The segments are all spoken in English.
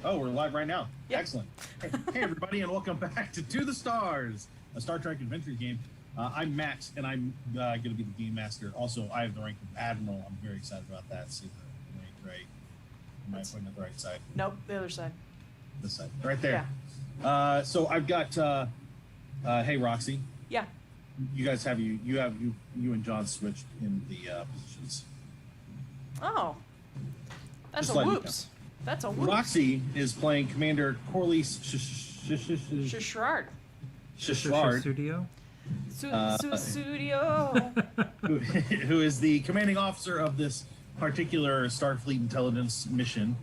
Oh, we're live right now. Yep. Excellent. Hey, everybody, and welcome back to the Stars, a Star Trek adventure game. I'm Matt, and I'm going to be the game master. Also, I have the rank of Admiral. I'm very excited about that. See the rank right? Am I pointing at the right side? Nope, the other side. This side, right there. Yeah. So I've got. Hey, Roxy. Yeah. You guys have you and John switched in the positions. Oh. That's Just a letting you whoops. That's a whoops. Roxy is playing Commander Corlise Shishrard. Studio, Studio. who is the commanding officer of this particular Starfleet Intelligence mission.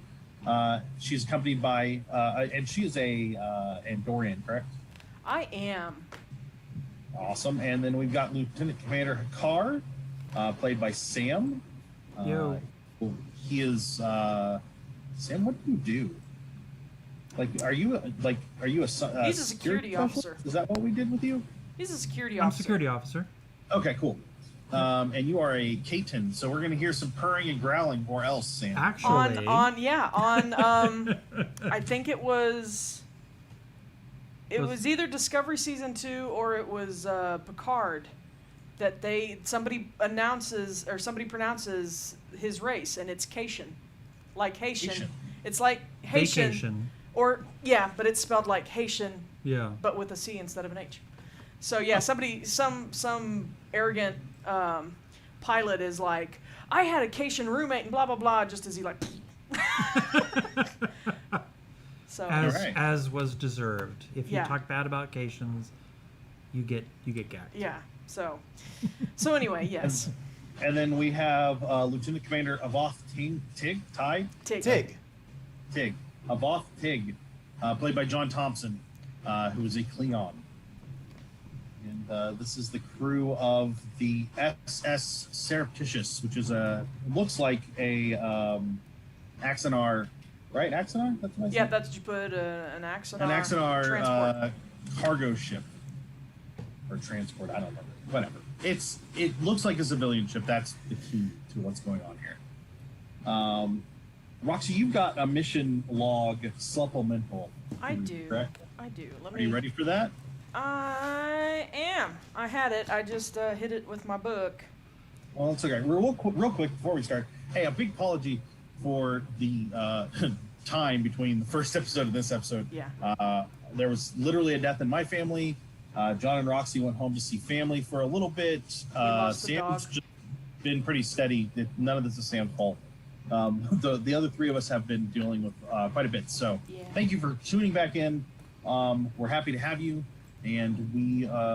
She's accompanied by, and she is a Andorian, correct? I am. Awesome. And then we've got Lieutenant Commander Hakar, played by Sam. Yo. He is Sam. What do you do? Are you a He's a security officer. Is that what we did with you? He's a security I'm officer. security officer. Okay, cool. And you are a Caitian, so we're going to hear some purring and growling, or else, Sam. Actually, I think it was either Discovery Season 2 or it was Picard that somebody pronounces his race, and it's Caitian, like Haitian. Haitian. It's like Haitian, vacation. or but it's spelled like Haitian, Yeah. but with a C instead of an H. So yeah, some arrogant pilot is like, I had a Caitian roommate and blah blah blah, just as he like. So as was deserved. If you Yeah. talk bad about Caitians, you get gagged. yeah. So anyway, yes. And then we have Lieutenant Commander Avoth Tigh. Tigh. Avoth Tigh, played by John Thompson, who is a Klingon. And this is the crew of the SS Surreptitious, which is looks like a Axanar, right? Axanar? That's what I said? Yeah, that's what you put an Axanar. An Axanar transport. cargo ship. Or transport, I don't remember. Whatever. It looks like a civilian ship. That's the key to what's going on here. Roxy, you've got a mission log supplemental. I do. Correct? I do. Are you ready for that? I am. I had it. I just hit it with my book. Well, it's okay. Real quick before we start. Hey, a big apology for the time between the first episode and this episode. Yeah. There was literally a death in my family. John and Roxy went home to see family for a little bit. Sam's just been pretty steady. None of this is Sam's fault. The other three of us have been dealing with quite a bit. So Thank you for tuning back in. We're happy to have you. And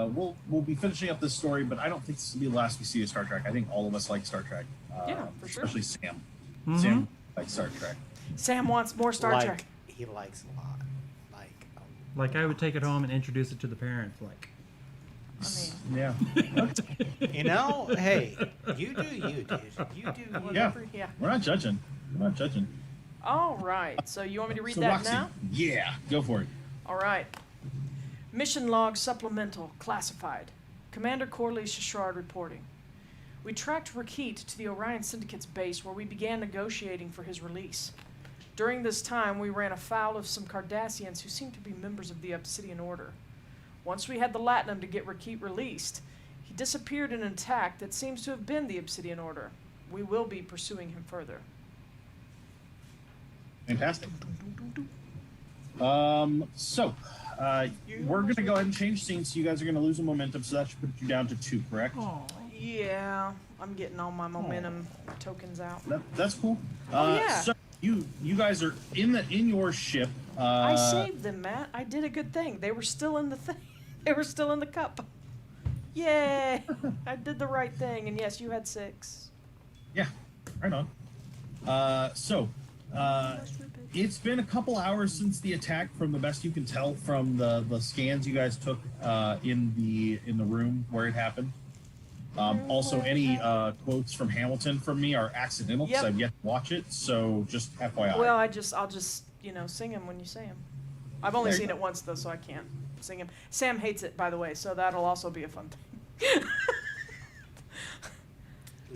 we'll be finishing up this story, but I don't think this will be the last we see of Star Trek. I think all of us like Star Trek. Yeah, for sure. Especially Sam. Mm-hmm. Sam likes Star Trek. Sam wants more Star Trek. He likes a lot. Like I would take it home and introduce it to the parents. Like, I Yeah. You know, hey, you do you, dude. You do whatever. Yeah. We're not judging. All right. So you want me to read So that Roxy, now? yeah, go for it. All right. Mission log supplemental classified. Commander Corlise Shishrard reporting. We tracked Rakit to the Orion Syndicate's base where we began negotiating for his release. During this time, we ran afoul of some Cardassians who seemed to be members of the Obsidian Order. Once we had the Latinum to get Rakit released, he disappeared in an attack that seems to have been the Obsidian Order. We will be pursuing him further. Fantastic. So we're going to go ahead and change scenes. So you guys are going to lose a momentum, so that should put you down to 2, correct? Yeah, I'm getting all my momentum tokens out. That's cool. Yeah. So you guys are in your ship. I saved them, Matt. I did a good thing. They were still in the thing. They were still in the cup. Yay! I did the right thing, and yes, you had 6. Yeah, right on. It's been a couple hours since the attack, from the best you can tell from the scans you guys took in the room where it happened. Also, any quotes from Hamilton from me are accidental because I've yet to watch it. So just FYI. Well, I'll just sing him when you say him. I've only seen it once though, so I can't sing him. Sam hates it, by the way, so that'll also be a fun thing.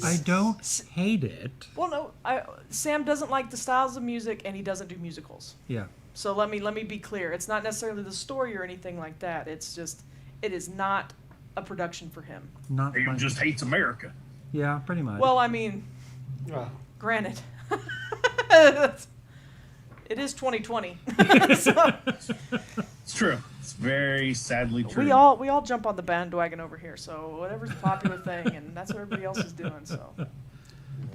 I don't hate it. Well, no, Sam doesn't like the styles of music, and he doesn't do musicals. Yeah. So let me be clear. It's not necessarily the story or anything like that. It's just, it is not a production for him. Not He my- just hates America. Yeah, pretty much. Well, I mean, Well, granted, it is 2020. So It's true. It's very sadly true. we all jump on the bandwagon over here. So whatever's a popular thing, and that's what everybody else is doing. So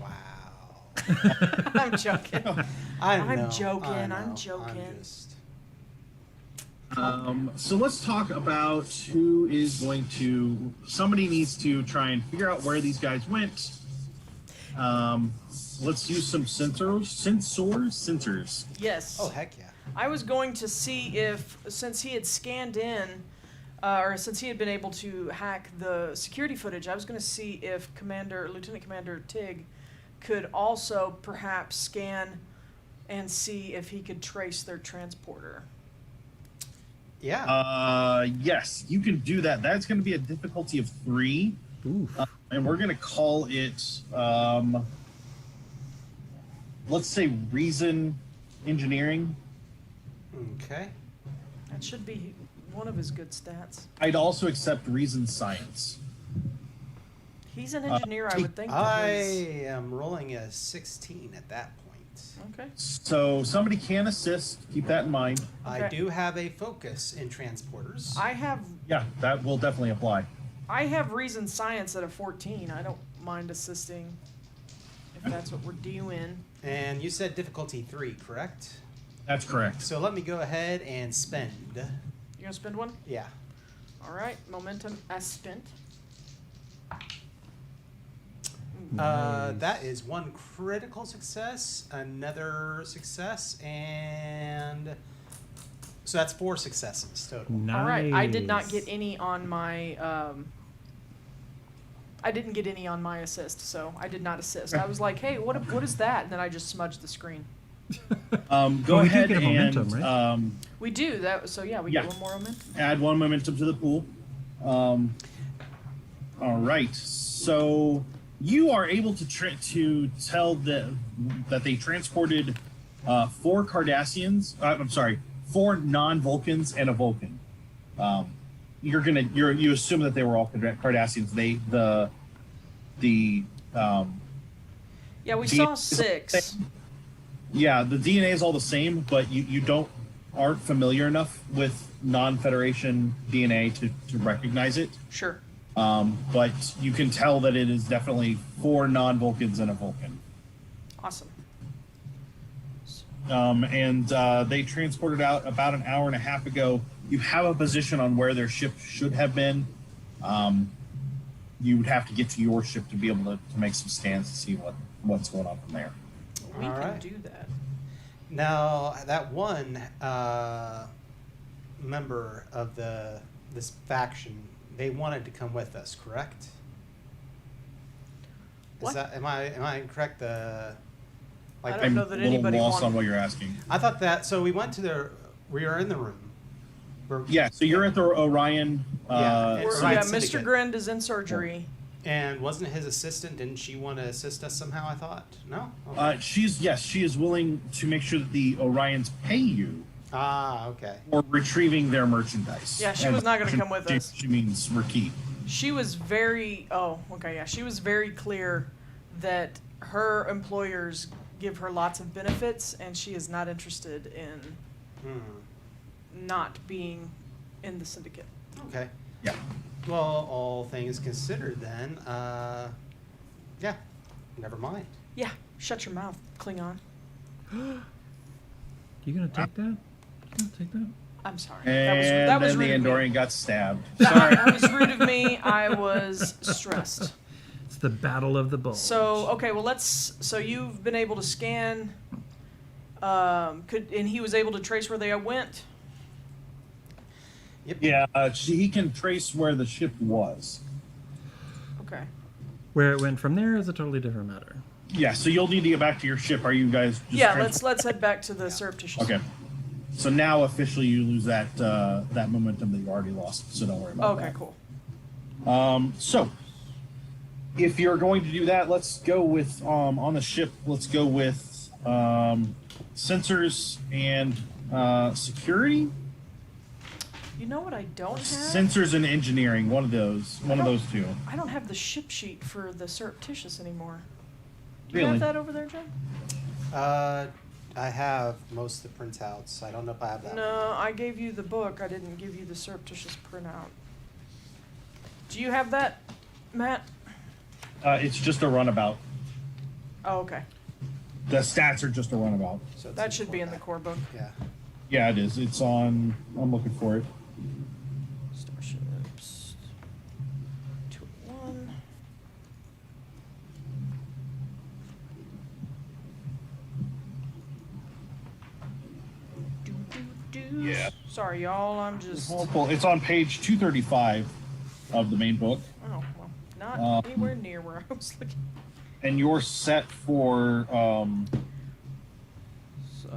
wow. I'm joking. I'm I'm know, joking, I know. I'm joking. I'm just... So let's talk about who is going to. Somebody needs to try and figure out where these guys went. Let's use some sensors. Yes. Oh, heck yeah. I was going to see if, since he had scanned in, or since he had been able to hack the security footage, I was going to see if Lieutenant Commander Tigh could also perhaps scan and see if he could trace their transporter. Yeah. Yes, you can do that. That's going to be a difficulty of 3. Oof. And we're going to call it, let's say, reason engineering. Okay. That should be one of his good stats. I'd also accept reason science. He's an engineer, I would think. that I his- am rolling a 16 at that point. Okay. So somebody can assist. Keep that in mind. I Okay. do have a focus in transporters. I have Yeah, that will definitely apply. reason science at a 14. I don't mind assisting if that's what we're doing. And you said difficulty 3, correct? That's correct. So let me go ahead and spend. You gonna spend one? Yeah. All right. Momentum as spent. That is 1 critical success, another success, and so that's 4 successes total. Nice. All right. I did not get any on my. I didn't get any on my assist, so I did not assist. I was like, "Hey, what is that?" And then I just smudged the screen. Go Well, we do ahead get a and momentum, right? We do that, so yeah, we Yeah. get one more momentum. add 1 momentum to the pool. All right. So you are able to tell that they transported 4 Cardassians. I'm sorry, 4 non-Vulcans and a Vulcan. You assume that they were all Cardassians. Yeah, we The- saw 6. Yeah, the DNA is all the same, but you aren't familiar enough with non-Federation DNA to recognize it. Sure. But you can tell that it is definitely 4 non-Vulcans and a Vulcan. Awesome. They transported out about an hour and a half ago. You have a position on where their ship should have been. You would have to get to your ship to be able to make some scans to see what's going on from there. We All can right. do that. Now that one member of this faction, they wanted to come with us, correct? What? Am I correct? I don't I'm know a that little anybody lost wanted- on what you're asking. I thought that. So we went to we were in the room. Yeah, so you're at the Orion. Yeah, We're- Right, yeah, syndicate. Mr. Grind is in surgery. And wasn't his assistant? Didn't she want to assist us somehow? I thought no. Okay. she is willing to make sure that the Orions pay you Okay. for retrieving their merchandise. Yeah, she And was not gonna come with she- us. She means Rakit. She was very she was very clear that her employers give her lots of benefits, and she is not interested in not being in the syndicate. Okay. Yeah. Well, all things considered, then, yeah, never mind. Yeah, shut your mouth, Klingon. You gonna take that? You gonna take that? I'm sorry. And that was then the rude of me. Andorian got stabbed. That was rude of me. I was stressed. It's the battle of the bulls. So okay, well so you've been able to scan. And he was able to trace where they went. Yep. Yeah, he can trace where the ship was. Okay. Where it went from there is a totally different matter. Yeah, so you'll need to get back to your ship. Are you guys just Yeah, trans- let's head back to the surreptitious. Okay. So now officially you lose that momentum that you already lost, so don't worry about Okay, that. cool. So if you're going to do that, let's go with on the ship. Let's go with sensors and security. You know what I don't have? Sensors and engineering. One of those two. I don't have the ship sheet for the surreptitious anymore. Do you Really? have that over there, John? I have most of the printouts. I don't know if I have that. No, I gave you the book. I didn't give you the surreptitious printout. Do you have that, Matt? It's just a runabout. Oh, okay. The stats are just a runabout. So it's That should be in the core book. Yeah. Yeah, it is. It's on. I'm looking for it. Starships. 2-1. Yeah. Sorry, y'all. I'm just. Well, it's on page 235 of the main book, Oh, well, not anywhere near where I was looking. and you're set for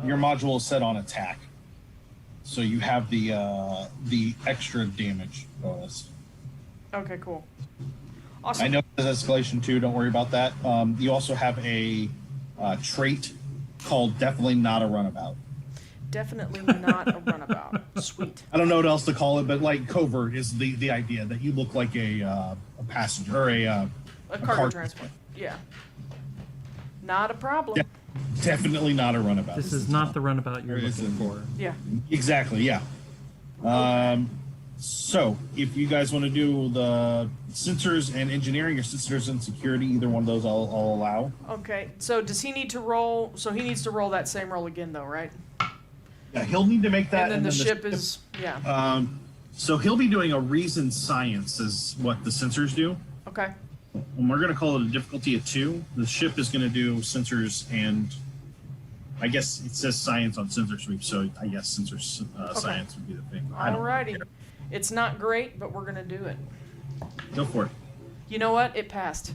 your module is set on attack, so you have the extra damage bonus. Okay, cool. Awesome. I know there's escalation too. Don't worry about that. You also have a trait called definitely not a runabout. Definitely not a runabout. Sweet. I don't know what else to call it, but like covert is the idea that you look like a passenger or a Cargo transport. Yeah. Not a problem. definitely not a runabout. This is not the runabout you're Or is looking it? for. Yeah. Exactly, yeah. So if you guys want to do the sensors and engineering or sensors and security, either one of those I'll allow. Okay. So does he need to roll? So he needs to roll that same roll again, though, right? Yeah, he'll need to make that. And then the ship is So he'll be doing a reason science is what the sensors do. okay. And we're going to call it a difficulty of 2. The ship is going to do sensors and I guess it says science on sensor sweep, so I guess sensors science would be the thing. I don't Alrighty. care. It's not great, but we're gonna do it. Go for it. You know what? It passed.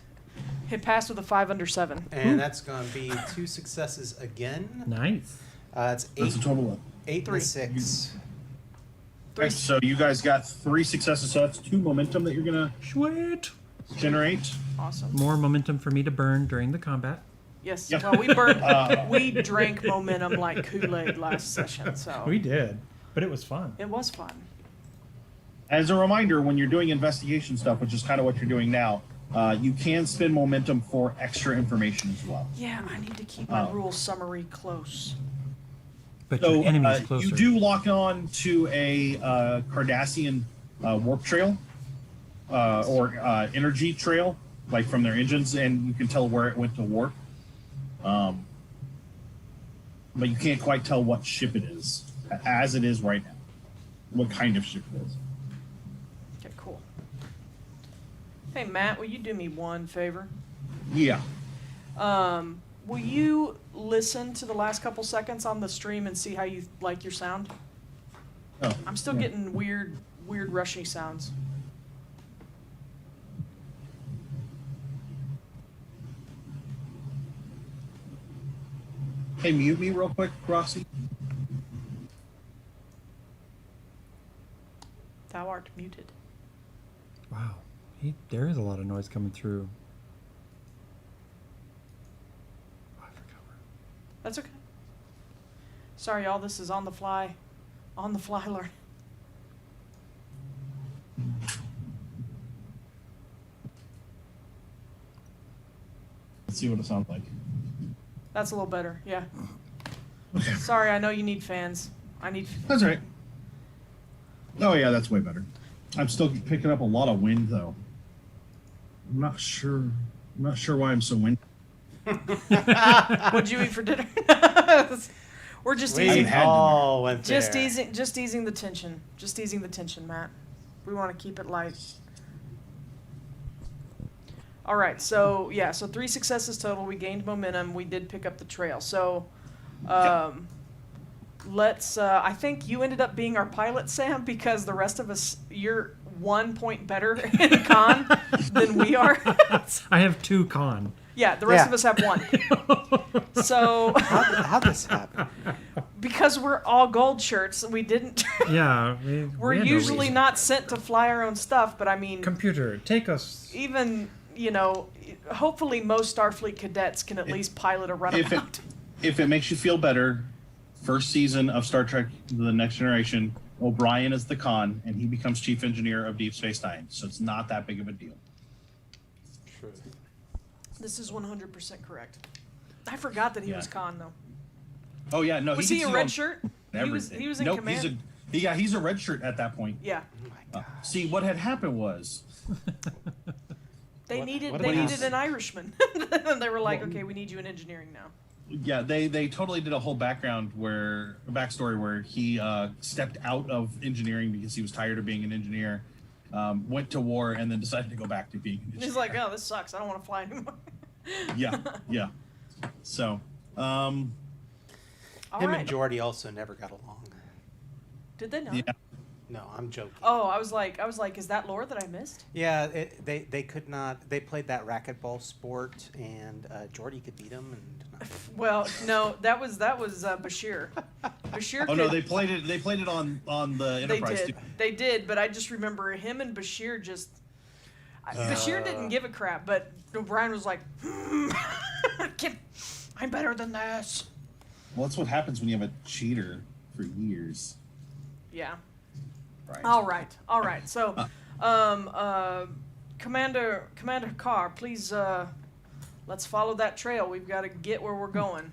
It passed with a 5 under 7. And that's going to be 2 successes again. Nice. It's 8, That's a total of 8 3. and 6. Okay, so you guys got 3 successes, so that's 2 momentum that you're going to Sweet. generate. Awesome. More momentum for me to burn during the combat. Yes. Yep. Well, we burned. We drank momentum like Kool-Aid last session, so We did, but it was fun. it was fun. As a reminder, when you're doing investigation stuff, which is kind of what you're doing now, you can spend momentum for extra information as well. Yeah, I need to keep my rule summary close. But So your enemy is closer. you do lock on to a Cardassian warp trail or energy trail, like from their engines, and you can tell where it went to warp. But you can't quite tell what ship it is, as it is right now. What kind of ship it is. Okay, cool. Hey, Matt, will you do me one favor? Yeah. Will you listen to the last couple seconds on the stream and see how you like your sound? Oh, I'm still yeah. getting weird rushy sounds. Hey, mute me real quick, Roxy. Thou art muted. Wow. There is a lot of noise coming through. Oh, I forgot where. That's okay. Sorry, y'all. This is on the fly learning. Let's see what it sounds like. That's a little better. Yeah. Okay. Sorry, I know you need fans. That's all right. Oh yeah, that's way better. I'm still picking up a lot of wind though. I'm not sure why I'm so windy. What'd you eat for dinner? We're just We easing, all went there. just easing the tension. Just easing the tension, Matt. We want to keep it light. All right, so yeah, so 3 successes total. We gained momentum. We did pick up the trail. So, let's. I think you ended up being our pilot, Sam, because the rest of us, you're 1 point better in con than we are. I have 2 con. Yeah, the rest of us have 1. So How'd this happen? because we're all gold shirts, we didn't. Yeah. We're we had no usually reason. not sent to fly our own stuff, but I mean, Computer, take us. even hopefully most Starfleet cadets can at least pilot a runabout. If it makes you feel better, first season of Star Trek: The Next Generation, O'Brien is the Khan, and he becomes chief engineer of Deep Space Nine. So it's not that big of a deal. True. This is 100% correct. I forgot that he was Khan, though. Oh yeah, no. Was he a red shirt? He was in command. He's a red shirt at that point. Yeah. Oh my God. See, what had happened was They What- needed what they about- needed an Irishman. They were like, okay, we need you in engineering now. yeah, they totally did a whole backstory where he stepped out of engineering because he was tired of being an engineer, went to war, and then decided to go back to being an engineer. He's like, oh, this sucks. I don't want to fly anymore. yeah. So, All Him right. and Geordi also never got along. Did they not? yeah, No, I'm joking. Oh, I was like, is that lore that I missed? Yeah, they could not. They played that racquetball sport, and Geordi could beat him. And Well, no, that was Bashir. Bashir. oh no, they played it on the They Enterprise did. too. They did, but I just remember him and Bashir just. Bashir didn't give a crap, but O'Brien was like, I'm better than this. Well, that's what happens when you have a cheater for years. Yeah. Right. All right. So, Commander Carr, please, let's follow that trail. We've got to get where we're going.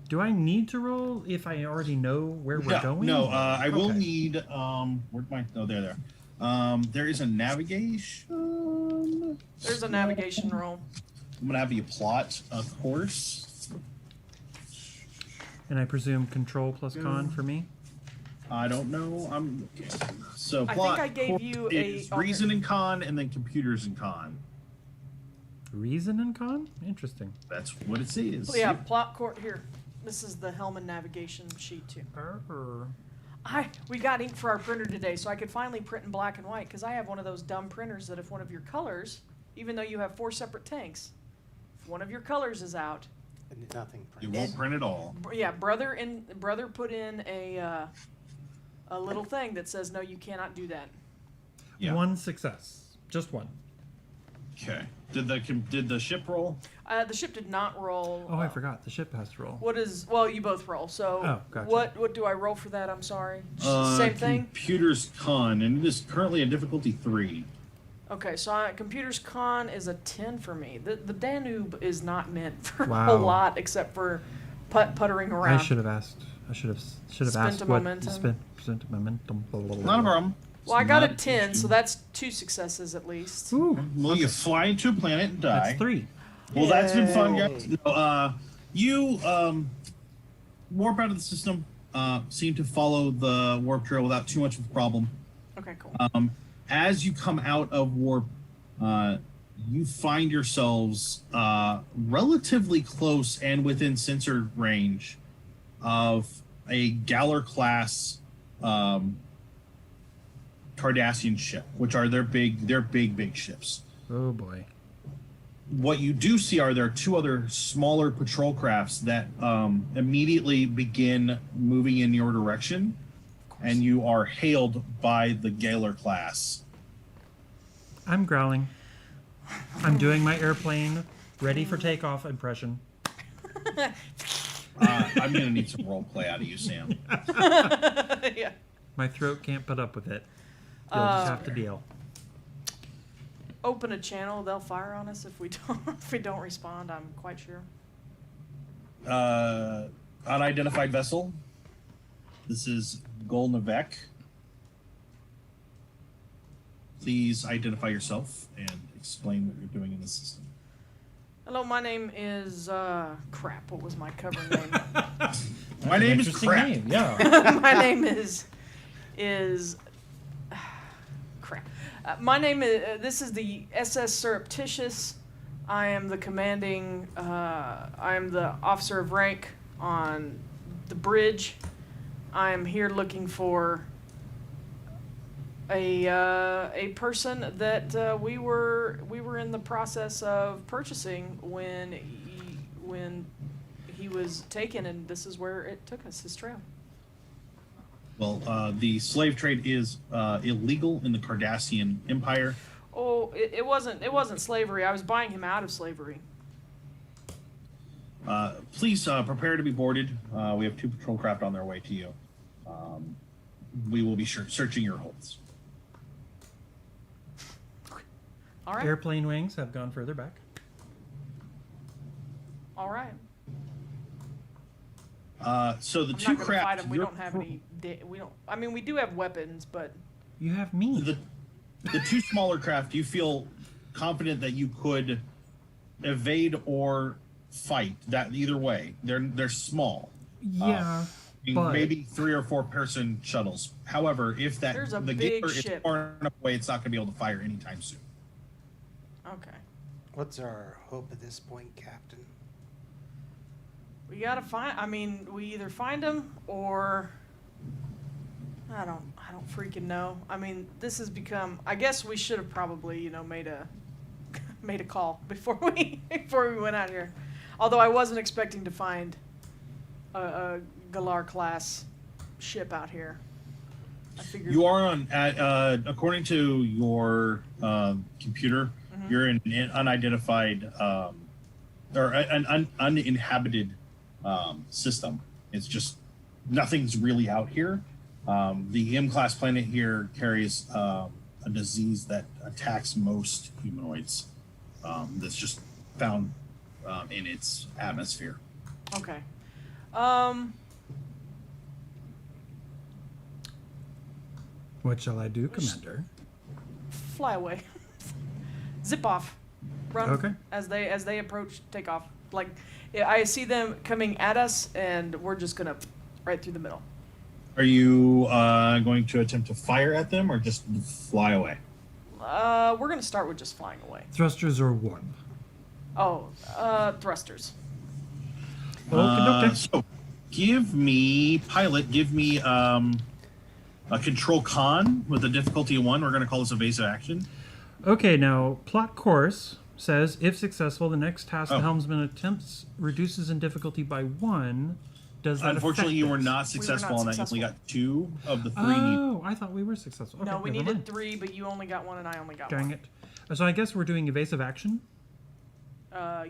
Do I need to roll if I already know where we're going? No, I will Okay. need. Where'd my? Oh, there. There is a navigation. There's a navigation roll. I'm gonna have you plot a course. And I presume control plus con for me? I don't know. So I plot. think I gave course you is a- reason and con, and then computers and con. Reason and con? Interesting. That's what it says. Yeah, plot court here. This is the Hellman navigation sheet too. We got ink for our printer today, so I could finally print in black and white. Because I have one of those dumb printers that if one of your colors, even though you have 4 separate tanks, if one of your colors is out, nothing. You won't print it all. brother put in a little thing that says no, you cannot do that. Yeah. One success. Just one. Okay. Did the ship roll? The ship did not roll. Oh, I forgot. The ship has to roll. Well, you both roll. So Oh, gotcha. what do I roll for that? I'm sorry. Same thing. Computers con, and it is currently a difficulty 3. Okay, so computer's con is a 10 for me. The Danube is not meant for a Wow. whole lot except for puttering around. I should have asked. I should have Spent asked a what momentum. spent momentum. Not a problem. Well, I got a Not 10, issue. so that's 2 successes at least. Ooh, Well, you fly into a planet and die. that's 3. Well, that's been fun, Yay. guys. You warp out of the system. Seem to follow the warp trail without too much of a problem. Okay, cool. As you come out of warp, you find yourselves relatively close and within sensor range of a Galler class Cardassian ship, which are their big ships. Oh boy. What you do see are there are 2 other smaller patrol crafts that immediately begin moving in your direction, and you are hailed by the Galler class. I'm growling. I'm doing my airplane ready for takeoff impression. I'm gonna need some role play out of you, Sam. Yeah. My throat can't put up with it. You'll just have to deal. Open a channel, they'll fire on us if we don't respond, I'm quite sure. Unidentified vessel. This is Golnavek. Please identify yourself and explain what you're doing in the system. Hello, my name is crap. What was my cover name? My name is Interesting Crap. name, yeah. My name is crap. My name is. This is the SS Surreptitious. I am the commanding. I am the officer of rank on the bridge. I am here looking for a person that we were in the process of purchasing when he was taken, and this is where it took us. His trail. Well, the slave trade is illegal in the Cardassian Empire. Oh, it wasn't slavery. I was buying him out of slavery. Please prepare to be boarded. We have 2 patrol craft on their way to you. We will be searching your holds. All right. Airplane wings have gone further back. All right. So the I'm 2 not gonna fight craft. him. We don't have any. We don't. I mean, we do have weapons, but You have me. The 2 smaller craft. You feel confident that you could evade or fight. That either way, they're small. Yeah, but Maybe 3 or 4 person shuttles. However, if There's a the big Gator is ship. far enough away, it's not going to be able to fire anytime soon. okay. What's our hope at this point, Captain? We gotta find. I mean, we either find him or I don't freaking know. I mean, this has become. I guess we should have probably, made a call before we went out here. Although I wasn't expecting to find a Galar class ship out here. I figured You are on, according to your computer, you're in an unidentified or an uninhabited system. It's just nothing's really out here. The M-class planet here carries a disease that attacks most humanoids. That's just found in its atmosphere. Okay. what shall I do, Commander? Fly away. Zip off. Run. Okay. As they approach, take off. Like, I see them coming at us, and we're just gonna right through the middle. Are you going to attempt to fire at them or just fly away? We're gonna start with just flying away. Thrusters or warp? Oh, thrusters. Okay. So, give me a control con with a difficulty of 1. We're going to call this evasive action. Okay, now plot course says if successful, the next task the Oh. helmsman attempts reduces in difficulty by 1. Does that Unfortunately, affect you were this? not successful on that. You only got 2 of the 3 Oh, I thought we were successful. Okay, No, we never needed mind. 3, but you only got 1, and I only got Dang 1. it. So I guess we're doing evasive action.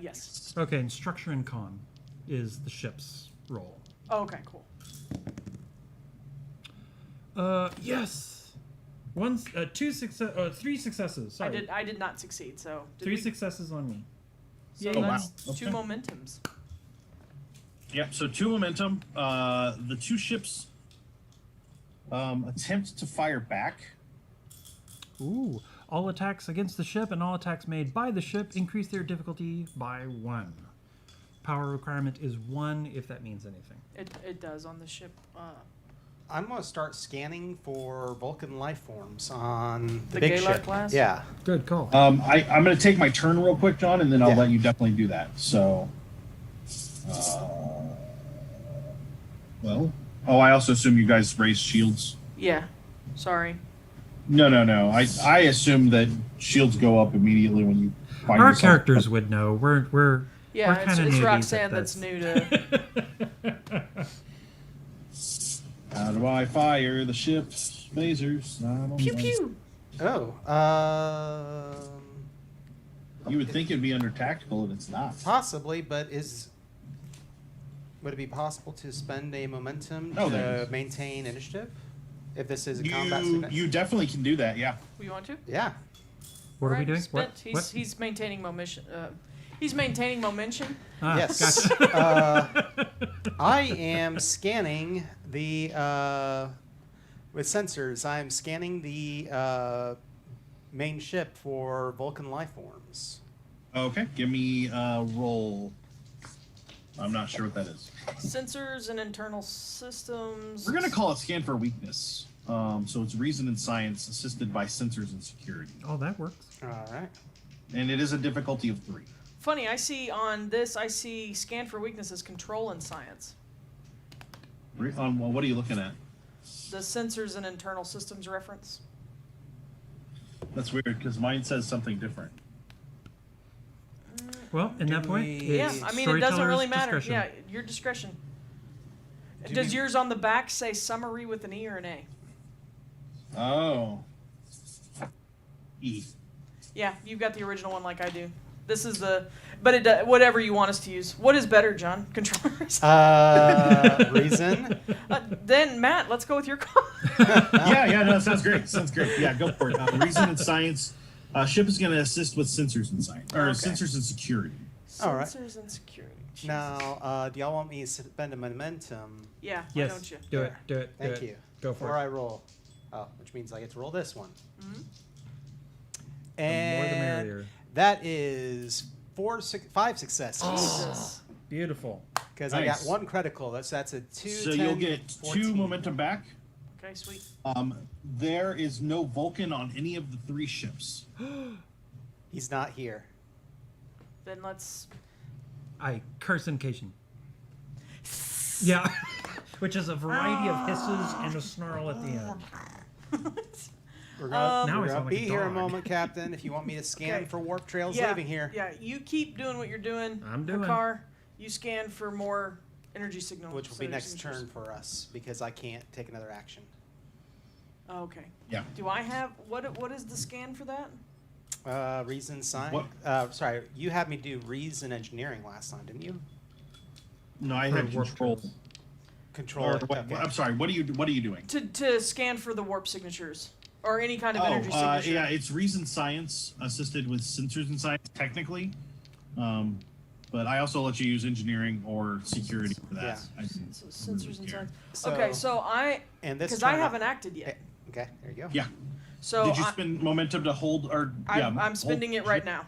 Yes. Okay, and structure and con is the ship's role. Oh, okay, cool. Yes. 3 successes. Sorry. I did not succeed. So did 3 we- successes on me. So Oh, wow. that's Okay. 2 momentums. Yep, so 2 momentum. The 2 ships attempt to fire back. Ooh. All attacks against the ship and all attacks made by the ship increase their difficulty by 1. Power requirement is 1 if that means anything. It does on the ship. I'm going to start scanning for Vulcan life forms on The big Galar ship. class? Yeah. Good call. I'm going to take my turn real quick, John, and then I'll Yeah. let you definitely do that. So, I also assume you guys raise shields. Yeah. Sorry. No. I assume that shields go up immediately when you find Our yourself- characters would know. We're Yeah, kinda it's newbies Roxanne at that's this. new to. How do I fire the ship's lasers? I don't Pew know. pew. Oh. You would think it'd be under tactical, and it's not. Possibly, but would it be possible to spend a momentum Oh, there it to is. maintain initiative? If this is a combat You event? you definitely can do that. Yeah. You want to? Yeah. What are we Alright, doing? spent. What? He's maintaining momentum. He's maintaining momentum. Ah, Yes. gotcha. I am scanning the with sensors. I am scanning the main ship for Vulcan life forms. Okay. Give me a roll. I'm not sure what that is. Sensors and internal systems. We're gonna call it scan for weakness. So it's reason and science assisted by sensors and security, Oh, that works. All right. and it is a difficulty of 3. Funny, I see on this. I see scan for weaknesses, control and science. Well, what are you looking at? The sensors and internal systems reference. That's weird because mine says something different. Well, in that point, we- it's Yeah, I mean it doesn't really storyteller's matter. discretion. Yeah, your discretion. Do Does we- yours on the back say summary with an E or an A? Oh. E. Yeah, you've got the original one like I do. This is the, but it whatever you want us to use. What is better, John? Controllers. Reason. Then Matt, let's go with your call. Yeah, no, sounds great. Sounds great. Yeah, go for it. Reason and science. Ship is going to assist with sensors and science, or sensors and security. All right. Sensors and security. Jesus. Now, do y'all want me to spend a momentum? Yeah. Yes. Why don't you? Do it. Do it. Thank you. Go for Before it. I roll. Oh, which means I get to roll this one. Mm-hmm. The more the And merrier. that is 5 successes. Jesus. Beautiful. Because I got Nice. 1 critical. That's a 2. So 10, you'll get 14. 2 momentum back. Okay, sweet. There is no Vulcan on any of the 3 ships. He's not here. Then let's. I curse in Caitian. Yeah. Which is a variety of hisses and a snarl at the end. We're Now gonna, I we're sound gonna like be a here a dog. moment, Captain. If you want me to scan Okay. for warp trails Yeah. leaving here. Yeah. You keep doing what you're doing. I'm doing. Hakar, you scan for more energy signal. Which will be next signatures. turn for us because I can't take another action. Oh, okay. Yeah. Do I have what is the scan for that? Reason science. What? Sorry, you had me do reason engineering last time, didn't you? No, I For had warp control. trails. Control. Or it, what, okay. I'm sorry. What are you doing? To scan for the warp signatures or any kind of energy signature. yeah, it's reason science assisted with sensors and science technically, but I also let you use engineering or security for that. Yeah. I didn't So really sensors and care. science. Okay, so and this because I turn haven't acted yet. Okay, there you go. Yeah. So Did you spend momentum to hold or? Yeah, I'm spending it right now.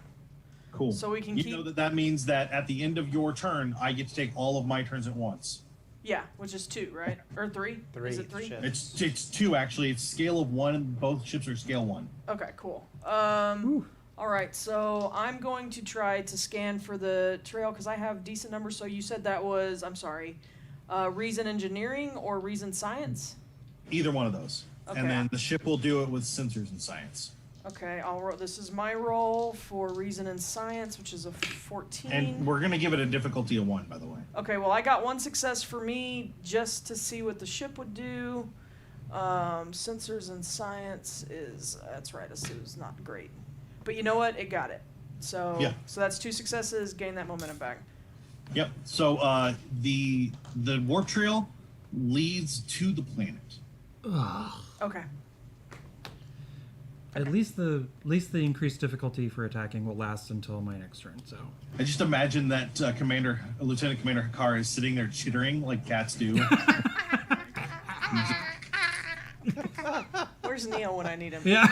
Cool. So we can You keep. know that means that at the end of your turn, I get to take all of my turns at once. Yeah, which is 2, right? Or 3? 3. Is it 3? Shit. It's 2 actually. It's scale of 1, and both ships are scale 1. Okay, cool. All right, so I'm going to try to scan for the trail because I have decent numbers. So you said that was, I'm sorry, reason engineering or reason science? Either one of those. Okay. And then the ship will do it with sensors and science. Okay, I'll roll. This is my roll for reason and science, which is a 14. And we're gonna give it a difficulty of 1, by the way. Okay, well, I got 1 success for me just to see what the ship would do. Sensors and science that's right, it was not great. But you know what? It got it. So, Yeah. so that's 2 successes, gain that momentum back. Yep. So the warp trail leads to the planet. Okay. At least the increased difficulty for attacking will last until my next turn. So I just imagine that Lieutenant Commander Hakar is sitting there chittering like cats do. Where's Neil when I need him? yeah.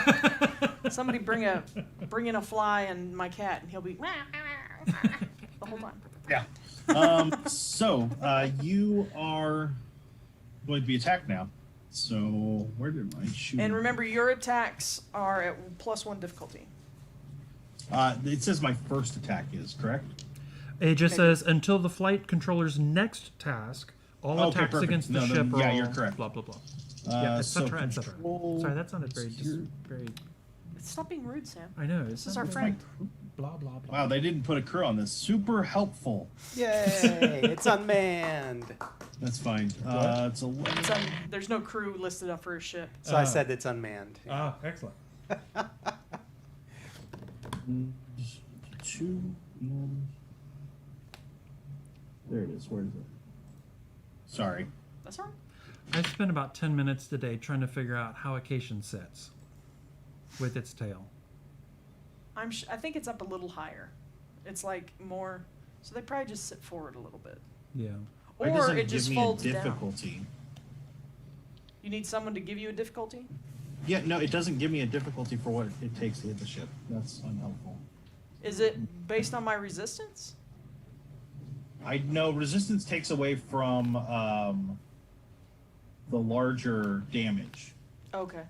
Somebody bring in a fly and my cat, and he'll be the whole time. Yeah. So you are going to be attacked now. So where did my shoot? And remember, your attacks are at +1 difficulty. It says my first attack is correct. It just says until the flight controller's next task, all Okay, attacks perfect. against the No, ship are yeah, all you're correct. blah blah blah. Yeah, So etc. etc. control- Sorry, that sounded very. Stop being rude, Sam. I know. This is our friend. Blah blah blah. Wow, they didn't put a crew on this. Super helpful. Yay! It's unmanned. That's fine. It's 11. There's no crew listed up for his ship. So I said it's unmanned. Ah, excellent. 2. There it is. Where is it? Sorry. That's all right. I've spent about 10 minutes today trying to figure out how a Caitian sits with its tail. I think it's up a little higher. It's like more. So they probably just sit forward a little bit, Yeah. Why or doesn't it just give folds me a down. difficulty? You need someone to give you a difficulty. Yeah, no, it doesn't give me a difficulty for what it takes to hit the ship. That's unhelpful. Is it based on my resistance? I know resistance takes away from the larger damage. Okay.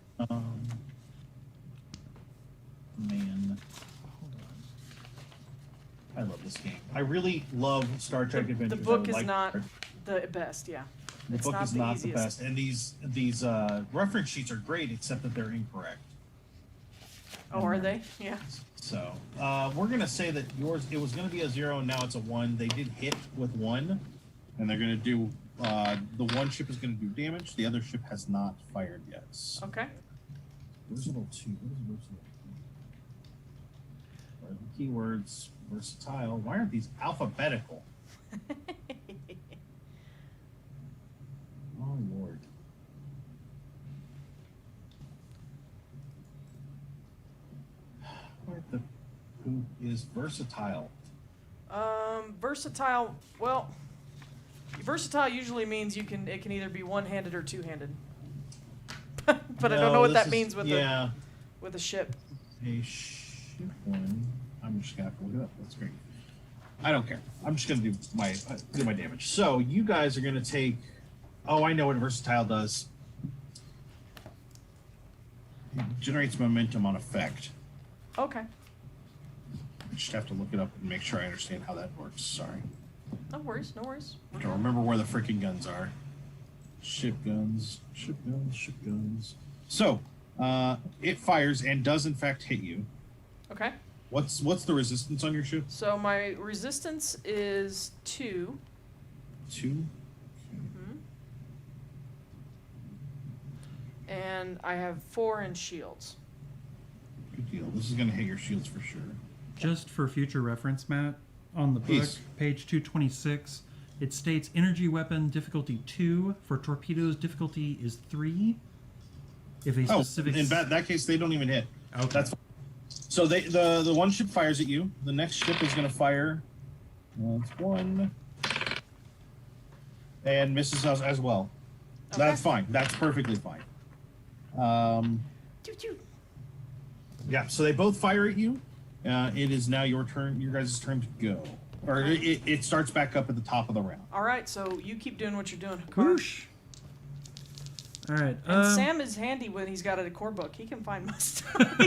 Man. Hold on. I love this game. I really love Star Trek The Adventures. book I is like not Star- the best. Yeah. The It's book not is the not the easiest. best, and these reference sheets are great, except that they're incorrect. Oh, are they? Yeah. So we're gonna say that yours. It was gonna be a 0, and now it's a 1. They did hit with 1, and they're gonna do. The one ship is gonna do damage. The other ship has not fired yet. So Okay. Versatile 2. What is versatile Keywords, versatile. Why aren't these alphabetical? Oh, Lord. What the poop is versatile? Versatile. Well, versatile usually means it can either be one-handed or two-handed. But I don't know what that means with with a ship. A ship one. I'm just gonna have to look it up. That's great. I don't care. I'm just gonna do my damage. So you guys are gonna take. Oh, I know what versatile does. It generates momentum on effect. Okay. I just have to look it up and make sure I understand how that works. Sorry. No worries. No worries. I don't remember where the freaking guns are. Ship guns. Ship guns. Ship guns. So, it fires and does in fact hit you. Okay. What's the resistance on your ship? So my resistance is 2. 2. Mm-hmm. And I have 4 in shields. Good deal. This is going to hit your shields for sure. Just for future reference, Matt, on the book, Please. page 226, it states energy weapon difficulty 2. For torpedoes, difficulty is 3. If a specific... in that case, they don't even hit. Okay. That's fine. So the one ship fires at you. The next ship is going to fire. That's 1. And misses us as well. Okay. That's fine. That's perfectly fine. Yeah, so they both fire at you. It is now your turn, your guys' turn to go. Or it starts back up at the top of the round. All right, so you keep doing what you're doing, Hakar. Whoosh. All right. And Sam is handy when he's got a core book. He can find my stuff.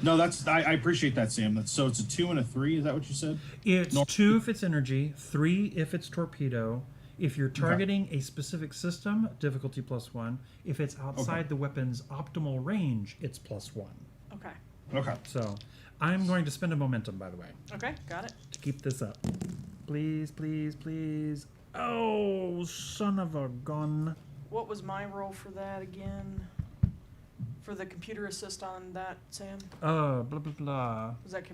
No, I appreciate that, Sam. So it's a 2 and a 3. Is that what you said? It's 2 if it's energy, 3 if it's torpedo. If you're targeting a specific system, difficulty +1. If it's outside the weapon's optimal range, it's +1. Okay. Okay. So I'm going to spend a momentum, by the way, Okay, got it. to keep this up. Please, please, please. Oh, son of a gun. What was my role for that again? For the computer assist on that, Sam? Blah, blah, blah. Was that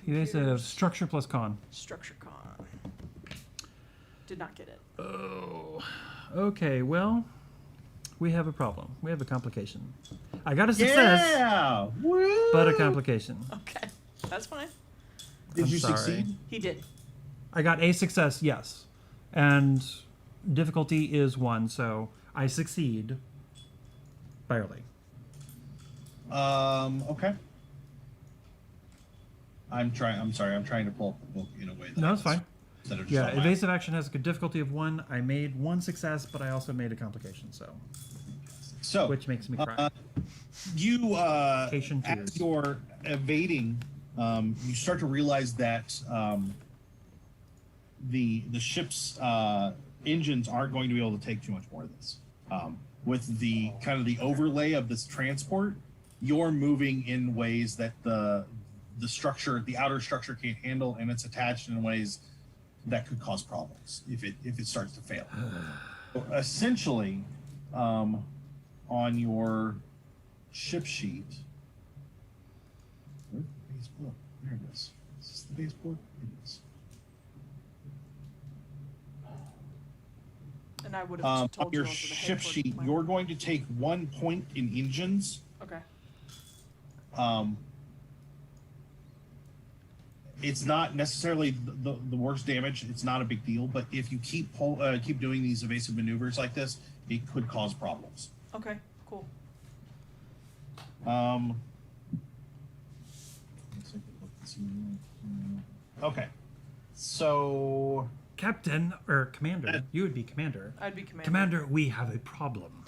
Evasive computers? structure plus con. Structure con. Did not get it. Oh. Okay, well, we have a problem. We have a complication. I got a success, Yeah! Woo! but a complication. Okay, that's fine. Did I'm you sorry. succeed? He did. I got a success, yes. And difficulty is 1, so I succeed barely. Okay. I'm sorry. I'm trying to pull up the book in a way that No, it's fine. instead of just Yeah, on my- evasive action has a difficulty of 1. I made 1 success, but I also made a complication, So, which makes me cry. you Caitian as tears. you're evading, you start to realize that the ship's engines aren't going to be able to take too much more of this. With the kind of the overlay of this transport, you're moving in ways that the structure, the outer structure, can't handle, and it's attached in ways that could cause problems if it starts to fail. So essentially, on your ship sheet, where's the base book? There it is. Is this the base book? It is. And I would have On told your you also the ship head for sheet, my- you're going to take 1 point in engines. Okay. It's not necessarily the worst damage. It's not a big deal, but if you keep doing these evasive maneuvers like this, it could cause problems. Okay, cool. Okay, so Captain, or Commander, you would be Commander. I'd be commander. Commander, we have a problem.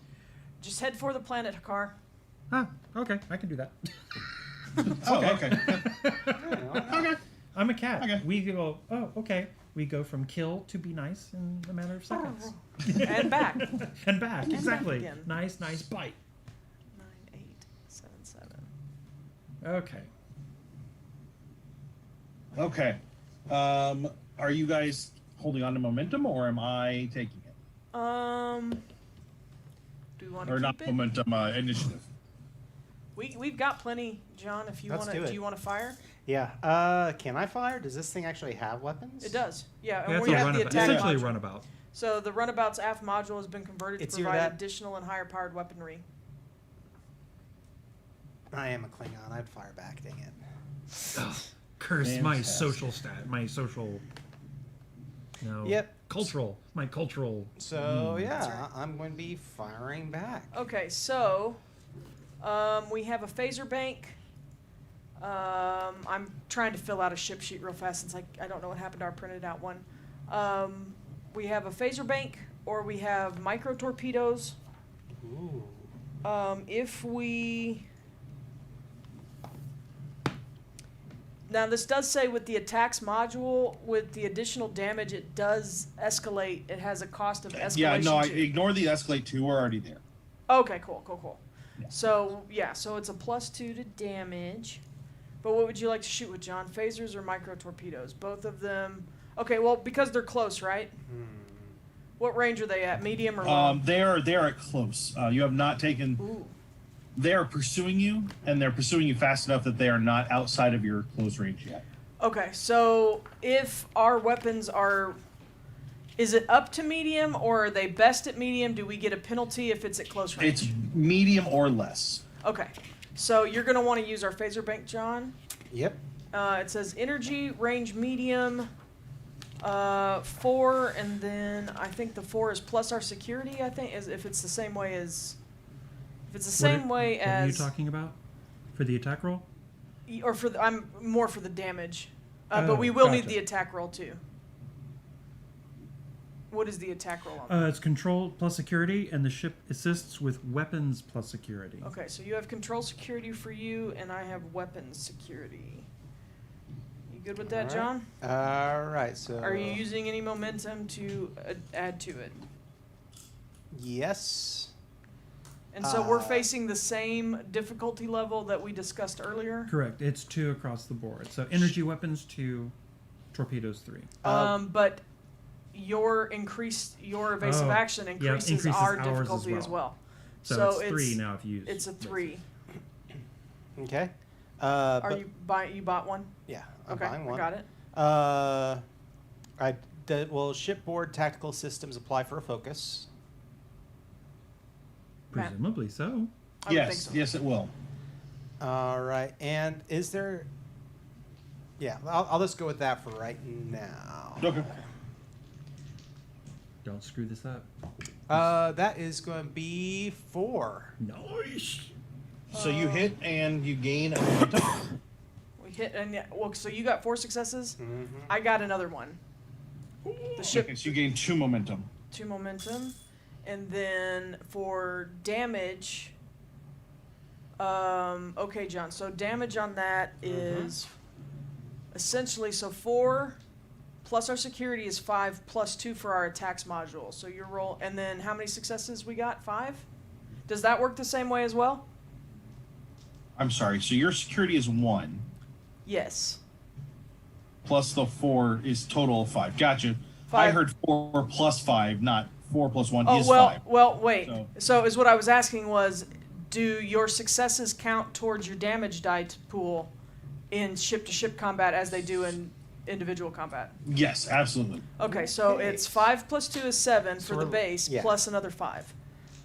Just head for the planet, Hakar. Ah, okay, I can do that. okay. Okay. I'm a cat. Okay. We go, okay. We go from kill to be nice in a matter of seconds. And back. And back, And exactly. back again. Nice bite. 9, 8, 7, 7. Okay. Okay. Are you guys holding on to momentum, or am I taking it? Do we want to Or keep not it? momentum, initiative. We've got plenty, John. If you Let's want do to, it. do you want to fire? Yeah. Can I fire? Does this thing actually have weapons? It does. Yeah, and Yeah, it's we a have the runabout. attack Essentially a module. runabout. So the runabout's aft module has been converted It's to either provide that- additional and higher powered weaponry. I am a Klingon. I'd fire back. Dang it. Ugh, curse my Fantastic. social stat. My social. No. Yep. Cultural. My cultural. So That's yeah, right. I'm going to be firing back. Okay, so we have a phaser bank. I'm trying to fill out a ship sheet real fast since I don't know what happened to our printed out one. We have a phaser bank, or we have micro torpedoes. Ooh. If we now this does say with the attacks module, with the additional damage, it does escalate. It has a cost of escalation. Yeah, no, too. ignore the escalate 2. We're already there. Okay, cool. Yeah. So so it's a +2 to damage. But what would you like to shoot with, John? Phasers or micro torpedoes? Both of them. Okay, well because they're close, right? What range are they at? Medium or long? They are at close. You have not taken. Ooh. They are pursuing you, and they're pursuing you fast enough that they are not outside of your close range yet. Okay, so if our weapons are, is it up to medium or are they best at medium? Do we get a penalty if it's at close range? It's medium or less. Okay, so you're going to want to use our phaser bank, John. Yep. It says energy, range medium, 4, and then I think the 4 is plus our security, I think, if it's the same way as, if it's the same way What are as, you talking about? For the attack roll? or for the, I'm more for the damage, but Oh, we will need gotcha. the attack roll too. What is the attack roll on? It's control plus security, and the ship assists with weapons plus security. Okay, so you have control security for you, and I have weapons security. You good with that, Alright. John? All right. So. Are you using any momentum to add to it? Yes. And so we're facing the same difficulty level that we discussed earlier. Correct. It's 2 across the board. So energy weapons 2, torpedoes 3. But your evasive Oh, action yeah, increases, increases our ours difficulty as as well. So, it's 3 now if you use. It's a 3. Okay. Are But- you bought one? Yeah, I'm Okay, buying one. I got it. Will shipboard tactical systems apply for a focus? Matt. Presumably so. I would think Yes, so. yes, it will. All right. And is there? Yeah, I'll just go with that for right now. Okay. Don't screw this up. That is going to be 4. Nice. So you hit and you gain a momentum. We hit, and so you got 4 successes. Mm-hmm. I got another one. The ship, Okay, so you gain 2 momentum. 2 momentum, and then for damage. Okay, John. So damage on that is essentially 4 plus our security is 5 plus 2 for our attacks module. So your roll, and then how many successes we got? 5. Does that work the same way as well? I'm sorry. So your security is 1, Yes. plus the 4 is total of 5. Gotcha. I 5. heard 4 plus 5, not 4 plus 1 Oh is well, 5. wait. So is what I was asking was, do your successes count towards your damage die pool in ship-to-ship combat as they do in individual combat? Yes, absolutely. Okay, so Okay. it's 5 plus 2 is 7 So for the we're- base, yeah. plus another 5.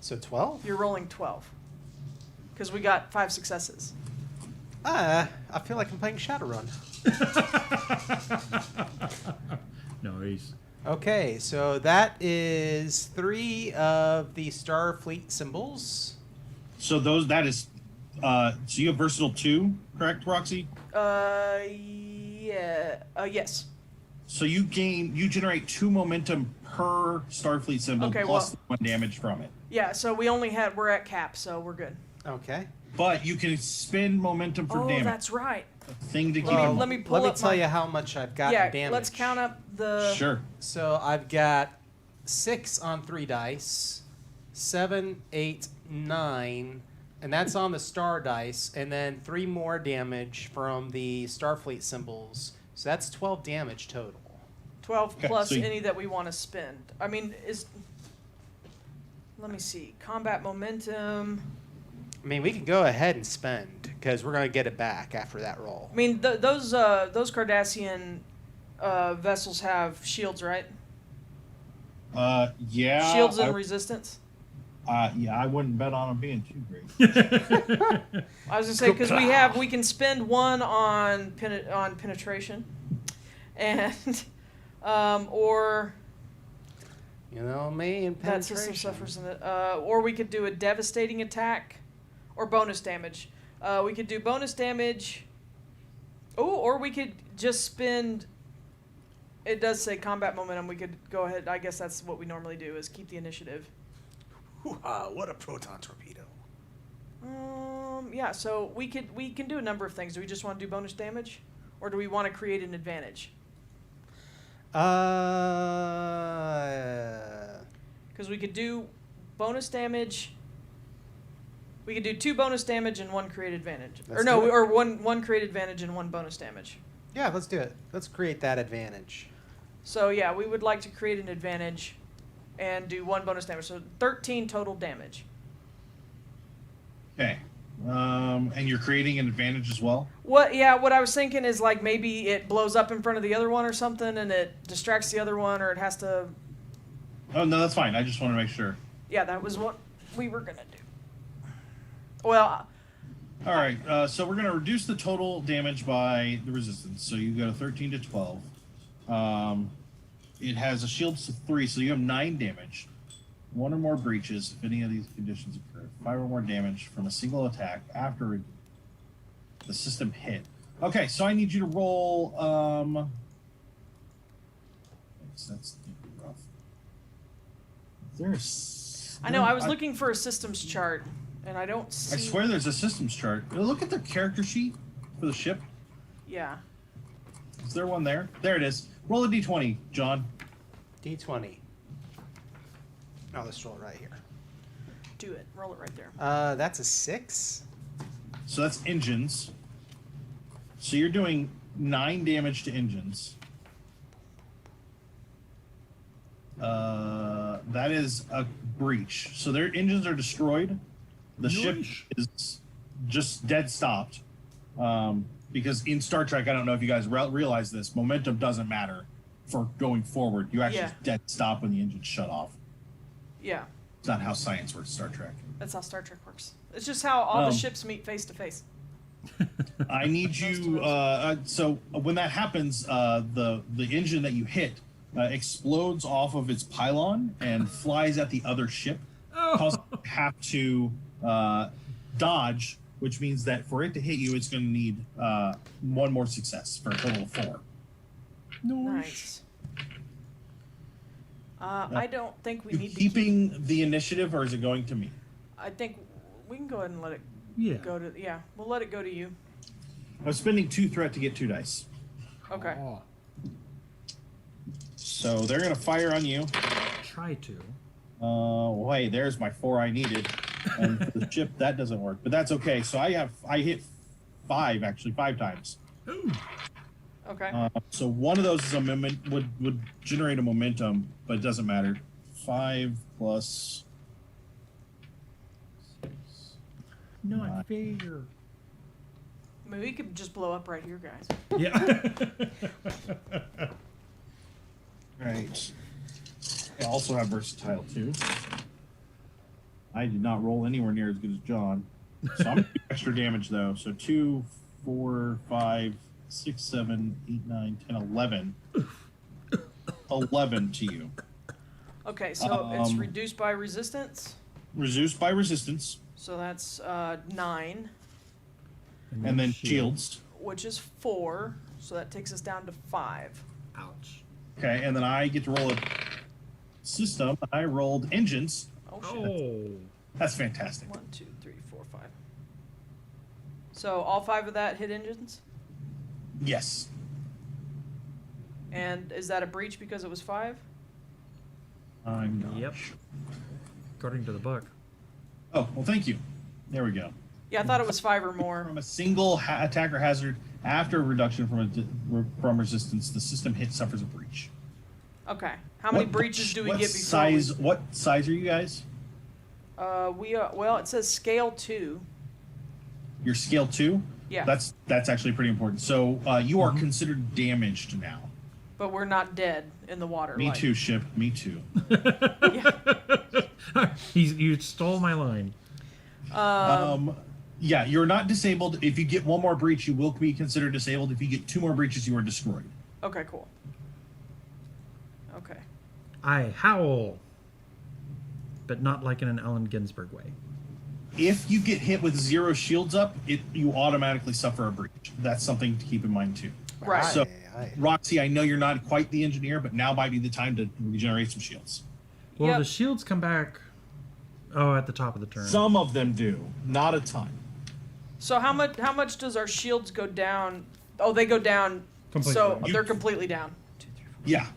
So 12? You're rolling 12. Because we got 5 successes. I feel like I'm playing Shadowrun. Nice. Okay, so that is 3 of the Starfleet symbols. So that is, so you have versatile 2, correct, Roxy? Yeah. Yes. So you generate 2 momentum per Starfleet symbol Okay, plus well- 1 damage from it. Yeah, so we're at cap, so we're good. Okay. But you can spend momentum for Oh, damage. that's right. Thing to keep Well, in let me mind. pull let me up tell my- you how much I've got Yeah, in damage. let's count up the... Sure. So I've got 6 on 3 dice, 7, 8, 9, and that's on the star dice, and then 3 more damage from the Starfleet symbols. So that's 12 damage total. 12 Okay, plus so you- any that we want to spend. I mean, let me see. Combat momentum. I mean, we can go ahead and spend because we're going to get it back after that roll. I mean, those Cardassian vessels have shields, right? Yeah. Shields and resistance. Yeah, I wouldn't bet on them being too great. I was gonna say because we can spend one on penetration, and or You know me and that system penetration. suffers in it. Or we could do a devastating attack, or bonus damage. We could do bonus damage. Oh, or we could just spend. It does say combat momentum. We could go ahead. I guess that's what we normally do: is keep the initiative. What a proton torpedo! Yeah. So we can do a number of things. Do we just want to do bonus damage, or do we want to create an advantage? Because we could do bonus damage. We could do 2 bonus damage and 1 create advantage. Or one create advantage and 1 bonus damage. Yeah, let's do it. Let's create that advantage. So yeah, we would like to create an advantage and do 1 bonus damage. So 13 total damage. Okay. And you're creating an advantage as well? What I was thinking is like maybe it blows up in front of the other one or something and it distracts the other one, or it has to. Oh, no, that's fine. I just want to make sure. Yeah, that was what we were going to do. Well, all right, so we're going to reduce the total damage by the resistance. So you go to 13 to 12. It has a shield of 3, so you have 9 damage. 1 or more breaches, if any of these conditions occur. 5 or more damage from a single attack after the system hit. Okay, so I need you to roll. That's rough. I know. I was looking for a systems chart, and I don't see. I swear there's a systems chart. Look at the character sheet for the ship. Yeah. Is there one there? There it is. Roll a d20, John. D20. Oh, let's roll it right here. Do it. Roll it right there. That's a 6. So that's engines. So you're doing 9 damage to engines. That is a breach. So their engines are destroyed. The ship is just dead stopped. Because in Star Trek, I don't know if you guys realize this, momentum doesn't matter for going forward. You actually dead stop when the engines shut off. Yeah. It's not how science works, Star Trek. That's how Star Trek works. It's just how all the ships meet face to face. I need you. So when that happens, the engine that you hit explodes off of its pylon and flies at the other ship. Causing you to have to dodge, which means that for it to hit you, it's going to need 1 more success for a total of 4. Nice. I don't think we need to keeping the initiative, or is it going to me? I think we can go ahead and let it go to. Yeah, we'll let it go to you. I'm spending 2 threat to get 2 dice. Okay. Oh, So they're going to fire on you. try to. Well, hey, there's my 4 I needed. And for the ship, that doesn't work. But that's okay. So I hit 5 times. Ooh. Okay. So one of those is would generate a momentum, but it doesn't matter. 5 plus 6. Not fair. I mean, we could just blow up right here, guys. Yeah. Right. I also have versatile too. I did not roll anywhere near as good as John. So I'm gonna do extra damage though. So 2, 4, 5, 6, 7, 8, 9, 10, 11. 11 to you. Okay, so it's reduced by resistance. Reduced by resistance. So that's 9, And then shields. which is 4. So that takes us down to 5. Ouch. Okay, and then I get to roll a system. I rolled engines. Oh shit. Oh. That's fantastic. 1, 2, 3, 4, 5. So all 5 of that hit engines? Yes. And is that a breach because it was 5? I'm not Yep. sure. According to the book. Oh, well, thank you. There we go. Yeah, I thought it was 5 or more. From a single attacker hazard after a reduction from resistance, the system hit suffers a breach. Okay. How many breaches do we get before What size are you guys? we are, well, it says scale 2. Your scale 2. Yeah. That's actually pretty important. So you are considered damaged now. But we're not dead in the water. Me too, ship. Me too. Yeah. You stole my line. Yeah, you're not disabled. If you get one more breach, you will be considered disabled. If you get 2 more breaches, you are destroyed. Okay, cool. Okay. I howl, but not like in an Allen Ginsberg way. If you get hit with 0 shields up, you automatically suffer a breach. That's something to keep in mind too. Right. So, Roxy, I know you're not quite the engineer, but now might be the time to regenerate some shields. Well, Yep. the shields come back. Oh, at the top of the turn. Some of them do, not a ton. So how much does our shields go down? Oh, they go down. Completely. So they're completely down. Yeah.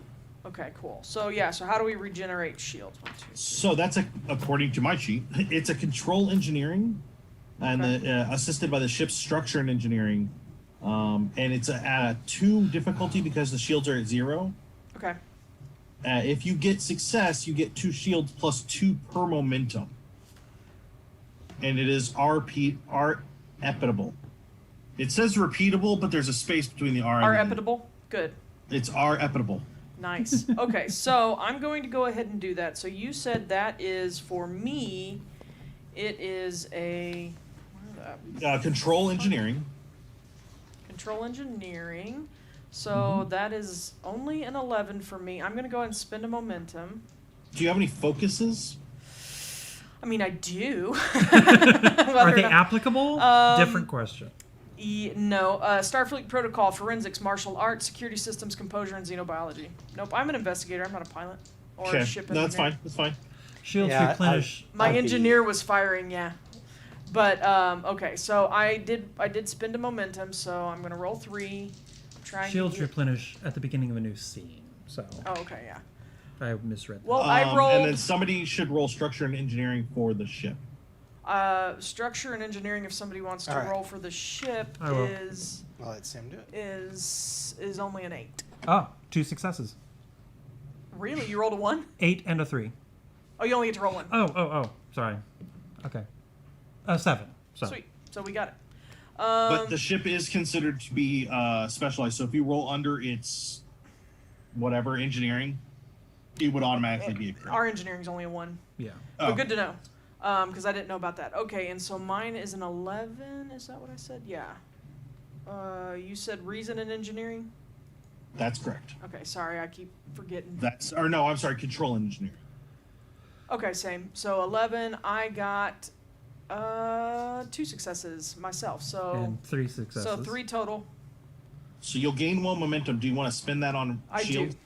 Okay, cool. So yeah, so how do we regenerate shields? 1, 2, 3. So that's according to my sheet. It's a control engineering, and assisted by the ship's structure and engineering, and it's at a 2 difficulty because the shields are at 0. Okay. If you get success, you get 2 shields plus 2 per momentum, and it is reputable. It says repeatable, but there's a space between the R and the E. Reputable? Good. It's reputable. Nice. Okay, so I'm going to go ahead and do that. So you said that is, for me, it is a Control engineering. control engineering. So that is only an 11 for me. I'm going to go ahead and spend a momentum. Do you have any focuses? I mean, I do. Are they applicable? Different question. No. Starfleet Protocol, Forensics, Martial Arts, Security Systems, Composure, and Xenobiology. Nope, I'm an investigator. I'm not a pilot. Or a ship No, engineer. that's fine. That's fine. Shields Yeah, replenish. My I'd be- engineer was firing, yeah. But, okay, so I did spend a momentum, so I'm going to roll 3. Trying Shields to get... replenish at the beginning of a new scene. So Oh, okay, yeah. I misread that. Well, I rolled... And then somebody should roll structure and engineering for the ship. structure and engineering, if somebody wants to All right. roll for the ship, I will. I'll let Sam do it. is only an 8. Oh, 2 successes. Really? You rolled a 1? 8 and a 3. Oh, you only get to roll 1. Oh. Sorry. Okay. 7. So. Sweet. So we got it. But the ship is considered to be specialized. So if you roll under its whatever engineering, it would automatically be a crit. Our engineering's only a 1. Yeah. But good to know. Because I didn't know about that. Okay, and so mine is an 11. Is that what I said? Yeah. You said reason and engineering? That's correct. Okay, sorry, I keep forgetting. I'm sorry, control engineering. Okay, same. So 11, I got 2 successes myself. So And 3 successes. So 3 total. So you'll gain 1 momentum. Do you want to spend that on I shield? do.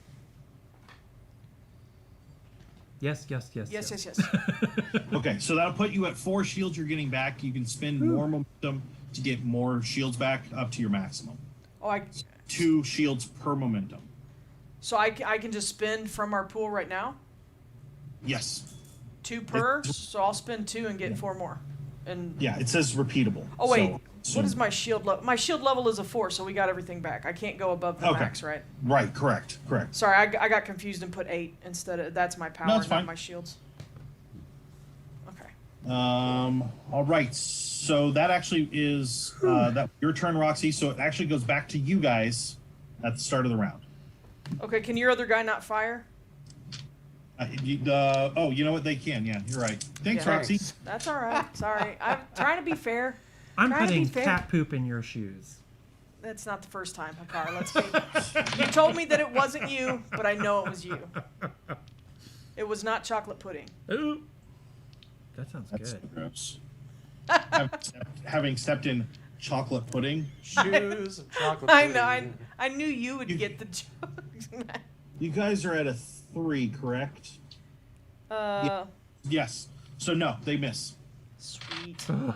Yes. Yes. Okay, so that'll put you at 4 shields you're getting back. You can spend more momentum to get more shields back up to your maximum. Oh, 2 shields per momentum. so I can just spend from our pool right now? Yes. 2 per? So I'll spend 2 and get 4 more. And Yeah, it says repeatable. Oh, wait. So What is my shield level? My shield level is a 4, so we got everything back. I can't go above the Okay. max, right? Right, correct. Sorry, I got confused and put 8 instead of... That's my power, No, it's not fine. my shields. Okay. All right. So that actually is that your turn, Roxy. So it actually goes back to you guys at the start of the round. Okay, can your other guy not fire? You know what? They can. Yeah, you're right. Thanks, Yeah. Roxy. That's all right. Sorry. I'm trying to be fair. I'm Trying to be putting fair. cat poop in your shoes. That's not the first time, Hakar. Let's be... You told me that it wasn't you, but I know it was you. It was not chocolate pudding. Ooh. That sounds That's good. gross. having stepped in chocolate pudding. Shoes and chocolate. I know. pudding. I knew you would get the jokes. You guys are at a 3, correct? Yes. So no, they miss. Sweet. So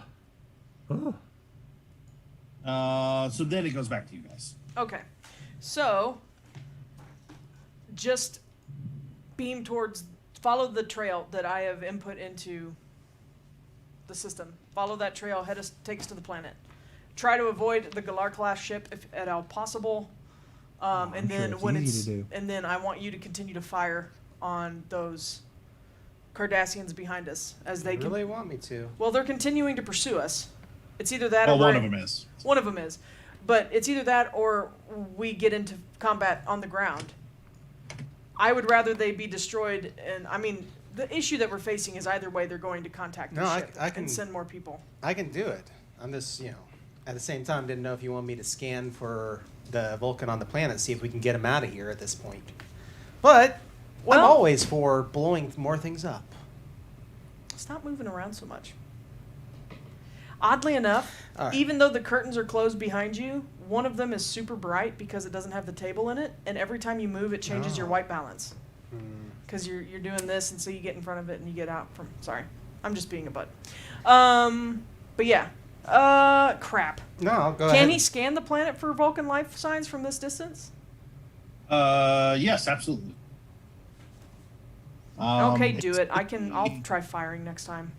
then it goes back to you guys. Okay. So, just beam towards, follow the trail that I have input into the system. Follow that trail, take us to the planet. Try to avoid the Galar class ship if at all possible. And then sure it's when easy it's, to do. and then I want you to continue to fire on those Cardassians behind us as they You really want me to? well, they're continuing to pursue us. It's either that Well, or one of them is. One of them is. But it's either that or we get into combat on the ground. I would rather they be destroyed, and I mean, the issue that we're facing is either way they're going to contact the ship and send more people. I can do it. I'm just, at the same time, didn't know if you want me to scan for the Vulcan on the planet, see if we can get him out of here at this point. But I'm always for blowing more things up. Stop moving around so much. Oddly enough, right. Even though the curtains are closed behind you, one of them is super bright because it doesn't have the table in it, and every time you move, it changes your white balance. Because you're doing this, and so you get in front of it and you get out from. Sorry, I'm just being a butt. But yeah, crap. No, go ahead. Can he scan the planet for Vulcan life signs from this distance? Yes, absolutely. Okay, do it. I'll try firing next time.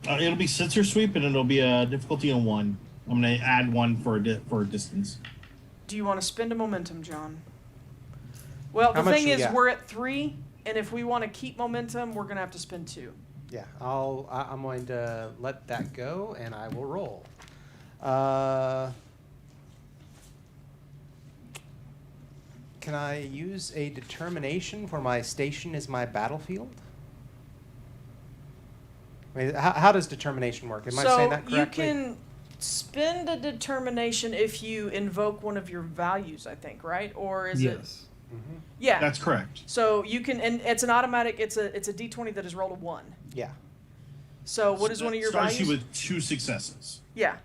It'll be sensor sweep, and it'll be a difficulty of 1. I'm going to add 1 for a distance. Do you want to spend a momentum, John? Well, the thing is, we're at 3, and if we want to keep momentum, we're going to have to spend 2. Yeah, I'm going to let that go, and I will roll. Can I use a determination for my station as my battlefield? I mean, how does determination work? Am I saying that correctly? So you can spend a determination if you invoke one of your values, I think, right? Or is it? Yes. Mm-hmm. Yeah. That's correct. So you can, and it's an automatic. It's a D20 that is rolled a 1. Yeah. So what is one of your starts values? you with 2 successes. Yeah.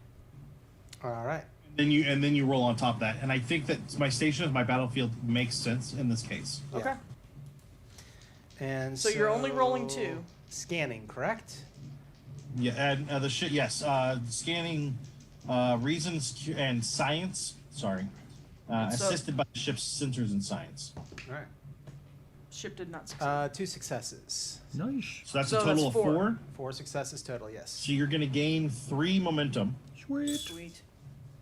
All right. Then you roll on top of that, and I think that my station as my battlefield makes sense in this case. Yeah. Okay. And so you're only rolling 2. Scanning, correct? Yeah, and the shit. Yes, scanning, reasons and science. Sorry, assisted by the ship's sensors and science. All right. Ship did not succeed. 2 successes. Nice. So that's a total of 4. 4 successes total. Yes. So you're going to gain 3 momentum, Sweet.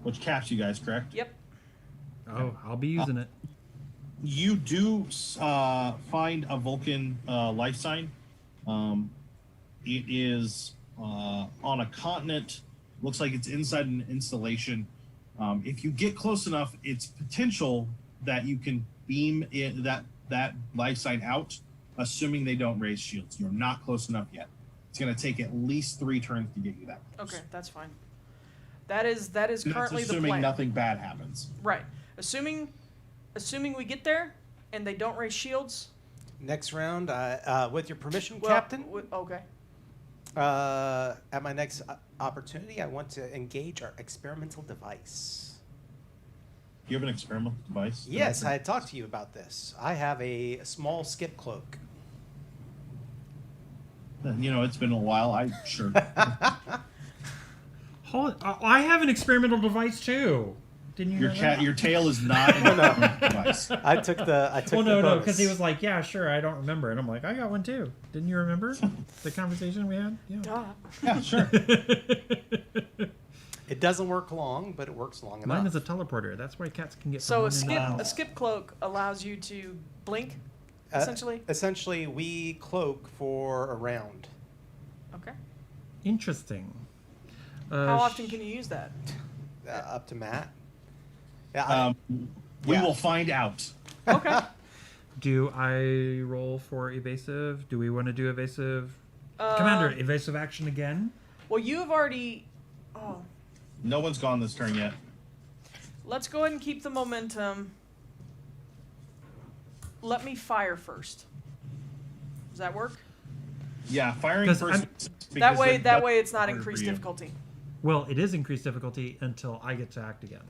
which caps you guys, correct? Yep. Oh, I'll be using it. You do find a Vulcan life sign. It is on a continent. Looks like it's inside an installation. If you get close enough, it's potential that you can beam that life sign out, assuming they don't raise shields. You're not close enough yet. It's going to take at least 3 turns to get you that close. Okay, that's fine. That is And currently that's the assuming plan. nothing bad happens. Right. Assuming we get there and they don't raise shields. Next round, with your permission, Well, Captain. Okay. At my next opportunity, I want to engage our experimental device. Do you have an experimental device? Yes, I had talked to you about this. I have a small skip cloak. It's been a while. Sure. I have an experimental device too. Didn't you? Your tail is not an experimental device. I took the no, bonus. because he was like, "Yeah, sure, I don't remember," and I'm like, "I got one too." Didn't you remember the conversation we had? Yeah. Duh. Yeah, sure. It doesn't work long, but it works long enough. Mine is a teleporter. That's why cats can get. So from one end to the a skip cloak allows you to blink, essentially. Essentially, we cloak for a round. Okay. Interesting. How often can you use that? Up to Matt. Yeah. We will find out. Okay. Do I roll for evasive? Do we want to do evasive? Commander, evasive action again? Well, you have already. Oh. No one's gone this turn yet. Let's go ahead and keep the momentum. Let me fire first. Does that work? Yeah, firing first. That way it's not increased difficulty. Well, it is increased difficulty until I get to act again.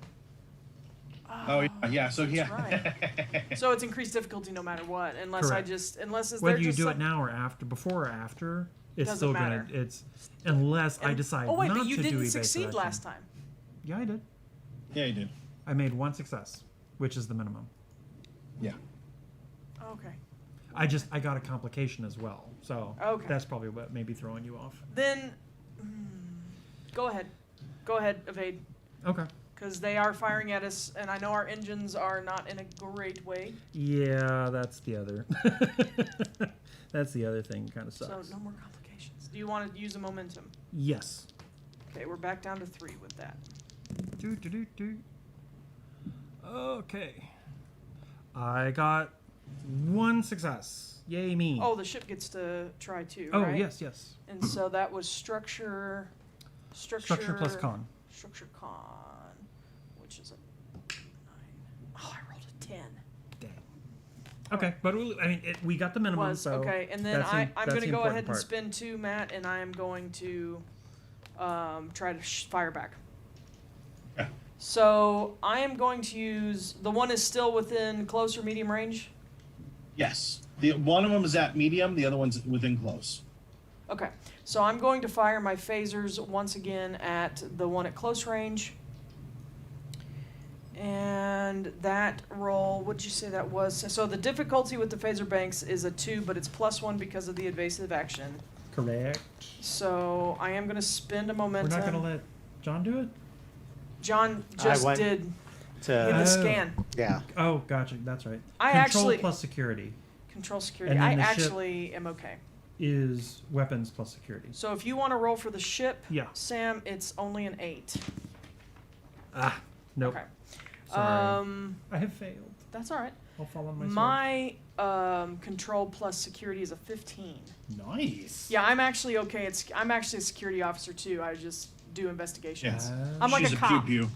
Oh yeah. So yeah. Right. So it's increased difficulty no matter what, unless Correct. is Whether there you just do it now or after, before or after, it's Doesn't still matter. gonna. It's unless I decide. Oh wait, not but you to do didn't evasive succeed action. last time. Yeah, I did. Yeah, you did. I made 1 success, which is the minimum. Yeah. Okay. I got a complication as well, so Okay. that's probably what may be throwing you off. Then, go ahead, evade, Okay. because they are firing at us, and I know our engines are not in a great way. Yeah, that's the other. That's the other thing. Kind of sucks. So no more complications. Do you want to use a momentum? Yes. Okay, we're back down to 3 with that. Okay. I got 1 success. Yay me. Oh, the ship gets to try too, Oh, right? yes. And so that was structure Structure plus con. Structure con, which is a 9. Oh, I rolled a 10. Dang. Okay, but we got the minimum. Was so okay, and then I'm that's going the to go important ahead and part. spin 2, Matt, and I am going to try to fire back. Yeah. So I am going to use the one is still within close or medium range. Yes. One of them is at medium. The other one's within close. Okay, so I'm going to fire my phasers once again at the one at close range. And that roll, what'd you say that was? So the difficulty with the phaser banks is a 2, but it's +1 because of the evasive action. Correct. So I am going to spend a We're momentum. not going to let John do it? John just went did to the Oh. scan. yeah. Oh, gotcha. That's right. I Control actually- plus security Control security. And then I the ship- actually am okay. is weapons plus security. So if you want to roll for the ship, Yeah. Sam, it's only an 8. Ah, nope. Okay. Sorry. I have failed. That's all right. I'll fall on my sword. My control plus security is a 15. Nice. Yeah, I'm actually okay. I'm actually a security officer too. I just do investigations. Yeah. I'm like She's a a cop. pew-pew.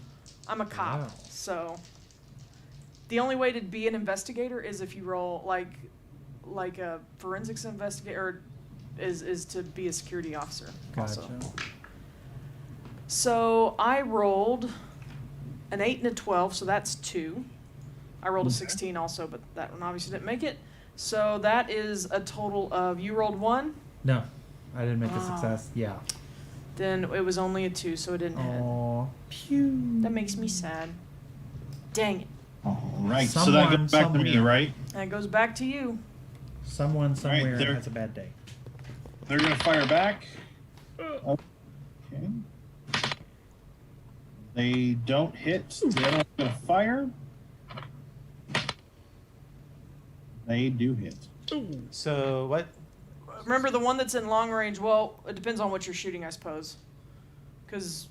I'm a cop. Wow. So the only way to be an investigator is if you roll like a forensics investigator is to be a security officer Gotcha. also. So I rolled an 8 and a 12, so that's 2. I rolled a 16 also, but that one obviously didn't make it. So that is a total of, you rolled 1, No, I didn't make a Oh. success. Yeah. then it was only a 2, so it didn't hit. Aw. Pew. That makes me sad. Dang it. All right. So Someone that goes back to me, somewhere. right? And it goes back to you. Someone somewhere there. has a bad day. They're going to fire back. Okay. They don't hit. The other one's going to fire. They do hit. So what? Remember the one that's in long range, well, it depends on what you're shooting, I suppose. Because,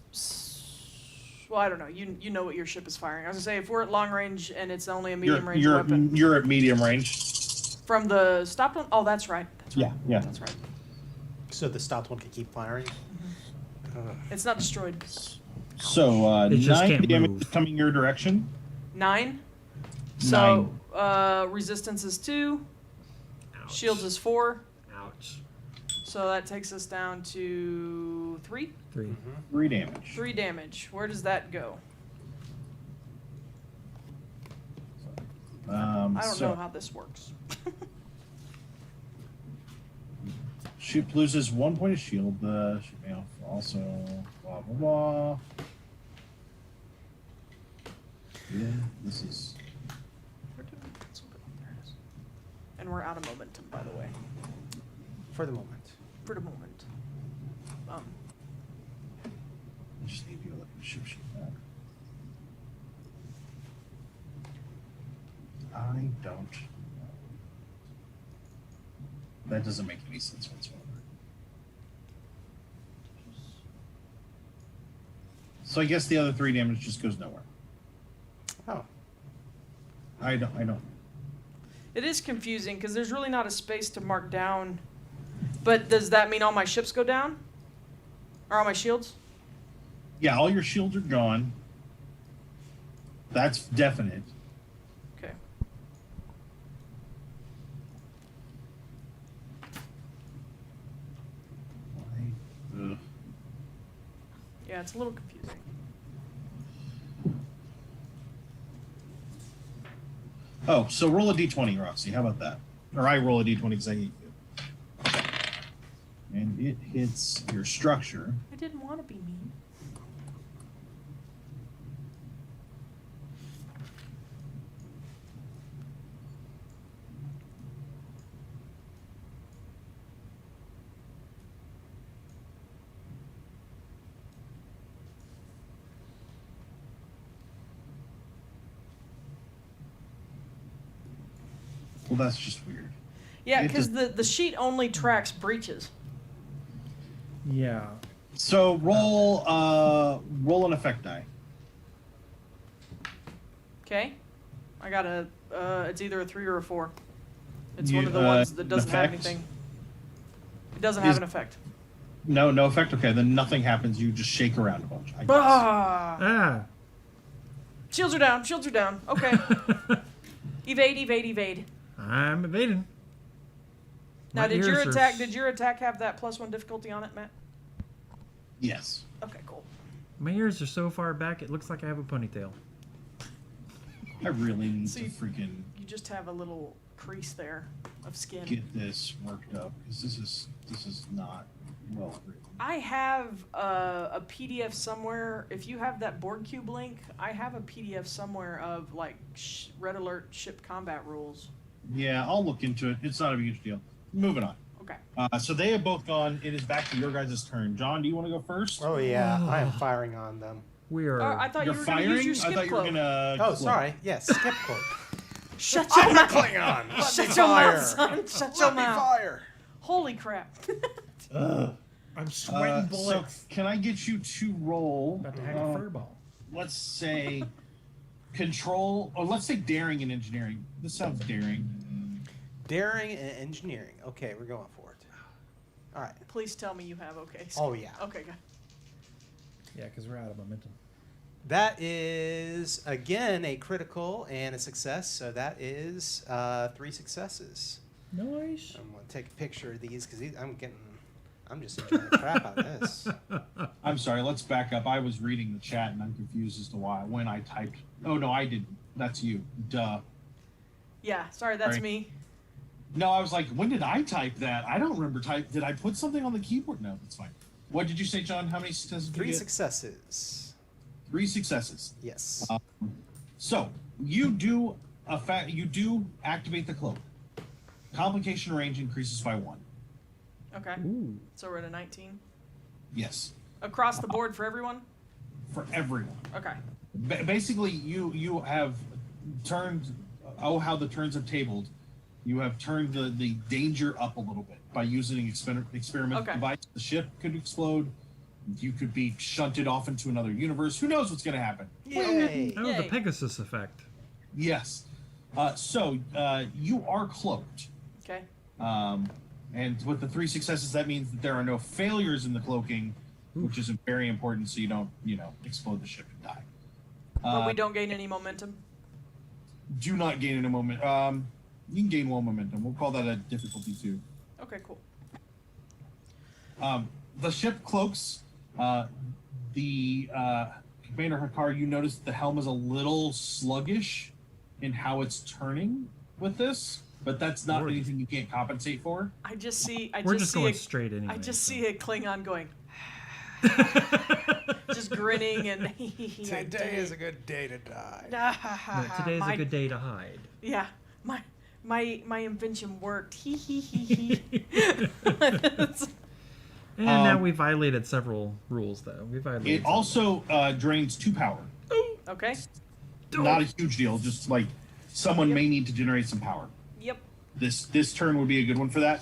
well, I don't know. You know what your ship is firing. I was going to say, if we're at long range and it's only a medium range weapon. You're at medium range. From the stopped one? Oh, that's right. That's right. Yeah. That's right. So the stopped one can keep firing. It's not destroyed. So It just 9 can't damage move. coming your direction. 9. So, resistance is 2. Ouch. Shields is 4. Ouch. So that takes us down to 3. 3. 3 damage. 3 damage. Where does that go? I don't know how this works. Ship loses 1 point of shield. The ship may also blah blah blah. Yeah, this is. And we're out of momentum, by the way. For the moment. For the moment. Just leave you like a ship sheet back. I don't. That doesn't make any sense whatsoever. So I guess the other 3 damage just goes nowhere. Oh. I don't. It is confusing because there's really not a space to mark down. But does that mean all my ships go down? Or all my shields? Yeah, all your shields are gone. That's definite. Okay. Ugh. Yeah, it's a little confusing. Oh, so roll a d20, Roxy. How about that? Or I roll a d20 because I hate you. And it hits your structure. I didn't want to be mean. Well, that's just weird. Yeah, It because just- the sheet only tracks breaches. Yeah. So roll an effect die. Okay. I got a. It's either a 3 or a 4. It's You, one of the ones that an doesn't have effect? anything. It doesn't have an effect. No effect. Okay, then nothing happens. You just shake around a bunch. I guess. Ah! Ah. Shields are down. Shields are down. Okay. Evade. I'm evading. Now, My did your ears are attack? s- Did your attack have that +1 difficulty on it, Matt? Yes. Okay, cool. My ears are so far back, it looks like I have a ponytail. I really need See- to freaking You just have a little crease there of skin. get this worked up because this is not well written. I have a PDF somewhere. If you have that board cube link, I have a PDF somewhere of like red alert ship combat rules. Yeah, I'll look into it. It's not a huge deal. Moving on. Okay. So they have both gone. It is back to your guys' turn. John, do you want to go first? Oh yeah, I am firing on them. We are. I thought You're you were going to firing? use your I skip thought you were cloak. gonna. Oh, cloak. sorry. Yes, skip cloak. Shut your mouth. Klingon. Shut your mouth, son. Shut your mouth. fire. Holy crap. I'm sweating So bullets. can I get you to roll? About to hack a fireball. Let's say control, or let's say daring and engineering. This sounds daring. Daring and engineering. Okay, we're going for it. All right. Please tell me you have okay. Oh yeah. Okay, good. Yeah, because we're out of momentum. That is again a critical and a success. So that is 3 successes. Nice. I'm gonna take a picture of these because I'm just enjoying the crap out of this. I'm sorry, let's back up. I was reading the chat and I'm confused as to why. When I typed. Oh, no, I didn't. That's you. Duh. Yeah, sorry, that's Sorry. me. No, I was like, when did I type that? I don't remember Did I put something on the keyboard? No, that's fine. What did you say, John? How many successes did you 3 get? successes. 3 successes. Yes. So you do activate the cloak. Complication range increases by 1. Okay. Ooh. So we're at a 19. Yes, Across the board for everyone? for everyone. Okay. Basically, you have turned. Oh, how the turns have tabled. You have turned the danger up a little bit by using an experimental Okay. device. The ship could explode. You could be shunted off into another universe. Who knows what's going to happen? Yay. Oh, the Yay. Pegasus effect. Yes. So you are cloaked. Okay. And with the 3 successes, that means that there are no failures in the cloaking, which is very important so you don't, explode the ship and die. But we don't gain any momentum. Do not gain any moment. You can gain 1 momentum. We'll call that a difficulty 2. Okay, cool. The ship cloaks. The Commander Hakar, you notice the helm is a little sluggish in how it's turning with this, but that's not Lord. anything you can't compensate for. I just see. We're just going straight anyway. I just so. see a Klingon going, just grinning and. Today is a good day to die. Yeah, today's a good day to hide. Yeah, my invention worked. Hee hee hee hee. And now we violated several rules, though. We violated. It also drains 2 power. Okay. Not a huge deal. Just like someone may need to generate some power. Yep. This turn would be a good one for that.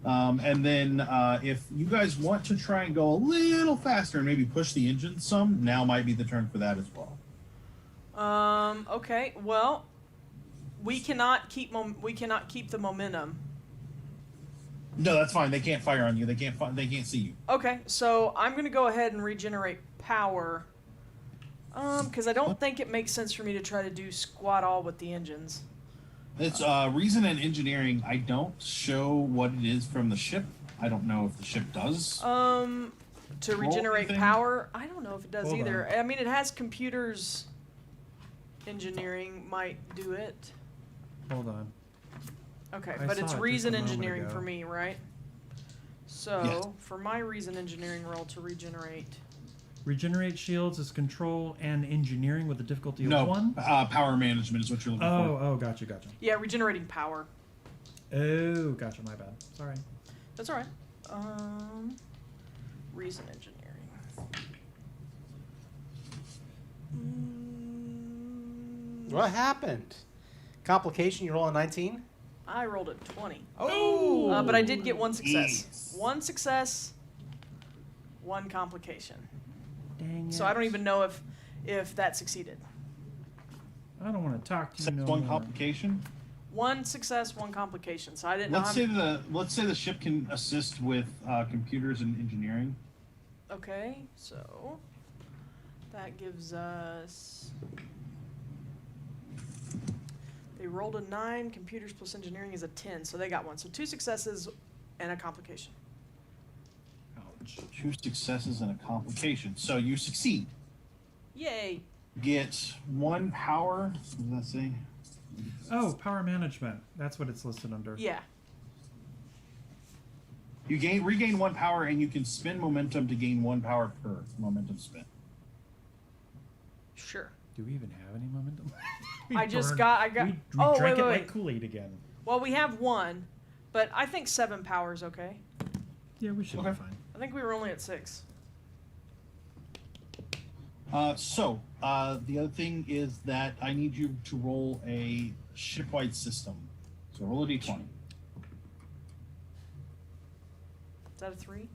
And then if you guys want to try and go a little faster and maybe push the engine some, now might be the turn for that as well. Okay. Well, we cannot keep the momentum. No, that's fine. They can't fire on you. They can't see you. Okay, so I'm gonna go ahead and regenerate power. Because I don't think it makes sense for me to try to do squat all with the engines. It's reason and engineering. I don't show what it is from the ship. I don't know if the ship does. To regenerate anything? power, I don't know if it does Hold either. I mean, it has computers. Engineering might do it. Hold on. Okay, I but saw it's it just reason a moment engineering ago. for me, right? So Yes. for my reason engineering roll to regenerate. Regenerate shields is control and engineering with a difficulty of No, 1. power management is what you're looking for. Oh, gotcha. Yeah, regenerating power. Oh, gotcha. My bad. Sorry. That's all right. Reason engineering. What happened? Complication, you roll a 19? I rolled a 20. Oh! But I did get 1 success. Yes. 1 success. 1 complication. Dang it. So I don't even know if that succeeded. I don't want to talk to you That's no one more. complication. 1 success, 1 complication. So I didn't Let's know. say the ship can assist with computers and engineering. Okay, so that gives us. They rolled a 9. Computers plus engineering is a 10, so they got 1. So 2 successes and a complication. Ouch. 2 successes and a complication. So you succeed. Yay! Get 1 power. What does that say? Oh, power management. That's what it's listed under. Yeah. You regain 1 power, and you can spend momentum to gain 1 power per momentum spent. Sure. Do we even have any momentum? I got. We Oh, drank wait, it wait. like Kool-Aid again. Well, we have 1, but I think 7 powers okay. Yeah, we should Okay. be fine. I think we were only at 6. The other thing is that I need you to roll a shipwide system. So roll a d20. Is that a 3?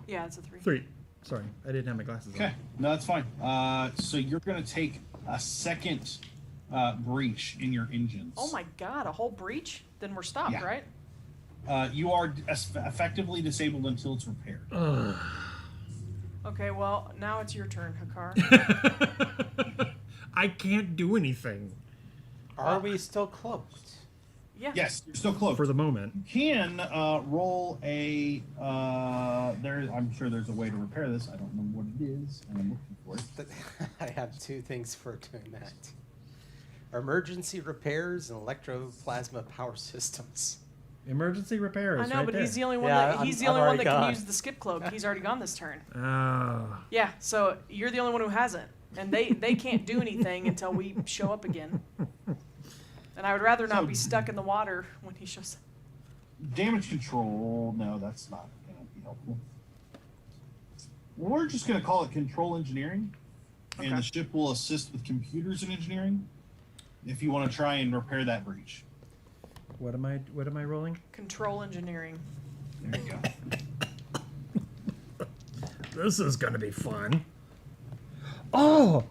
Yeah, it's a 3. 3. Sorry, I didn't have my glasses Okay, on. no, that's fine. So you're going to take a second breach in your engines. Oh my god, a whole breach? Then we're stopped, Yeah. right? You are effectively disabled until it's repaired. Ugh. Okay, well, now it's your turn, Hakar. I can't do anything Are we still cloaked? Yeah. Yes, you're still close. for the moment. You can roll a. I'm sure there's a way to repair this. I don't know what it is, and I'm looking for it. I have 2 things for doing that. Emergency repairs and electroplasma power systems. Emergency repairs. I know, right but there. he's the only one Yeah, that he's the I'm only one already that can gone. use the skip cloak. He's already gone this turn. Ah. Yeah, so you're the only one who hasn't. And they can't do anything until we show up again. And I would rather not So- be stuck in the water when he shows up. Damage control. No, that's not going to be helpful. We're just going to call it control engineering, and Okay. the ship will assist with computers and engineering. If you want to try and repair that breach, What am I rolling? Control engineering. there you go. This is gonna be fun. Oh,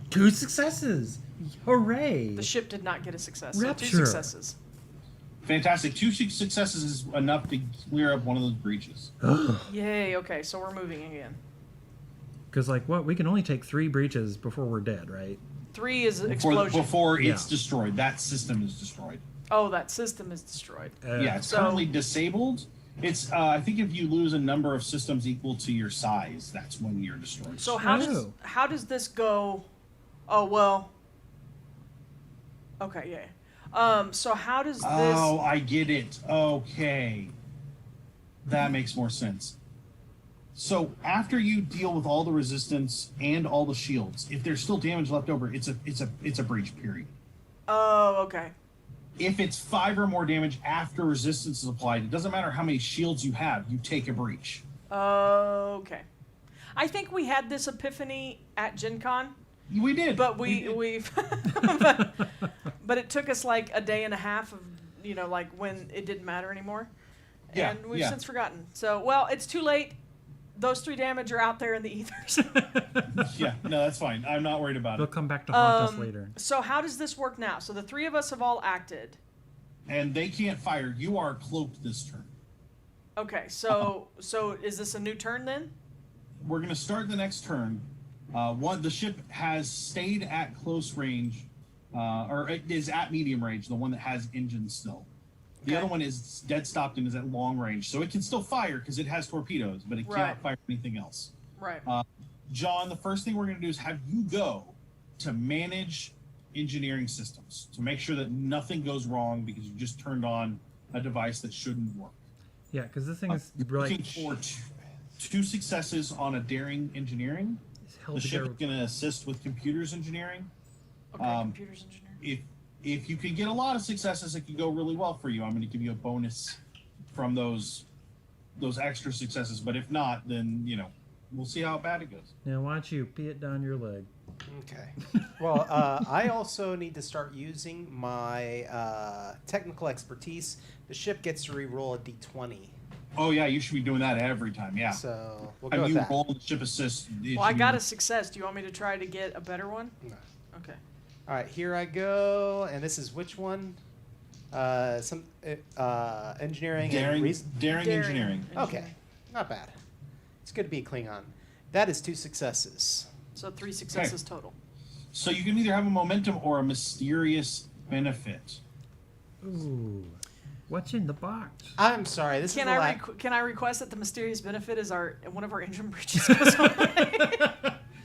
2 successes! Hooray! The ship did not get a success. So 2 Rapture. successes. Fantastic. 2 successes is enough to clear up one of those breaches. Yay, okay, so we're moving again. Because like what? We can only take 3 breaches before we're dead, right? 3 is explosion. Before it's Yeah. destroyed, that system is destroyed. Oh, that system is destroyed. Yeah, it's So- currently disabled. It's I think if you lose a number of systems equal to your size, that's when you're destroyed. So how does this go? Oh well. Okay, yeah. So how does this? Oh, I get it. Okay, that makes more sense. So after you deal with all the resistance and all the shields, if there's still damage left over, it's a breach. Period. Oh, okay. If it's 5 or more damage after resistance is applied, it doesn't matter how many shields you have, you take a breach. Okay. I think we had this epiphany at Gen Con, We did, but did. we've but it took us like a day and a half of like when it didn't matter anymore. Yeah, And we've yeah. since forgotten. So well, it's too late. Those 3 damage are out there in the ethers. Yeah, no, that's fine. I'm not worried about They'll it. come back to haunt us later. So how does this work now? So the 3 of us have all acted. And they can't fire. You are cloaked this turn. Okay, so is this a new turn then? We're going to start the next turn. The ship has stayed at close range, or it is at medium range, the one that has engines still. The Okay. other one is dead stopped and is at long range. So it can still fire because it has torpedoes, but it Right. cannot fire anything else. Right. John, the first thing we're going to do is have you go to manage engineering systems to make sure that nothing goes wrong because you just turned on a device that shouldn't work. Yeah, because this thing is Looking like for 2 successes on a daring engineering. held The ship together. is going to assist with computers engineering. Okay, computers engineering. If you can get a lot of successes, it can go really well for you. I'm going to give you a bonus from those extra successes. But if not, then we'll see how bad it goes. Now why don't you pee it down your leg? Okay. Well, I also need to start using my technical expertise. The ship gets to re-roll a d20. Oh yeah, you should be doing that every time. Yeah. So we'll Have go with you that. roll the ship assist? Well, I got a success. Do you want me to try to get a better one? No. Okay. All right, here I go. And this is which one? Engineering daring, and reason. daring engineering. Okay, not bad. It's good to be Klingon. That is 2 successes. So 3 successes total. So you can either have a momentum or a mysterious benefit. Ooh. What's in the box? I'm sorry. This Can is the I can I request that the mysterious benefit is one of our engine bridges goes away?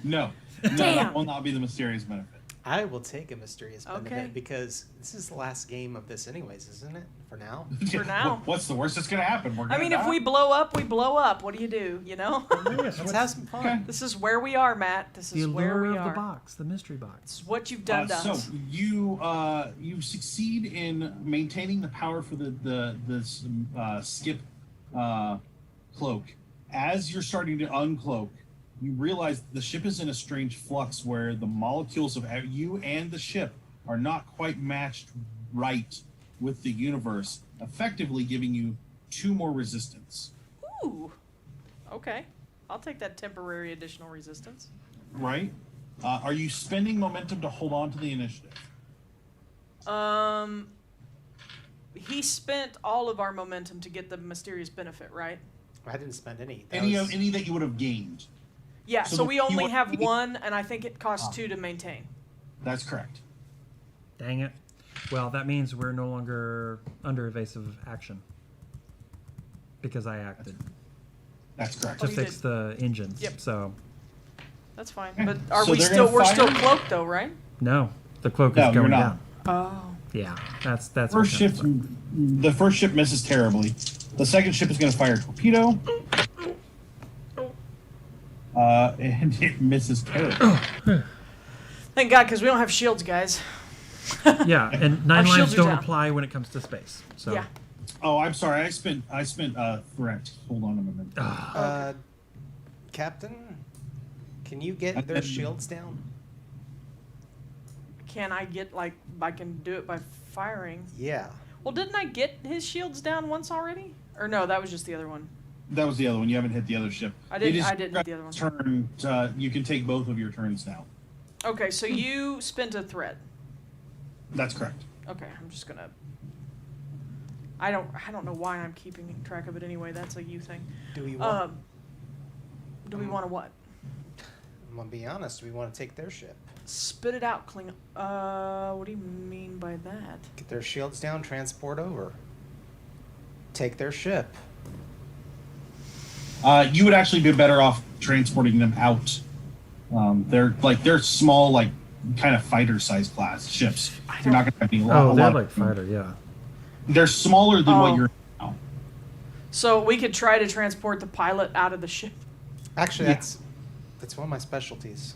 No, Damn. that will not be the mysterious benefit. I will take a mysterious benefit Okay. because this is the last game of this anyways, isn't it? For now. For now. What's the worst that's going to happen? We're I gonna mean, die. if we blow up, we blow up. What do you do? You know? Let's have some fun. Okay. This is where we are, Matt. This The is where allure we of are. the box, the mystery box. This is what you've done to So us. you succeed in maintaining the power for the skip cloak. As you're starting to uncloak, you realize the ship is in a strange flux where the molecules of you and the ship are not quite matched right with the universe, effectively giving you 2 more resistance. Ooh. Okay. I'll take that temporary additional resistance. Right? Are you spending momentum to hold on to the initiative? He spent all of our momentum to get the mysterious benefit, right? I didn't spend any. Any that you would have gained. Yeah, So so the we only keyword- have 1, and I think it costs 2 to maintain. That's correct. Dang it. Well, that means we're no longer under evasive action. Because I acted That's correct. Oh, to you fix did. the engines. Yep. So, That's fine. Okay. But are So we they're still gonna we're still fire? cloaked though, right? no, the cloak No, is you're going not. down. Oh. Yeah, that's First what ship, the first ship misses terribly. The second ship is going to fire a torpedo, and it misses terribly. Thank God, because we don't have shields, guys. Yeah, and Our 9 shields lives are don't down. apply when it comes to space. So, Yeah. Oh, I'm sorry. I spent threat. Hold on a minute. Captain, can you get their shields down? Can I get I can do it by firing? Yeah. Well, didn't I get his shields down once already? Or no, that was just the other one. That was the other one. You haven't hit the other ship. I didn't- It is I didn't hit the other one. Turn. You can take both of your turns now. Okay, so you spent a threat. That's correct. Okay, I'm just gonna. I don't know why I'm keeping track of it anyway. That's a you thing. Do we want? Do we want to what? I'm gonna be honest. We want to take their ship. Spit it out, Klingon. What do you mean by that? Get their shields down. Transport over. Take their ship. You would actually be better off transporting them out. They're small, kind of fighter-sized class ships. You're not going to have any. Oh, they're like fighter, yeah. They're smaller than Oh. what you're now. So we could try to transport the pilot out of the ship. Actually, Yeah. that's one of my specialties.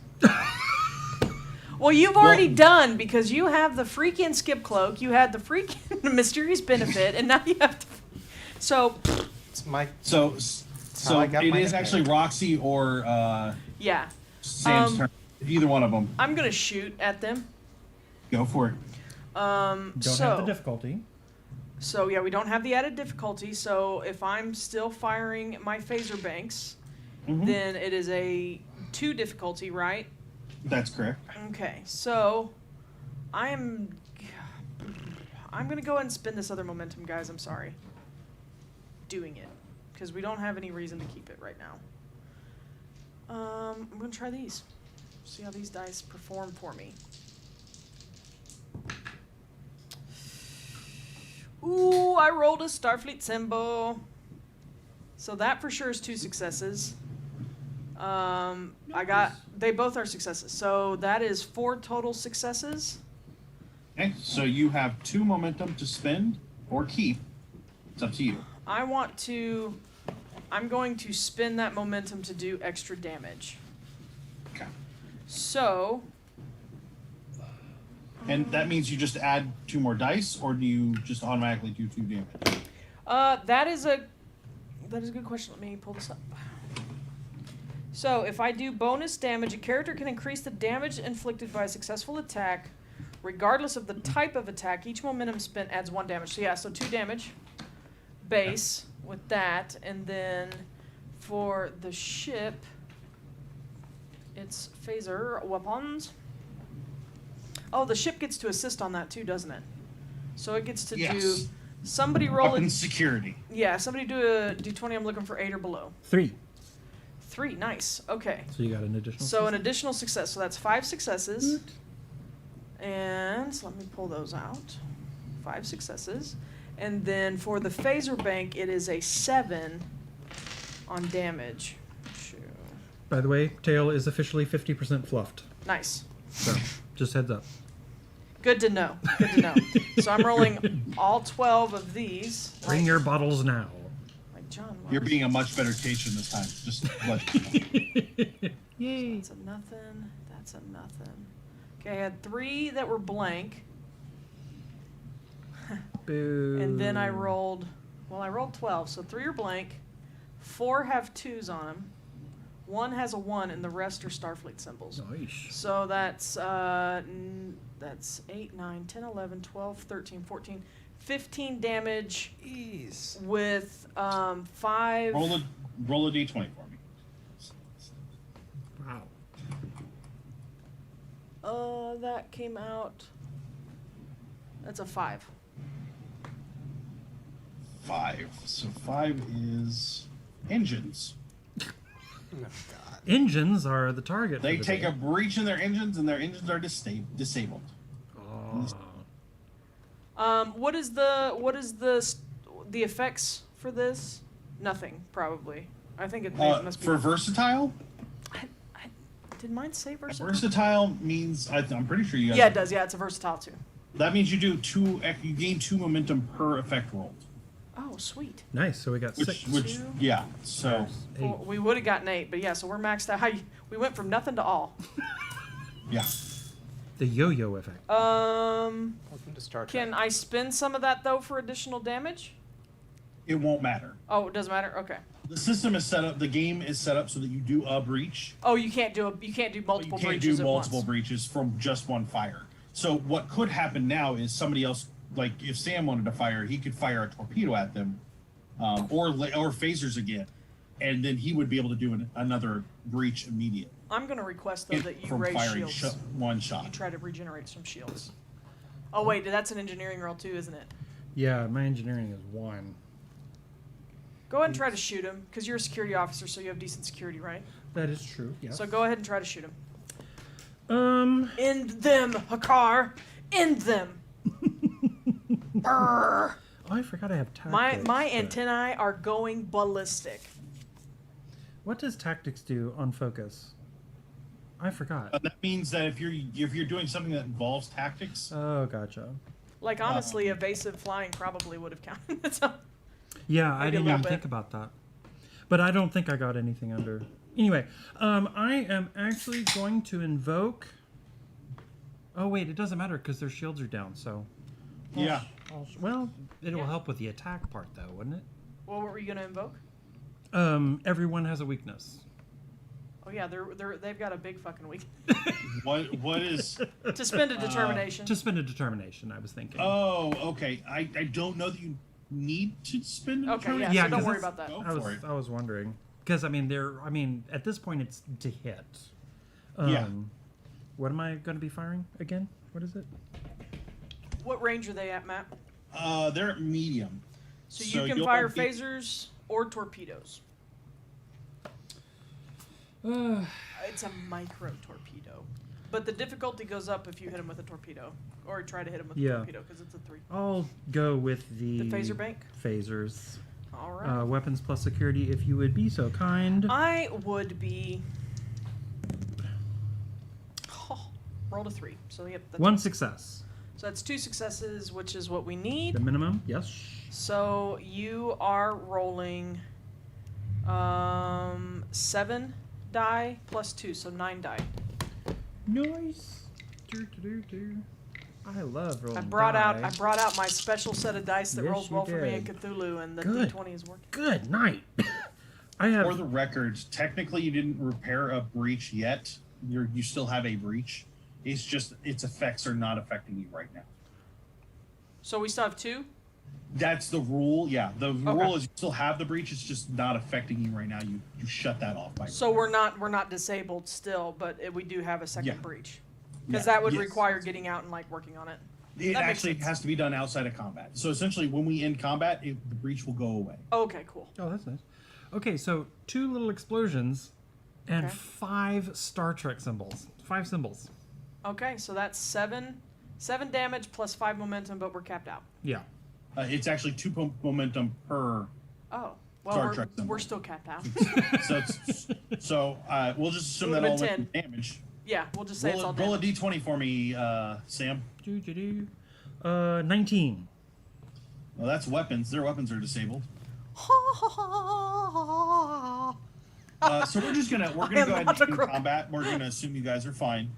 Well, you've already done because you have the freaking skip cloak, you had the freaking mysterious benefit, and now you have to. So, It's my. So how I got it my is nickname. actually Roxy or yeah. Sam's turn. Either one of them. I'm going to shoot at them. Go for it. Don't have the difficulty. So, yeah, we don't have the added difficulty. So, if I'm still firing my phaser banks, Mhm. then it is a 2 difficulty, right? That's correct. Okay, so I'm going to go ahead and spin this other momentum, guys. I'm sorry. Doing it. Because we don't have any reason to keep it right now. I'm going to try these. See how these dice perform for me. Ooh, I rolled a Starfleet symbol. So that for sure is 2 successes. They both are successes. So that is 4 total successes. Okay, so you have 2 momentum to spend or keep. It's up to you. I'm going to spin that momentum to do extra damage. Okay. So, And that means you just add 2 more dice, or do you just automatically do 2 damage? that is a good question. Let me pull this up. So, if I do bonus damage, a character can increase the damage inflicted by a successful attack, regardless of the type of attack. Each momentum spent adds 1 damage. So, yeah, so 2 damage. Base. with that, and then for the ship, it's phaser weapons. Oh, the ship gets to assist on that too, doesn't it? So it gets to do. Somebody roll Weapon security. Yeah, somebody do a d20. I'm looking for 8 or below. 3. 3, nice. Okay. So you got an additional. So an additional success. So that's 5 successes. And so let me pull those out. 5 successes. And then for the phaser bank, it is a 7 on damage. By the way, tail is officially 50% fluffed. Nice. So, just heads up. Good to know. Good to know. So I'm rolling all 12 of these. Bring your bottles now. Like John. You're being a much better Caitian this time. Just let you know. Yay. That's a nothing. That's a nothing. Okay, I had 3 that were blank. Boo. And then I rolled 12. So 3 are blank. 4 have 2s on them. 1 has a 1, and the rest are Starfleet symbols. Nice. So that's 8, 9, 10, 11, 12, 13, 14, 15 damage. Jeez. With 5. Roll a d20 for me. Wow. That came out. That's a 5. 5. So 5 is engines. Oh, God. Engines are the target. They for the take day. a breach in their engines, and their engines are disabled. Oh. What is the effects for this? Nothing, probably. I think it must be. For versatile, Did mine say versatile? versatile means I'm pretty sure you guys. Yeah, it does. Yeah, it's a versatile too. That means you do you gain 2 momentum per effect rolled. Oh, sweet. Nice. So we got 6. Which Two. yeah. So Well, we would have gotten 8, but yeah, so we're maxed out. We went from nothing to all. yeah. The yo-yo effect. Welcome to Star Trek. Can I spend some of that though for additional damage? It won't matter. Oh, it doesn't matter. Okay. The system is set up. The game is set up so that you do a breach. Oh, you can't do But you multiple can't breaches do at multiple once. breaches from just one fire. So what could happen now is somebody else, like if Sam wanted to fire, he could fire a torpedo at them, or phasers again, and then he would be able to do another breach immediately. I'm going to request though that you from raise firing shields. one You shot. try to regenerate some shields. Oh wait, that's an engineering roll too, isn't it? Yeah, my engineering is 1. Go ahead and try to shoot him, because you're a security officer, so you have decent security, right? That is true. Yes. So go ahead and try to shoot him. End them, Hakar! End them! Brrr. Oh, I forgot I have tactics. My but- antennae are going ballistic. What does tactics do on focus? I forgot. That means that if you're doing something that involves tactics, Oh, gotcha. Like, honestly, evasive flying probably would have counted. So, Yeah, I Maybe a didn't little even bit. think about that. But I don't think I got anything under. Anyway, I am actually going to invoke. Oh wait, it doesn't matter because their shields are down. So. yeah. Well, it will Yeah. help with the attack part, though, wouldn't it? what were you going to invoke? Everyone has a weakness. Oh, yeah, they've got a big fucking week. What is? To spend a determination. To spend a determination, I was thinking. Oh, okay. I don't know that you need to spend. Okay, yeah, Yeah, so don't 'cause worry it's- about that. Go I for it. was wondering because at this point it's to hit. Yeah. What am I going to be firing again? What is it? What range are they at, Matt? They're at medium. So you can you'll fire be- phasers or torpedoes. It's a micro torpedo. But the difficulty goes up if you hit him with a torpedo. Or try to hit him with a Yeah. torpedo, because it's a 3. I'll go with the phaser bank? Phasers. All right. Weapons plus security, if you would be so kind. I would be... Oh, rolled a 3. So, yep. That's 1 success. So that's 2 successes, which is what we need. The minimum, yes. So you are rolling 7 die plus 2, so 9 die. Nice. I love rolling I brought die. out my special set of dice that Yes, rolls you well for me in did. Cthulhu, and the Good. D20 is working. Good night. I have. For the record, technically you didn't repair a breach yet. You still have a breach. It's just its effects are not affecting you right now. So we still have 2? That's the rule. Yeah, the rule is you still have the breach. It's just not affecting you right now. You shut that off by. So we're not disabled still, but we do have a second breach, because Yeah. that would Yes. require getting out and like working on it. It That makes actually sense. has to be done outside of combat. So essentially, when we end combat, the breach will go away. Okay, cool. Oh, that's nice. Okay, so 2 little explosions and Okay. 5 Star Trek symbols. 5 symbols. Okay, so that's 7 damage plus 5 momentum, but we're capped out. Yeah. It's actually 2 momentum per. Oh, well, Star Trek we're symbol. still capped out. So we'll just assume that Would've all been went from damage. Yeah, we'll just say it's all Roll a damage. d20 for me, Sam. 19. Well, that's weapons. Their weapons are disabled. So we're gonna go ahead and not a do crook. combat. We're gonna assume you guys are fine,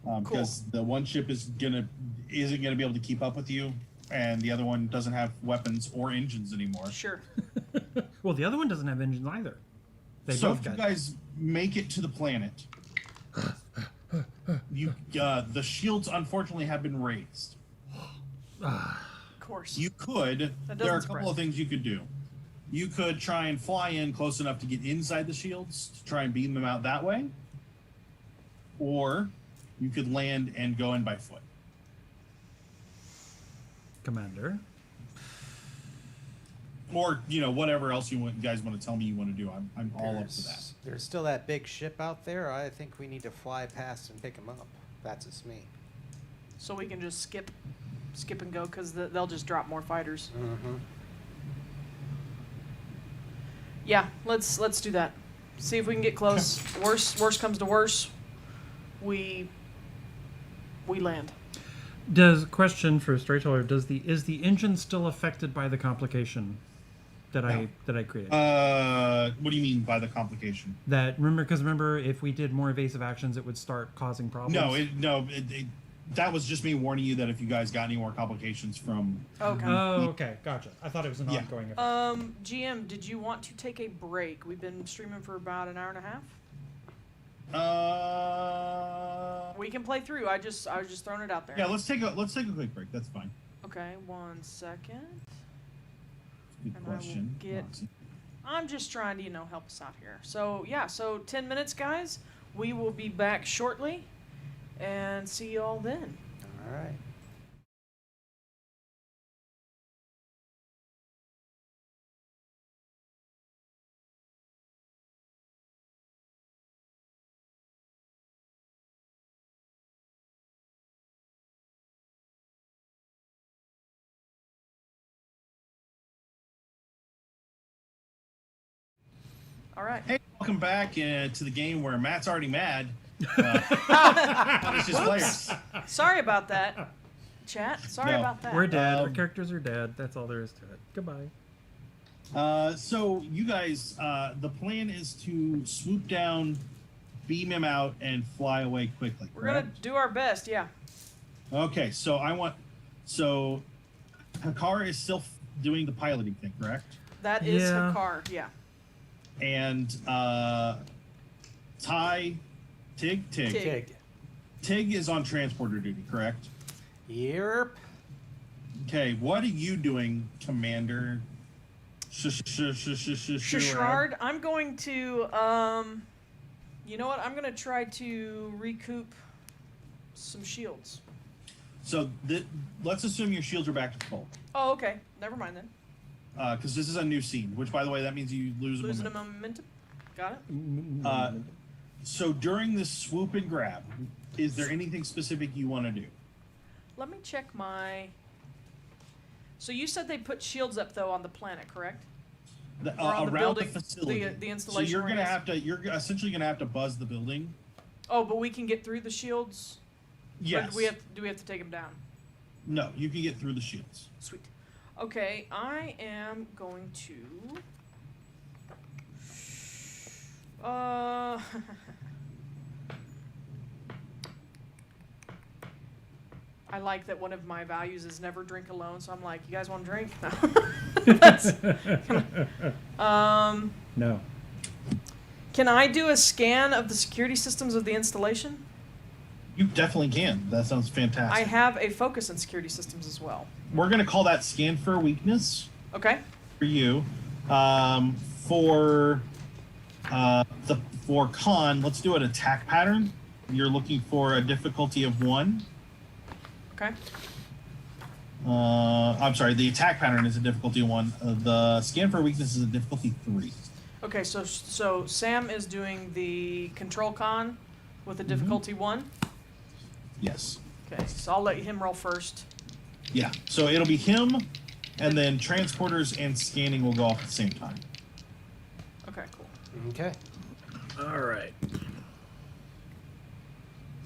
because the one ship isn't gonna be able to keep up with you, and the other one doesn't have weapons or engines anymore. Sure. Well, the other one doesn't have engines either. They So both if you got. guys make it to the planet, the shields unfortunately have been raised. Of course. You could. That There are a doesn't couple of things you could do. You could try and fly in close enough to get inside the shields to try and beam them out that way, or you could land and go in by foot. Commander. Or whatever else you guys want to tell me you want to do. I'm all up for that. There's still that big ship out there. I think we need to fly past and pick him up. That's just me. So we can just skip and go, because they'll just drop more fighters. Mm-hmm. Yeah, let's do that. See if we can get close. Worst comes to worst, we land. Question for Storyteller: is the engine still affected by the complication that I created? What do you mean by the complication? Remember, if we did more evasive actions, it would start causing problems. That was just me warning you that if you guys got any more complications from. Okay. Oh, okay, gotcha. I thought it was an ongoing effect. GM, did you want to take a break? We've been streaming for about an hour and a half. We can play through. I was just throwing it out there. Yeah, let's take a quick break. That's fine. Okay, 1 second. Good And I will question. get- I'm just trying to, help us out here. So, yeah, 10 minutes, guys. We will be back shortly, and see you all then. All right. All right. Hey, welcome back to the game where Matt's already mad. It's just players. Sorry about that, chat. Sorry No, about that. We're dead. Our characters are dead. That's all there is to it. Goodbye. So you guys, the plan is to swoop down, beam him out, and fly away quickly. We're gonna do our best. Yeah. Okay, so Hakar is still doing the piloting thing, correct? That is Yeah. her car. Yeah. And Tig Tig. is on transporter duty, correct? Yep. Okay, what are you doing, Commander? Sherrard, I'm going to, you know what? I'm going to try to recoup some shields. So let's assume your shields are back to full. Oh, okay. Never mind then. Because this is a new scene, which, by the way, that means you lose Losing a momentum. momentum. Got it? So during this swoop and grab, is there anything specific you want to do? Let me check my... So you said they put shields up, though, on the planet, correct? Or on the Around building, the facility. the installation. So you're areas? essentially gonna have to buzz the building. Oh, but we can get through the shields? Yes. Or do we have to take them down? No, you can get through the shields. Sweet. Okay, I am going to... I like that one of my values is never drink alone, so I'm like, you guys want to drink? No. That's, No. Can I do a scan of the security systems of the installation? You definitely can. That sounds fantastic. I have a focus in security systems as well. We're going to call that scan for weakness Okay. for you. For con, let's do an attack pattern. You're looking for a difficulty of 1. Okay. I'm sorry, the attack pattern is a difficulty 1. The scan for weakness is a difficulty 3. Okay, so Sam is doing the control con with a difficulty 1. Yes. Okay, so I'll let him roll first. Yeah. So it'll be him, and then transporters and scanning will go off at the same time. Okay, cool. Okay. All right.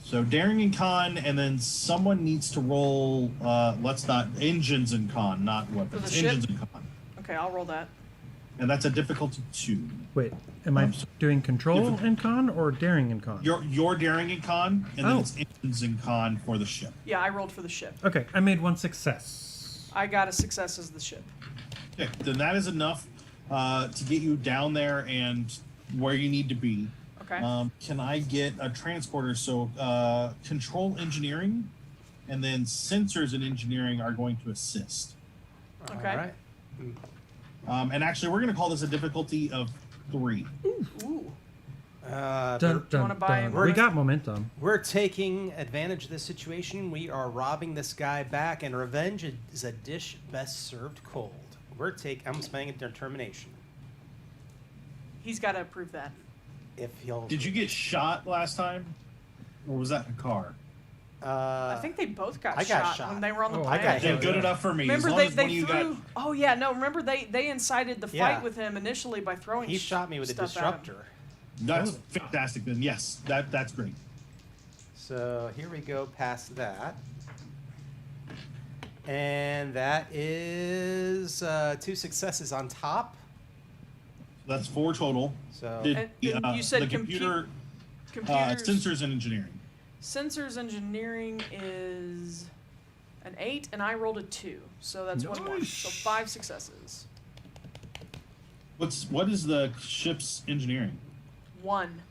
So daring and con, and then someone needs to roll. Let's not engines and con, not weapons. For the ship? Engines and con, Okay, I'll roll that. and that's a difficulty 2. Wait, am I I'm sorry. doing control and con or daring and con? You're daring and con, and then Oh. it's engines and con for the ship. Yeah, I rolled for the ship. Okay, I made 1 success. I got a success as the ship. Okay, then that is enough to get you down there and where you need to be. Okay. Can I get a transporter? So control engineering, and then sensors and engineering are going to assist. Okay. All right. And actually, we're going to call this a difficulty of 3. Ooh. Dun, dun, wanna buy dun. more? We got momentum. We're taking advantage of this situation. We are robbing this guy back, and revenge is a dish best served cold. I'm spending a determination. He's got to approve that. If he'll. Did you get shot last time, or was that in a car? I think they both got I shot, got shot. when they were on the Oh, I planet. got Then hit. good enough for me. Remember as long they, as one they of you threw. got, Oh yeah, no. Remember they incited the fight Yeah. with him initially by throwing. He shot me with a stuff at him. disruptor. that's fantastic. Then yes, that's great. So here we go past that. And that is 2 successes on top. That's 4 total. So And you said the computer computers. sensors and engineering. Sensors engineering is an 8, and I rolled a 2, so that's 1 more. So 5 successes. What is the ship's engineering? 1.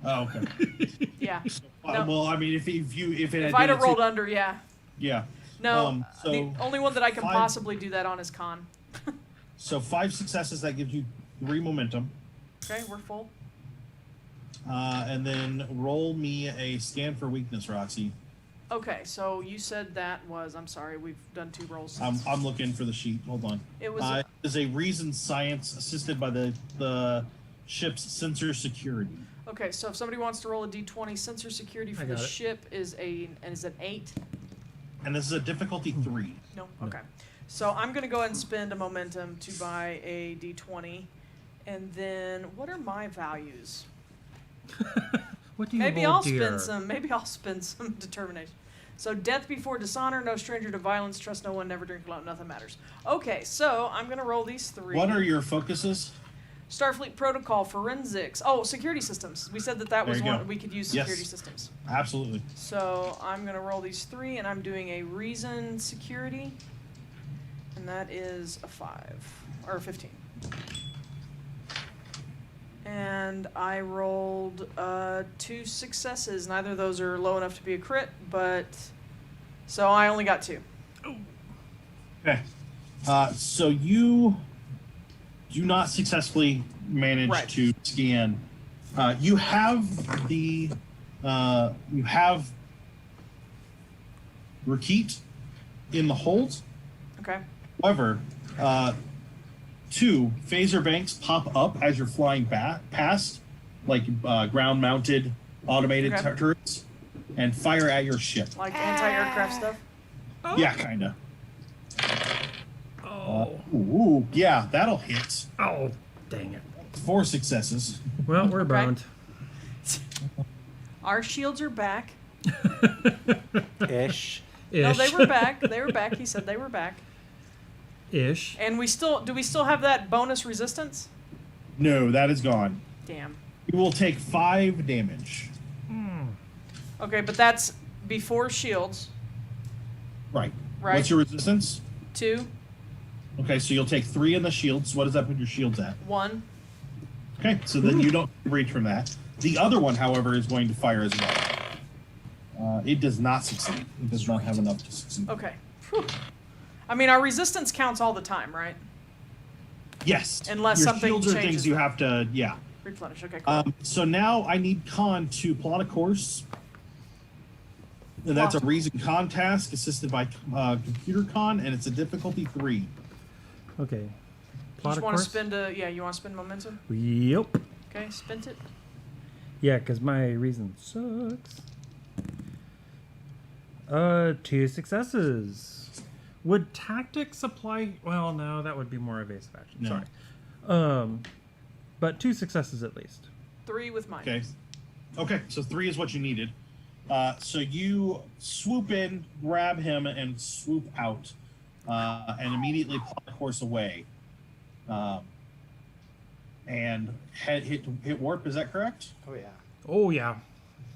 Oh, okay. Yeah. No. Well, I mean, if it had If I'd been have a rolled two- under, yeah. yeah. No, So the only one that I can 5 possibly do that on is con. So 5 successes, that gives you 3 momentum, Okay, we're full. and then roll me a scan for weakness, Roxy. Okay, so you said that was. I'm sorry, we've done 2 rolls. I'm looking for the sheet. Hold on. It was. It is a reason science assisted by the ship's sensor security. Okay, so if somebody wants to roll a d20, sensor security for I the got it. ship is an 8. And this is a difficulty 3. No. Okay. So I'm gonna go ahead and spend a momentum to buy a d20, and then what are my values? What do you Maybe hold I'll dear? spend some. Maybe I'll spend some determination. So death before dishonor, no stranger to violence, trust no one, never drink alone, nothing matters. Okay, so I'm gonna roll these 3. What are your focuses? Starfleet protocol, forensics. Oh, security systems. We said that There was you one go. we could use Yes. security systems. Absolutely. So I'm gonna roll these 3, and I'm doing a reason security, and that is a 5 or 15. And I rolled 2 successes. Neither of those are low enough to be a crit, but so I only got 2. Okay. So you do not successfully manage Right. to scan. You have the you have Rakit in the hold. Okay. However, 2 phaser banks pop up as you're flying past, like ground-mounted automated Okay. turrets, and fire at your ship. Like anti-aircraft stuff. Yeah, kind of. Oh, Ooh, yeah, that'll hit. oh, dang it. 4 successes. Well, we're Okay. boned. Our shields are back. ish. No, Ish. they were back. They were back. He said they were back. Ish. And we still have that bonus resistance? No, that is gone. Damn. You will take 5 damage. Okay, but that's before shields, Right. right? What's your resistance? 2, Okay, so you'll take 3 in the shields. What does that put your shields at? 1. Okay, so then you don't breach from that. The other one, however, is going to fire as well. It does not succeed. It does not have enough to succeed. Okay. Whew. I mean, our resistance counts all the time, right? Yes. Unless Your something shields are changes things you them. have to, yeah. Replenish. Okay, cool. So now I need Con to plot a course. And that's a Awesome. reason Con task assisted by Computer Con, and it's a difficulty 3. Okay. You Plot just of want to course? spend you want to spend momentum? Yep. Okay, spend it. Yeah, because my reason sucks. 2 successes. Would tactics apply? Well, no, that would be more evasive action. No. Sorry. But 2 successes at least. 3 with mine. Okay. Okay, so 3 is what you needed. So you swoop in, grab him, and swoop out, and immediately plot a course away. And hit warp, is that correct? Oh yeah. Oh, yeah.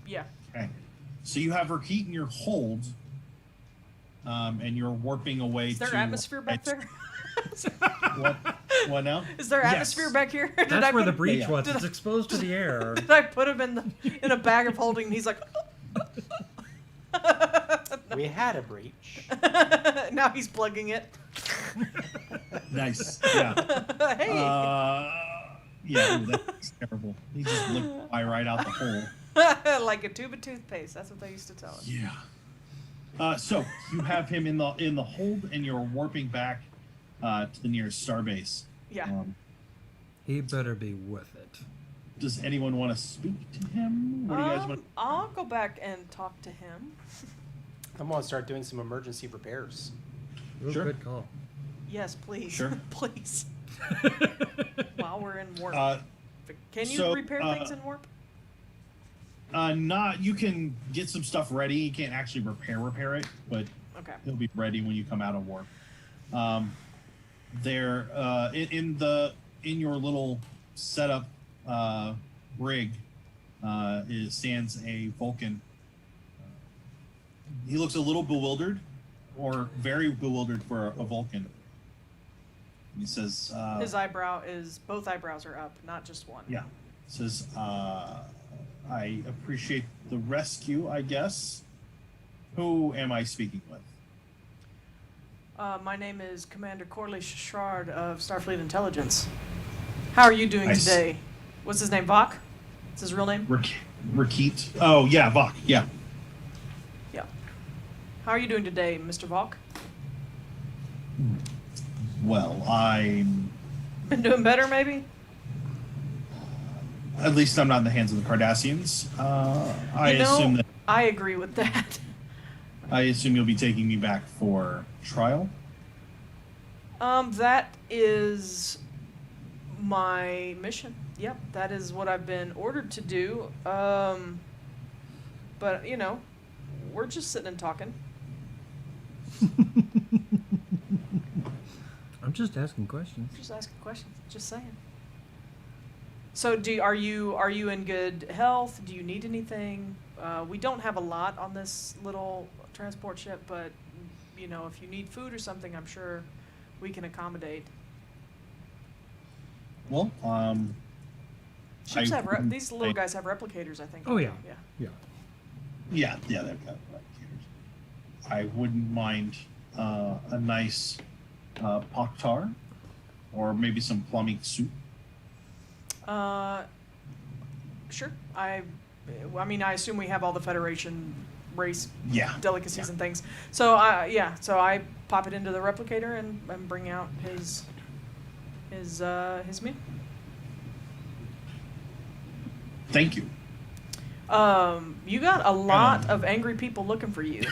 Yeah. Okay. So you have Rakit in your hold, and you're warping away Is there to... atmosphere back there? What now? Is there Yes. atmosphere back here? Did I That's where put the him- breach yeah. was. Did It's I- exposed to the air. Did I put him in a bag of holding? And he's like, We had a breach. now he's plugging it. Nice. Yeah. Hey. Yeah, ooh, that's terrible. He just licked my right out the hole. Like a tube of toothpaste. That's what they used to tell us. Yeah. So you have him in the hold, and you're warping back to the nearest starbase. Yeah. He better be worth it. Does anyone want to speak to him? What do you guys want? I'll go back and talk to him. I'm gonna start doing some emergency repairs. Ooh, Sure. Good call. Yes, please. Sure. Please. While we're in warp. Can you so, repair things in warp? Not. You can get some stuff ready. You can't actually repair it, but Okay. it'll be ready when you come out of warp. There, in your little setup rig, stands a Vulcan. He looks a little bewildered, or very bewildered for a Vulcan. He says, both eyebrows are up, not just one. "Yeah." Says, "I appreciate the rescue. I guess. Who am I speaking with?" My name is Commander Corlise Shard of Starfleet Intelligence. How are you doing Nice. today? What's his name? Vok? What's his real name? Rakit. Oh yeah, Vok. Yeah. Yeah. How are you doing today, Mr. Vok? Well, I'm. Been doing better, maybe? At least I'm not in the hands of the Cardassians. I assume that. I agree with that. I assume you'll be taking me back for trial. That is my mission. Yep, that is what I've been ordered to do. But we're just sitting and talking. I'm just asking questions. Just asking questions. Just saying. So, are you in good health? Do you need anything? We don't have a lot on this little transport ship, but if you need food or something, I'm sure we can accommodate. Well, Ships these little guys have replicators, I think. Oh, yeah. Yeah. Yeah. yeah, they've got replicators. I wouldn't mind a nice Poktar, or maybe some plumbing soup. Sure. I I assume we have all the Federation race Yeah. delicacies and things. So so I pop it into the replicator and bring out his meal. Thank you. You got a lot of angry people looking for you.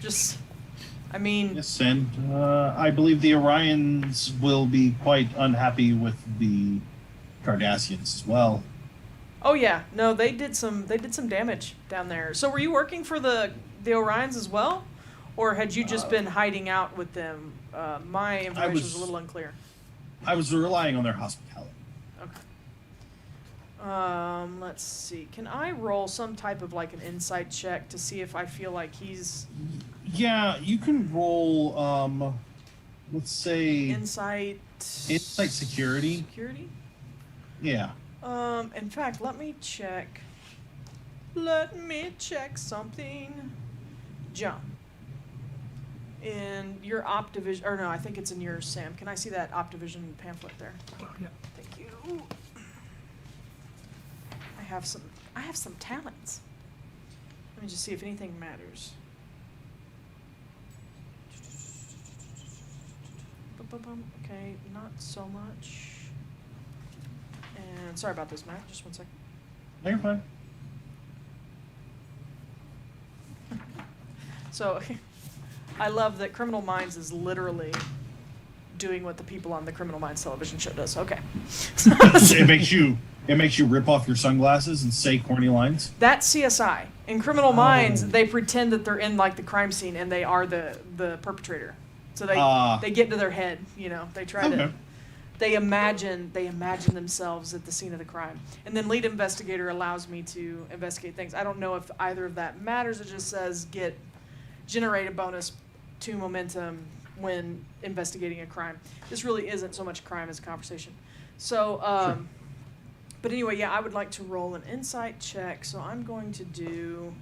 Yes, and I believe the Orions will be quite unhappy with the Cardassians as well. Oh yeah, no, they did some damage down there. So were you working for the Orions as well, or had you just been hiding out with them? My information was a little unclear. I was relying on their hospitality. Okay. Let's see. Can I roll some type of like an insight check to see if I feel like he's Yeah, you can roll. Let's say insight security. Security? Yeah. In fact, let me check. Let me check something. Jump. In your op division, or no, I think it's in yours, Sam. Can I see that op division pamphlet there? Yeah. Thank you. I have some talents. Let me just see if anything matters. Okay, not so much. And sorry about this, Matt. Just one second. No, you're fine. So, I love that Criminal Minds is literally doing what the people on the Criminal Minds television show does. Okay. it makes you rip off your sunglasses and say corny lines. That's CSI. In Criminal Minds, they pretend that they're in like the crime scene and they are the perpetrator. So they get into their head, you know. They try to they imagine themselves at the scene of the crime. And then lead investigator allows me to investigate things. I don't know if either of that matters. It just says generate a bonus to momentum when investigating a crime. This really isn't so much crime as a conversation. So Sure. But anyway, yeah, I would like to roll an insight check. So I'm going to do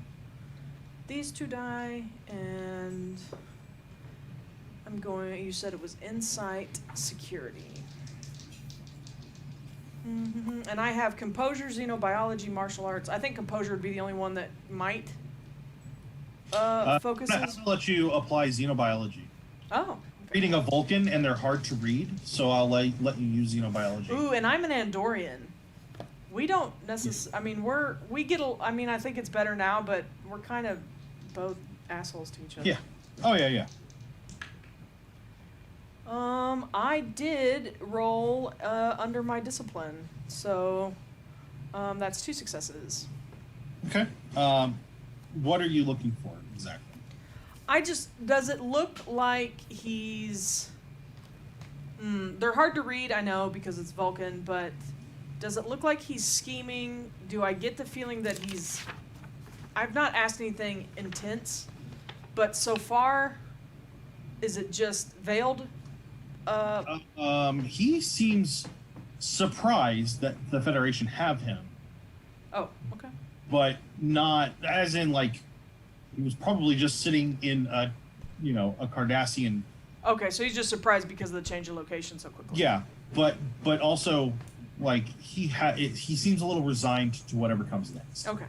these 2 die, and you said it was insight security. And I have composure, xenobiology, martial arts. I think composure would be the only one that might focuses. I'm going to let you apply xenobiology. Oh. Reading a Vulcan, and they're hard to read, so I'll let you use xenobiology. Ooh, and I'm an Andorian. We don't necessarily. I mean, I think it's better now, but we're kind of both assholes to each other. Yeah. Oh, yeah. I did roll under my discipline, so that's 2 successes. Okay. What are you looking for exactly? Does it look like he's... they're hard to read, I know, because it's Vulcan, but does it look like he's scheming? Do I get the feeling that I've not asked anything intense, but so far, is it just veiled? He seems surprised that the Federation have him. Oh, okay. But not, as in, like, he was probably just sitting in a Cardassian. Okay, so he's just surprised because of the change of location so quickly. Yeah, but also, like, he seems a little resigned to whatever comes next. Okay,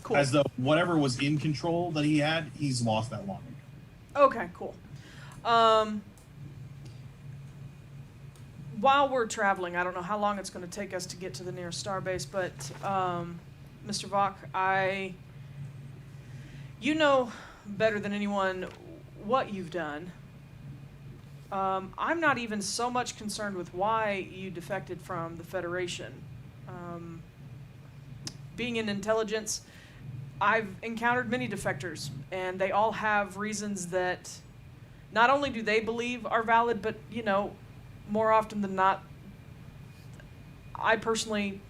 cool. As though whatever was in control that he had, he's lost that long ago. Okay, cool. While we're traveling, I don't know how long it's going to take us to get to the nearest starbase, but Mr. Voch, you know better than anyone what you've done. I'm not even so much concerned with why you defected from the Federation. Being in intelligence, I've encountered many defectors, and they all have reasons that not only do they believe are valid, but, more often than not, I personally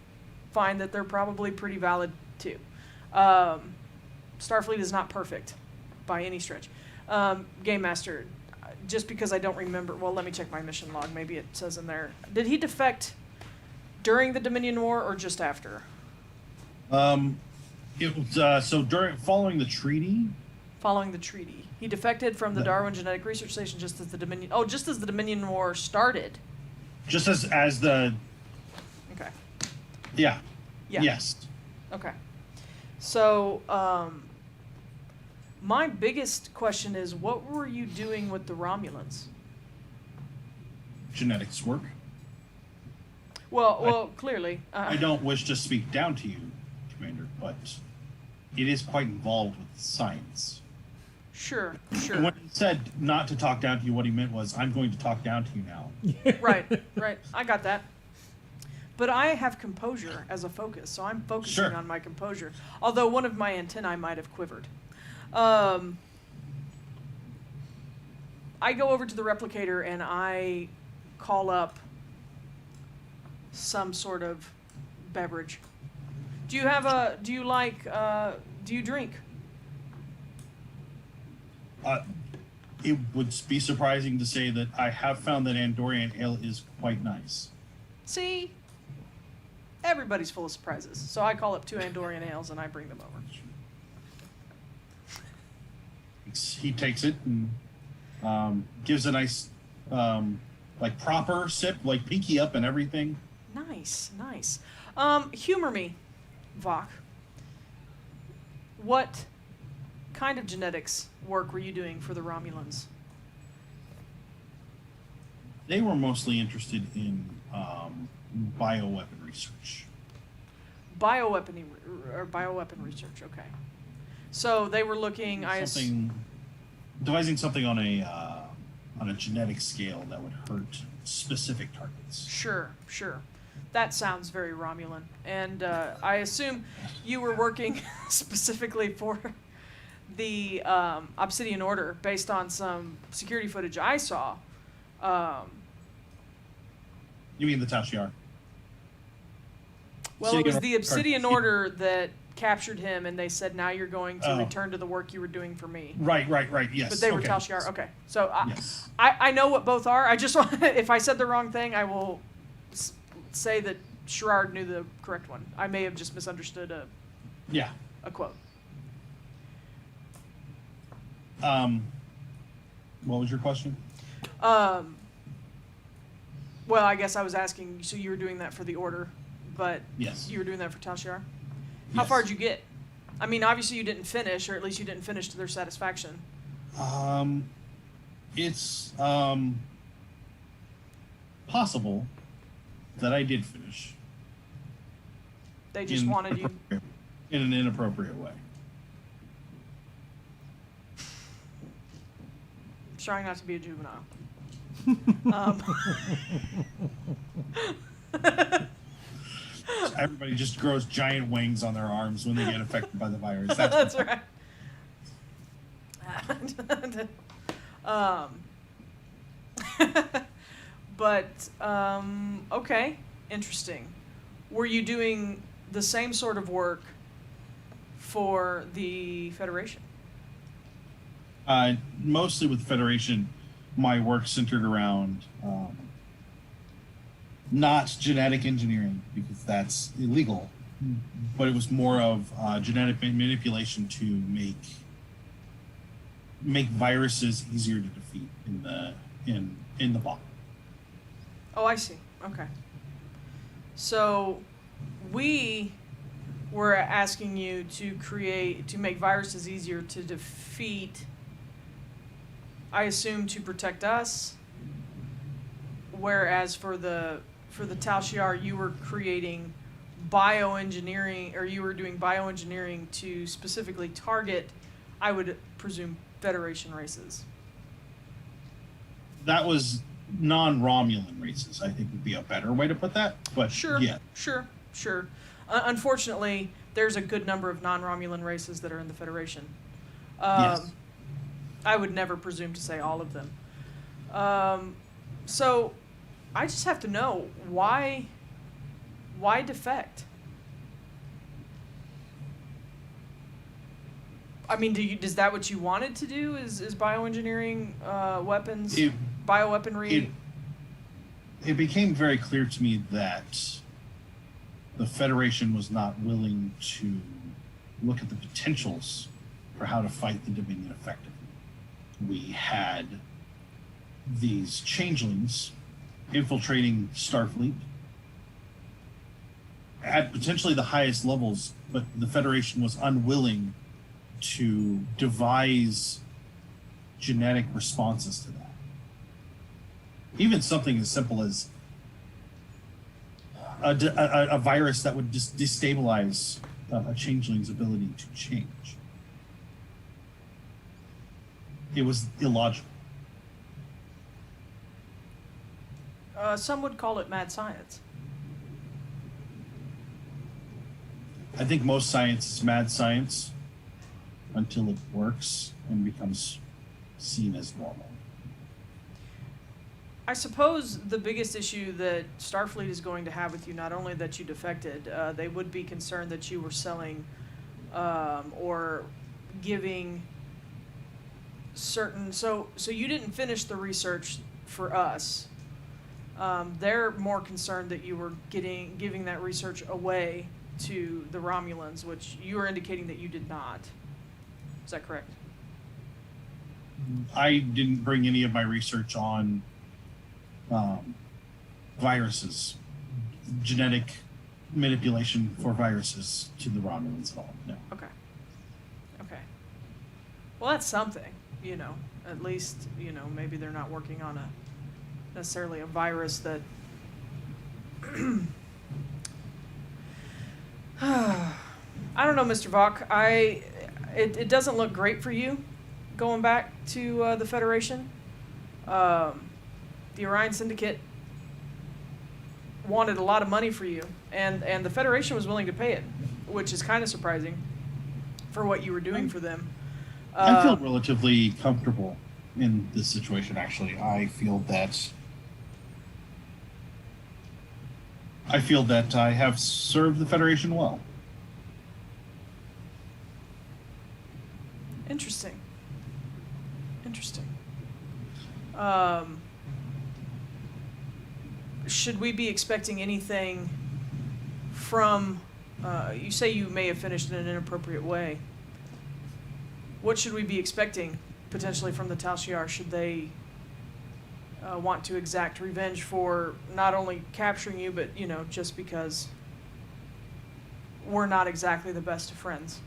find that they're probably pretty valid too. Starfleet is not perfect by any stretch. Gamemaster, just because I don't remember, well, let me check my mission log. Maybe it says in there. Did he defect during the Dominion War or just after? It was following the treaty. Following the treaty. He defected from the Darwin Genetic Research Station just as the Dominion War started. Just as the... Okay. Yeah. Yeah. Yes. Okay. So, my biggest question is, what were you doing with the Romulans? Genetics work. Well, clearly. I don't wish to speak down to you, Commander, but it is quite involved with science. Sure. And when he said not to talk down to you, what he meant was, I'm going to talk down to you now. Right. I got that. But I have composure as a focus, so I'm focusing on my composure. Although one of my antennae might have quivered. I go over to the replicator and I call up some sort of beverage. Do you drink? It would be surprising to say that I have found that Andorian ale is quite nice. See? everybody's full of surprises. So I call up 2 Andorian ales and I bring them over. He takes it and gives a nice, like proper sip, like pinky up and everything. Nice, nice. Humor me, Vok. What kind of genetics work were you doing for the Romulans? They were mostly interested in bioweapon research. Bioweapon research. Okay. So they were looking. Devising something on a genetic scale that would hurt specific targets. Sure. That sounds very Romulan. And I assume you were working specifically for the Obsidian Order based on some security footage I saw. You mean the Tashiar? Well, it was the Obsidian Order that captured him, and they said, now you're going to return to the work you were doing for me. Right, yes. But they were Tal Shiar. Okay. So yes. I know what both are. I just want, if I said the wrong thing, I will say that Sherrard knew the correct one. I may have just misunderstood a quote. What was your question? Well, I guess I was asking, so you were doing that for the Order, but yes, you were doing that for Tal Shiar? How far did you get? I mean, obviously you didn't finish, or at least you didn't finish to their satisfaction. It's possible that I did finish. They just wanted you in an inappropriate way. I'm trying not to be a juvenile. Everybody just grows giant wings on their arms when they get affected by the virus. That's right. Okay, interesting. Were you doing the same sort of work for the Federation? Mostly with Federation, my work centered around not genetic engineering, because that's illegal, but it was more of genetic manipulation to make viruses easier to defeat in the body. Oh, I see. Okay. So we were asking you to make viruses easier to defeat, I assume to protect us, whereas for the Tal Shiar, you were creating bioengineering, or you were doing bioengineering to specifically target, I would presume, Federation races. That was non-Romulan races, I think would be a better way to put that. But sure, yeah. Sure. Unfortunately, there's a good number of non-Romulan races that are in the Federation. Yes. I would never presume to say all of them. So I just have to know, why defect? I mean, is that what you wanted to do? Is bioengineering weapons, bioweaponry? It became very clear to me that the Federation was not willing to look at the potentials for how to fight the Dominion effectively. We had these changelings infiltrating Starfleet at potentially the highest levels, but the Federation was unwilling to devise genetic responses to that. Even something as simple as a virus that would just destabilize a changeling's ability to change. It was illogical. Some would call it mad science. I think most science is mad science until it works and becomes seen as normal. I suppose the biggest issue that Starfleet is going to have with you, not only that you defected, they would be concerned that you were selling or giving certain... So you didn't finish the research for us. They're more concerned that you were giving that research away to the Romulans, which you were indicating that you did not. Is that correct? I didn't bring any of my research on viruses, genetic manipulation for viruses to the Romulans at all. No. Okay. Okay. Well, that's something, At least, maybe they're not working on necessarily a virus that I don't know, Mr. Voch. It doesn't look great for you going back to the Federation. The Orion Syndicate wanted a lot of money for you, and the Federation was willing to pay it, which is kind of surprising for what you were doing for them. I feel relatively comfortable in this situation, actually. I feel that I have served the Federation well. Interesting. Should we be expecting anything from, you say you may have finished in an inappropriate way. What should we be expecting potentially from the Tal Shiar? Should they want to exact revenge for not only capturing you, but, just because we're not exactly the best of friends?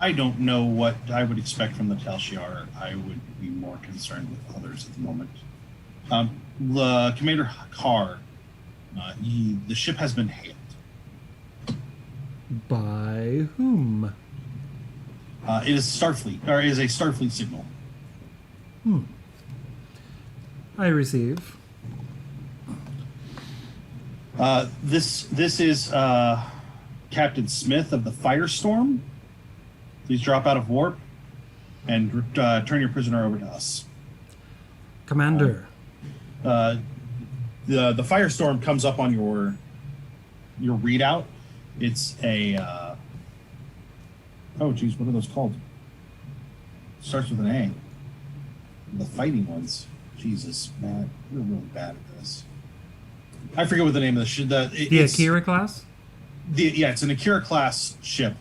I don't know what I would expect from the Tal Shiar. I would be more concerned with others at the moment. The Commander Carr, the ship has been hailed. By whom? It is Starfleet, or is a Starfleet signal. I receive. This is Captain Smith of the Firestorm. Please drop out of warp and turn your prisoner over to us. Commander. The Firestorm comes up on your readout. It's a oh geez, what are those called? Starts with an A. The fighting ones. Jesus, Matt, you're really bad at this. I forget what the name of the ship. The Akira class. It's an Akira class ship.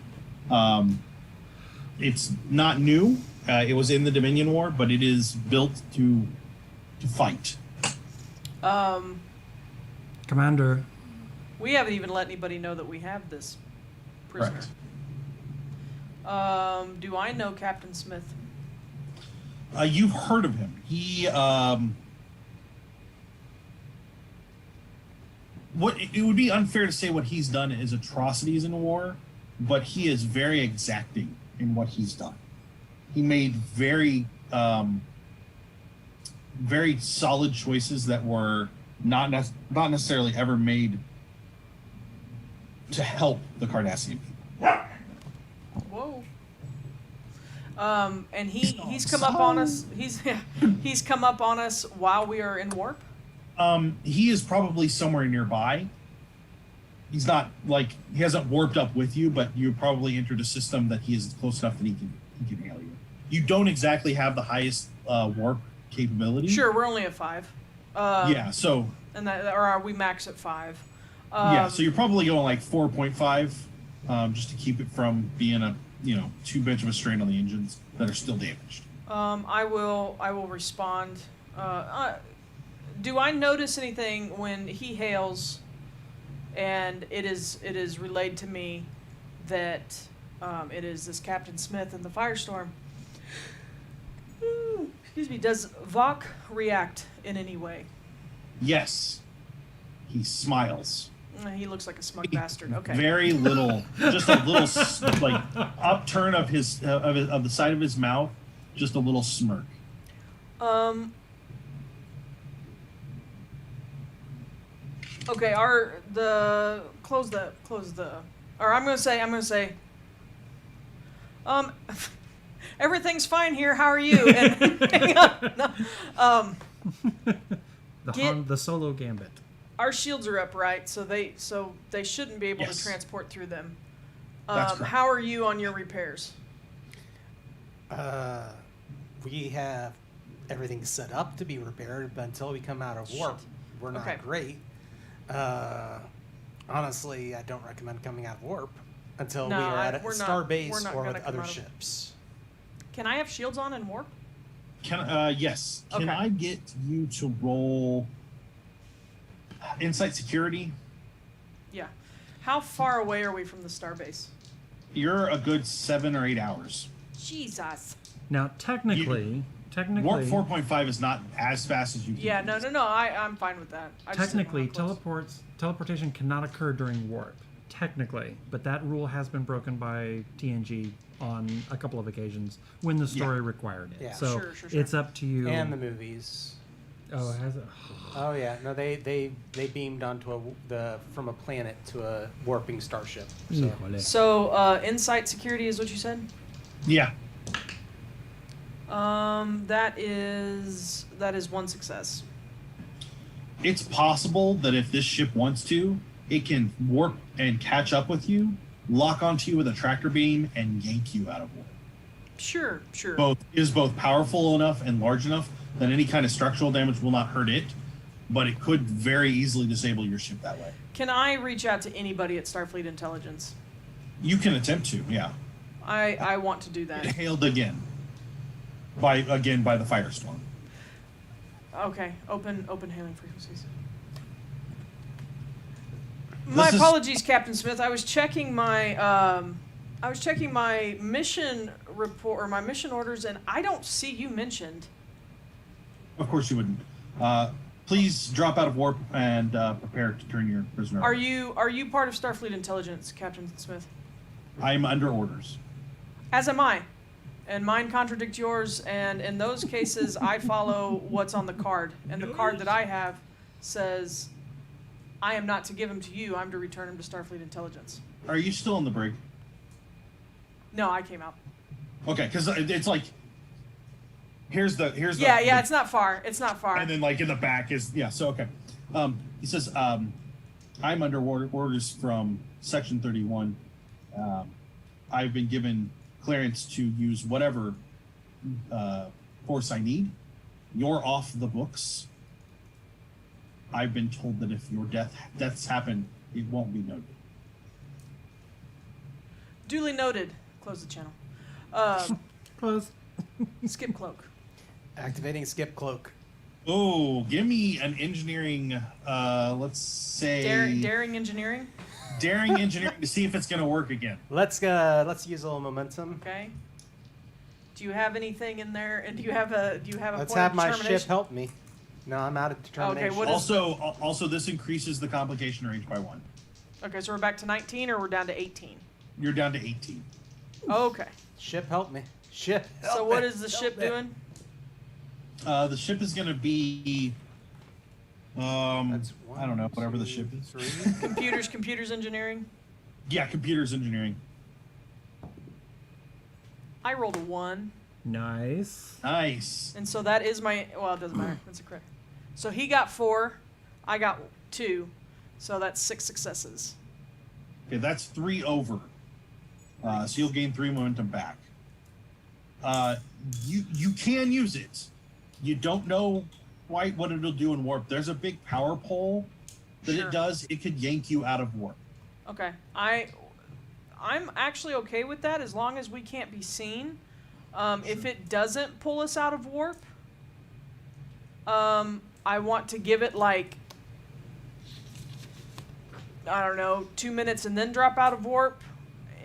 It's not new. It was in the Dominion War, but it is built to fight. Commander. We haven't even let anybody know that we have this prisoner. Correct. Do I know Captain Smith? You've heard of him. He it would be unfair to say what he's done is atrocities in war, but he is very exacting in what he's done. He made very very solid choices that were not necessarily ever made to help the Cardassian people. Whoa. And he's come up on us. He's come up on us while we are in warp. He is probably somewhere nearby. He's not he hasn't warped up with you, but you probably entered a system that he is close enough that he can hail you. You don't exactly have the highest warp capability. Sure, we're only at 5. Yeah, so or are we max at 5? Yeah, so you're probably going 4.5, just to keep it from being too much of a strain on the engines that are still damaged. I will respond. Do I notice anything when he hails, and it is relayed to me that it is this Captain Smith in the Firestorm? Excuse me. Does Voch react in any way? Yes. He smiles. He looks like a smug bastard. Okay. Very little, just a little upturn of of the side of his mouth, just a little smirk. Okay. Close the. Or I'm gonna say. Everything's fine here. How are you? And hang on. No. The solo gambit. Our shields are up, right? So they shouldn't be able to transport through them. That's correct. How are you on your repairs? We have everything's set up to be repaired, but until we come out of warp, we're not Okay. great. Honestly, I don't recommend coming out of warp until No, we are at a we're star not base or gonna with come other out of- ships. Can I have shields on and warp? Yes. Can Okay. I get you to roll insight security? Yeah. How far away are we from the starbase? You're a good 7 or 8 hours. Jesus. Now, technically, Warp 4.5 is not as fast as you. Yeah, no. I'm fine with that. I just didn't know technically, how close. teleportation cannot occur during warp. Technically, but that rule has been broken by TNG on a couple of occasions when the story required it. Yeah. So Sure. it's up to you. And the movies. Oh, has it? Oh yeah, no, they beamed onto from a planet to a warping starship. So. So, insight security is what you said? Yeah. That is 1 success. It's possible that if this ship wants to, it can warp and catch up with you, lock onto you with a tractor beam, and yank you out of warp. Sure. Both powerful enough and large enough that any kind of structural damage will not hurt it, but it could very easily disable your ship that way. Can I reach out to anybody at Starfleet Intelligence? You can attempt to, yeah. I want to do that. Hailed again by the firestorm. Okay, open hailing frequencies. This My is- apologies, Captain Smith. I was checking my mission report or my mission orders, and I don't see you mentioned. Of course you wouldn't. Please drop out of warp and prepare to turn your prisoner. Are you part of Starfleet Intelligence, Captain Smith? I'm under orders. As am I. And mine contradict yours, and in those cases, I follow what's on the card. And the card that I have says, I am not to give him to you, I'm to return him to Starfleet Intelligence. Are you still in the brig? No, I came out. Okay, because it's like here's the Yeah, it's not far. It's not far. and then like in the back is so okay. He says I'm under orders from Section 31. I've been given clearance to use whatever force I need. You're off the books. I've been told that if your deaths happen, it won't be noted. Duly noted. Close the channel. Close. Skip cloak. Activating skip cloak. Oh, give me an engineering. Let's say Daring engineering. daring engineering to see if it's going to work again. Let's use a little momentum. Okay. Do you have anything in there? And do you have a Let's point have of my ship determination? help me. No, I'm out of determination. what is- Also, this increases the complication range by 1. Okay, so we're back to 19 or we're down to 18? You're down to 18. Okay. Ship help me. Ship help So what me. is the Help ship me. doing? The ship is going to be, That's I don't know, whatever the ship is. 3. Computers engineering. Yeah, computers engineering. I rolled a 1, Nice. Nice. and so that is my. Well, it doesn't matter. It's a crit. So he got 4, I got 2, so that's 6 successes. Okay, that's 3 over. So you'll gain 3 momentum back. You can use it. You don't know quite what it'll do in warp. There's a big power pole that Sure. it does. It could yank you out of warp. Okay, I'm actually okay with that as long as we can't be seen. If it doesn't pull us out of warp, I want to give it like, I don't know, 2 minutes and then drop out of warp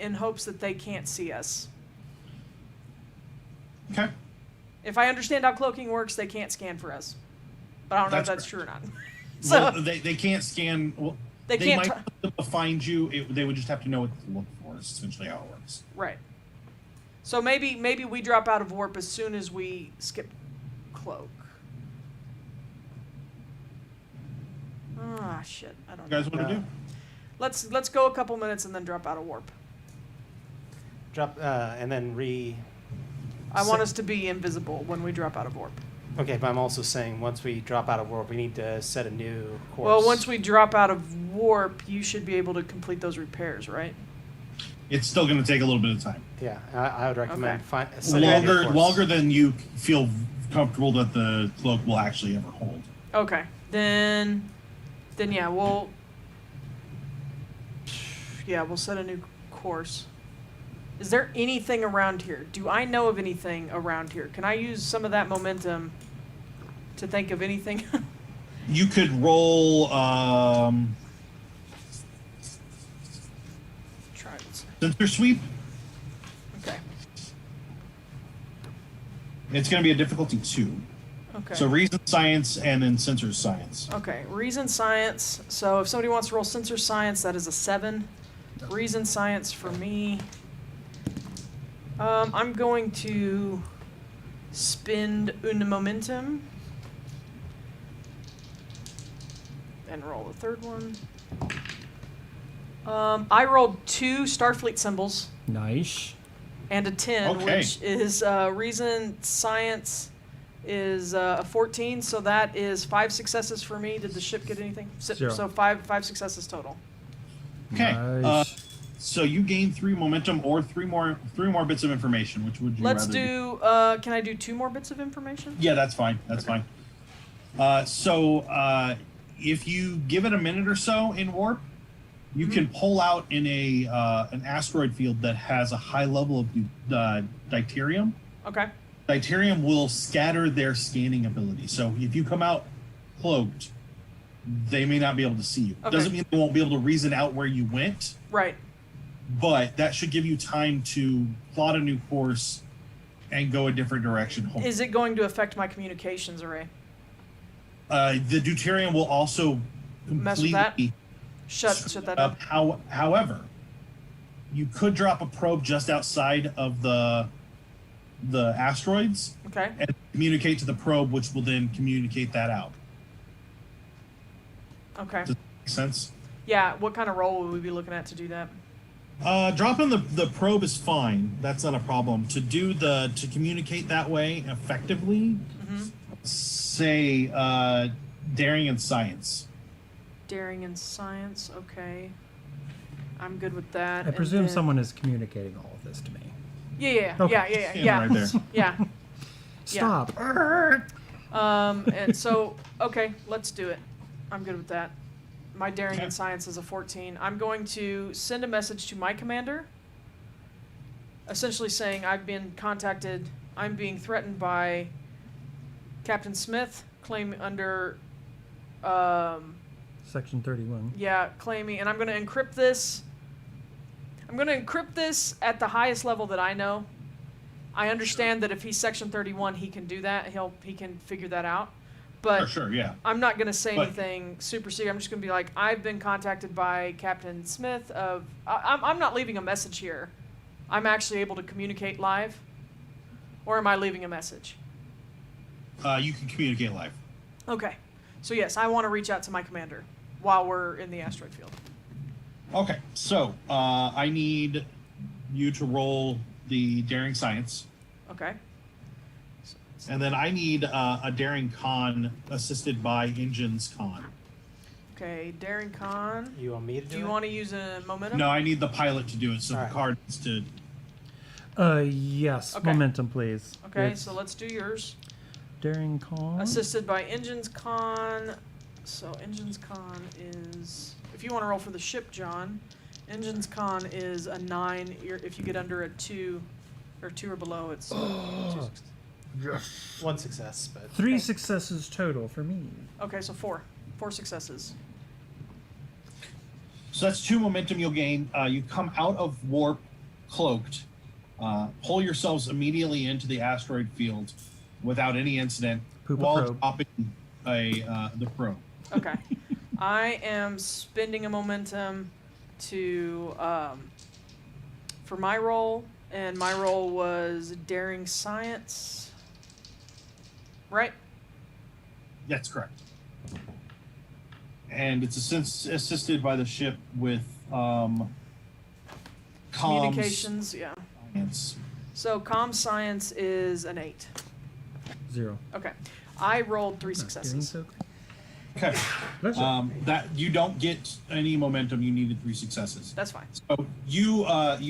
in hopes that they can't see us. Okay. If I understand how cloaking works, they can't scan for us. But I don't know if That's that's true or not. So Well, they can't scan. Well, they can't. might be able to find you. They would just have to know what to look for. Is essentially how it works. Right. So maybe we drop out of warp as soon as we skip cloak. Ah, shit. I don't You guys know. want to do? Let's go a couple minutes and then drop out of warp. Drop and then I want us to be invisible when we drop out of warp. Okay, but I'm also saying once we drop out of warp, we need to set a new course. Well, once we drop out of warp, you should be able to complete those repairs, right? It's still going to take a little bit of time. Yeah, I would recommend Okay. setting a new course. Longer than you feel comfortable that the cloak will actually ever hold. Okay. Then yeah, we'll set a new course. Is there anything around here? Do I know of anything around here? Can I use some of that momentum to think of anything? You could roll Try this. sensor sweep. Okay. It's going to be a difficulty 2. Okay. So reason science and then sensor science. Okay, reason science. So if somebody wants to roll sensor science, that is a 7. Reason science for me. I'm going to spend un momentum and roll the third one. I rolled 2 Starfleet symbols Nice. and a 10, Okay. which is reason science is a 14, so that is 5 successes for me. Did the ship get anything? Zero. So five successes total. Okay. Nice. So you gain 3 momentum or 3 more bits of information. Which would you Let's rather do. Can I do 2 more bits of information? Yeah, that's fine. That's fine. If you give it a minute or so in warp, you can pull out in an asteroid field that has a high level of deuterium. Okay. Deuterium will scatter their scanning ability. So if you come out cloaked, they may not be able to see you. Okay. Doesn't mean they won't be able to reason out where you went, Right. but that should give you time to plot a new course and go a different direction home. Is it going to affect my communications array? The deuterium will also Mess with that? completely Shut that up. However, you could drop a probe just outside of the asteroids Okay. and communicate to the probe, which will then communicate that out. Okay. Does that make sense? Yeah. What kind of roll would we be looking at to do that? Dropping the probe is fine. That's not a problem. To communicate that way effectively, say daring and science. Daring and science. Okay. I'm good with that. I And presume then- someone is communicating all of this to me. Yeah. Okay. Yeah. Right there. Yeah. Stop. And so, okay, let's do it. I'm good with that. My daring Okay. and science is a 14. I'm going to send a message to my commander, essentially saying I'm being threatened by Captain Smith, claim under, Section 31. claiming, and I'm going to encrypt this. I'm going to encrypt this at the highest level that I know. I understand that if he's Section 31, he can do that. He can figure that out. But Sure, yeah. I'm not going to say But- anything super secret. I'm just going to be like, I've been contacted by Captain Smith of... I'm not leaving a message here. I'm actually able to communicate live. Or am I leaving a message? You can communicate live. Okay. So yes, I want to reach out to my commander while we're in the asteroid field. Okay, so I need you to roll the daring science, Okay. and then I need a daring con assisted by engines con. Okay, daring con. You want me to do Do it? you want to use a momentum? No, I need the pilot to do it, so All right. Picard needs to. Yes. Okay. Momentum, please. Okay, It's so let's do yours. Daring con. Assisted by engines con. So engines con is, if you want to roll for the ship, John, engines con is a 9. If you get under a 2 or 2 or below, it's 2 success. Yes. 1 success, but 3 Okay. successes total for me. Okay, so 4 successes. So that's 2 momentum you'll gain. You come out of warp cloaked, pull yourselves immediately into the asteroid field without any incident Poop a while probe. dropping the probe. Okay. I am spending a momentum to for my roll, and my roll was daring science. Right? That's correct. And it's assisted by the ship with comms Communications, yeah. science. So comm science is an 8. 0. Okay. I rolled 3 Not doing successes. so Okay. great. Bless you. That you don't get any momentum. You needed 3 successes. That's fine. So you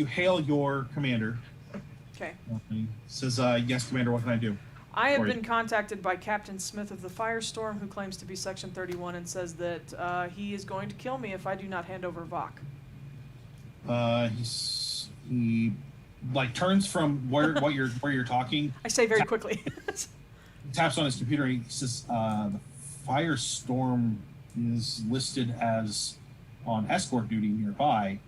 hail your commander. Okay. He says, "Yes, Commander. What can I do?" I have Or- been contacted by Captain Smith of the Firestorm, who claims to be Section 31 and says that he is going to kill me if I do not hand over Vok. He like turns from where you're talking. I say very quickly. Taps on his computer. And he says, "The Firestorm is listed as on escort duty nearby."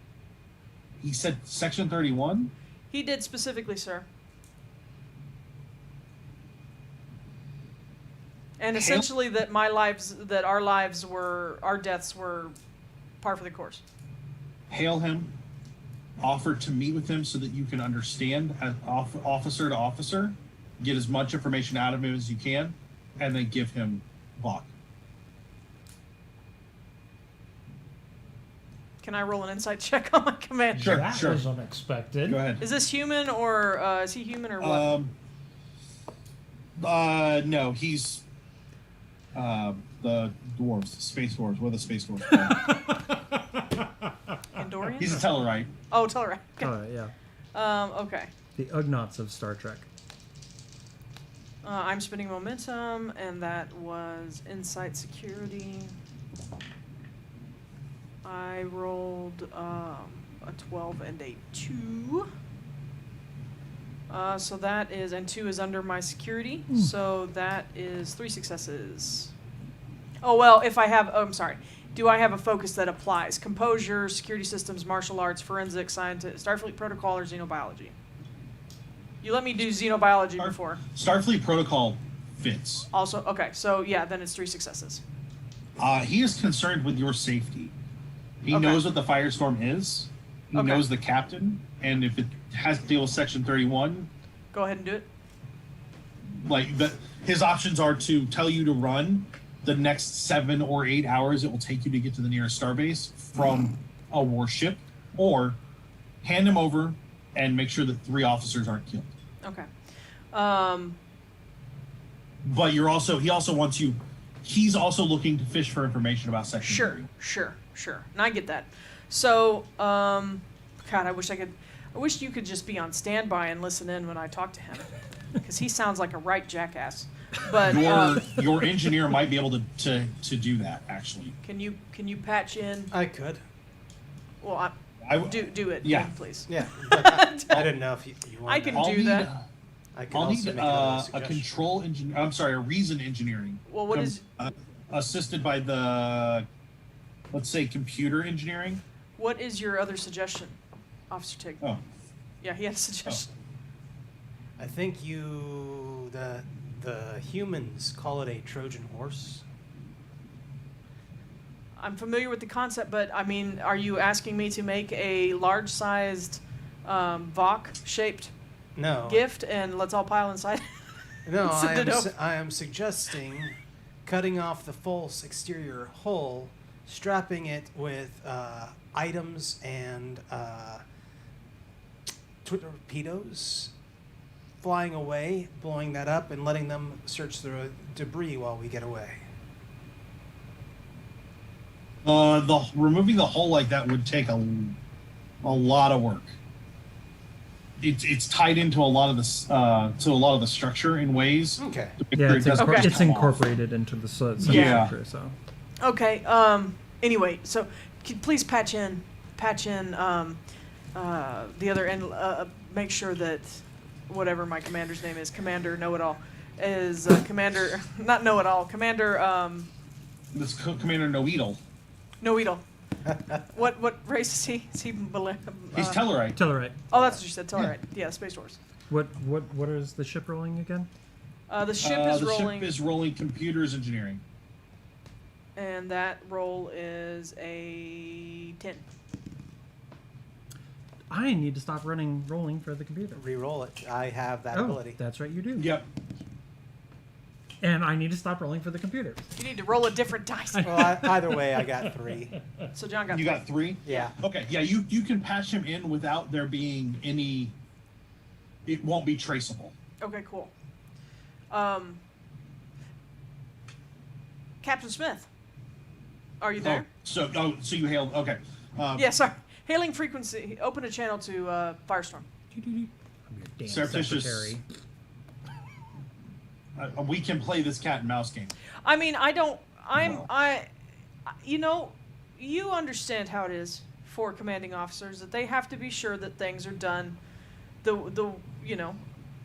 He said Section 31. He did specifically, sir. And essentially that our deaths were par for the course. Hail him. Offer to meet with him so that you can understand as officer to officer. Get as much information out of him as you can, and then give him Vok. Can I roll an insight check on my commander? Sure, That sure. was unexpected. Go ahead. Is this human or is he human or what? No, he's the dwarves, the space dwarves. What are the space dwarves called? Andorian? He's a Tellarite. Oh, Tellarite. Okay. Yeah. Okay. The Ugnaughts of Star Trek. I'm spending momentum, and that was insight security. I rolled a 12 and a 2. So that is, and 2 is under my security, so that is 3 successes. Oh, well, if I have, I'm sorry. Do I have a focus that applies? Composure, security systems, martial arts, forensics, science, Starfleet protocol, or xenobiology? You let me do xenobiology before. Starfleet protocol fits. Also, okay, so yeah, then it's 3 successes. He is concerned with your safety. He Okay. knows what the Firestorm is. He Okay. knows the captain, and if it has to deal with Section 31, Go ahead and do it. his options are to tell you to run the next 7 or 8 hours it will take you to get to the nearest starbase from a warship, or hand him over and make sure that 3 officers aren't killed. Okay. But he also wants you. He's also looking to fish for information about Section 30. Sure. And I get that. So, God, I wish you could just be on standby and listen in when I talk to him, because he sounds like a right jackass. But Your engineer might be able to do that, actually. can you patch in? I could. Well, I do it, Yeah. please. Yeah. But I didn't know if you want I can that. do that. I can I'll also need make another a suggestion. control engineer. I'm sorry, a reason engineering. Well, what is assisted by the, let's say, computer engineering? your other suggestion, Officer Tigh? Oh, Yeah, he had a suggestion. I think the humans call it a Trojan horse. I'm familiar with the concept, but I mean, are you asking me to make a large-sized Vok-shaped No. gift and let's all pile inside? No, Send it over. I am suggesting cutting off the false exterior hull, strapping it with items and torpedoes, flying away, blowing that up, and letting them search the debris while we get away. Removing the hull like that would take a lot of work. It's tied into a lot of the structure in ways. Okay. to make Yeah, sure it's, it doesn't Okay. it's come off. incorporated into the Yeah. structure. So Okay. Anyway, so please patch in the other end. Make sure that whatever my commander's name is, Commander Know-It-All, is Commander not Know-It-All. Commander This Commander Noedel. Know-It-All. What race is he? Is he? He's Tellarite. Tellarite. Oh, that's what you said. Tellarite. Yeah, Space Wars. What is the ship rolling again? The ship is rolling, Ship is rolling computers engineering. and that roll is a 10. I need to stop rolling for the computer. Reroll it. I have that Oh, ability. that's right, you do. Yep. And I need to stop rolling for the computer. You need to roll a different dice. Well, either way, I got 3. So John got. You got 3? Yeah. Okay, yeah, you can patch him in without there being any. It won't be traceable. Okay, cool. Captain Smith, are you there? So you hailed. Okay. Yeah, sorry. Hailing frequency. Open a channel to Firestorm. I'm your damn Surreptitious. secretary. we can play this cat and mouse game. I mean, you understand how it is for commanding officers, that they have to be sure that things are done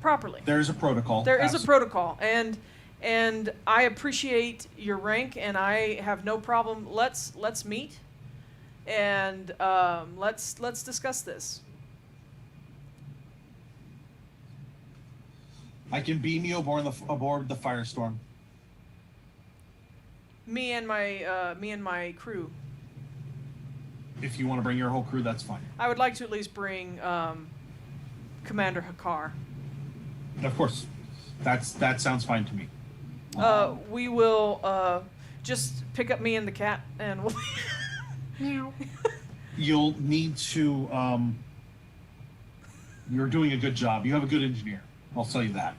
properly. There is a protocol. There is a protocol, and I appreciate your rank, and I have no problem. Let's meet, and let's discuss this. I can beam you aboard the Firestorm. Me and my crew. If you want to bring your whole crew, that's fine. I would like to at least bring Commander Hakar. Of course, that sounds fine to me. We will just pick up me and the cat, and we'll. Meow. You'll need to. You're doing a good job. You have a good engineer. I'll tell you that.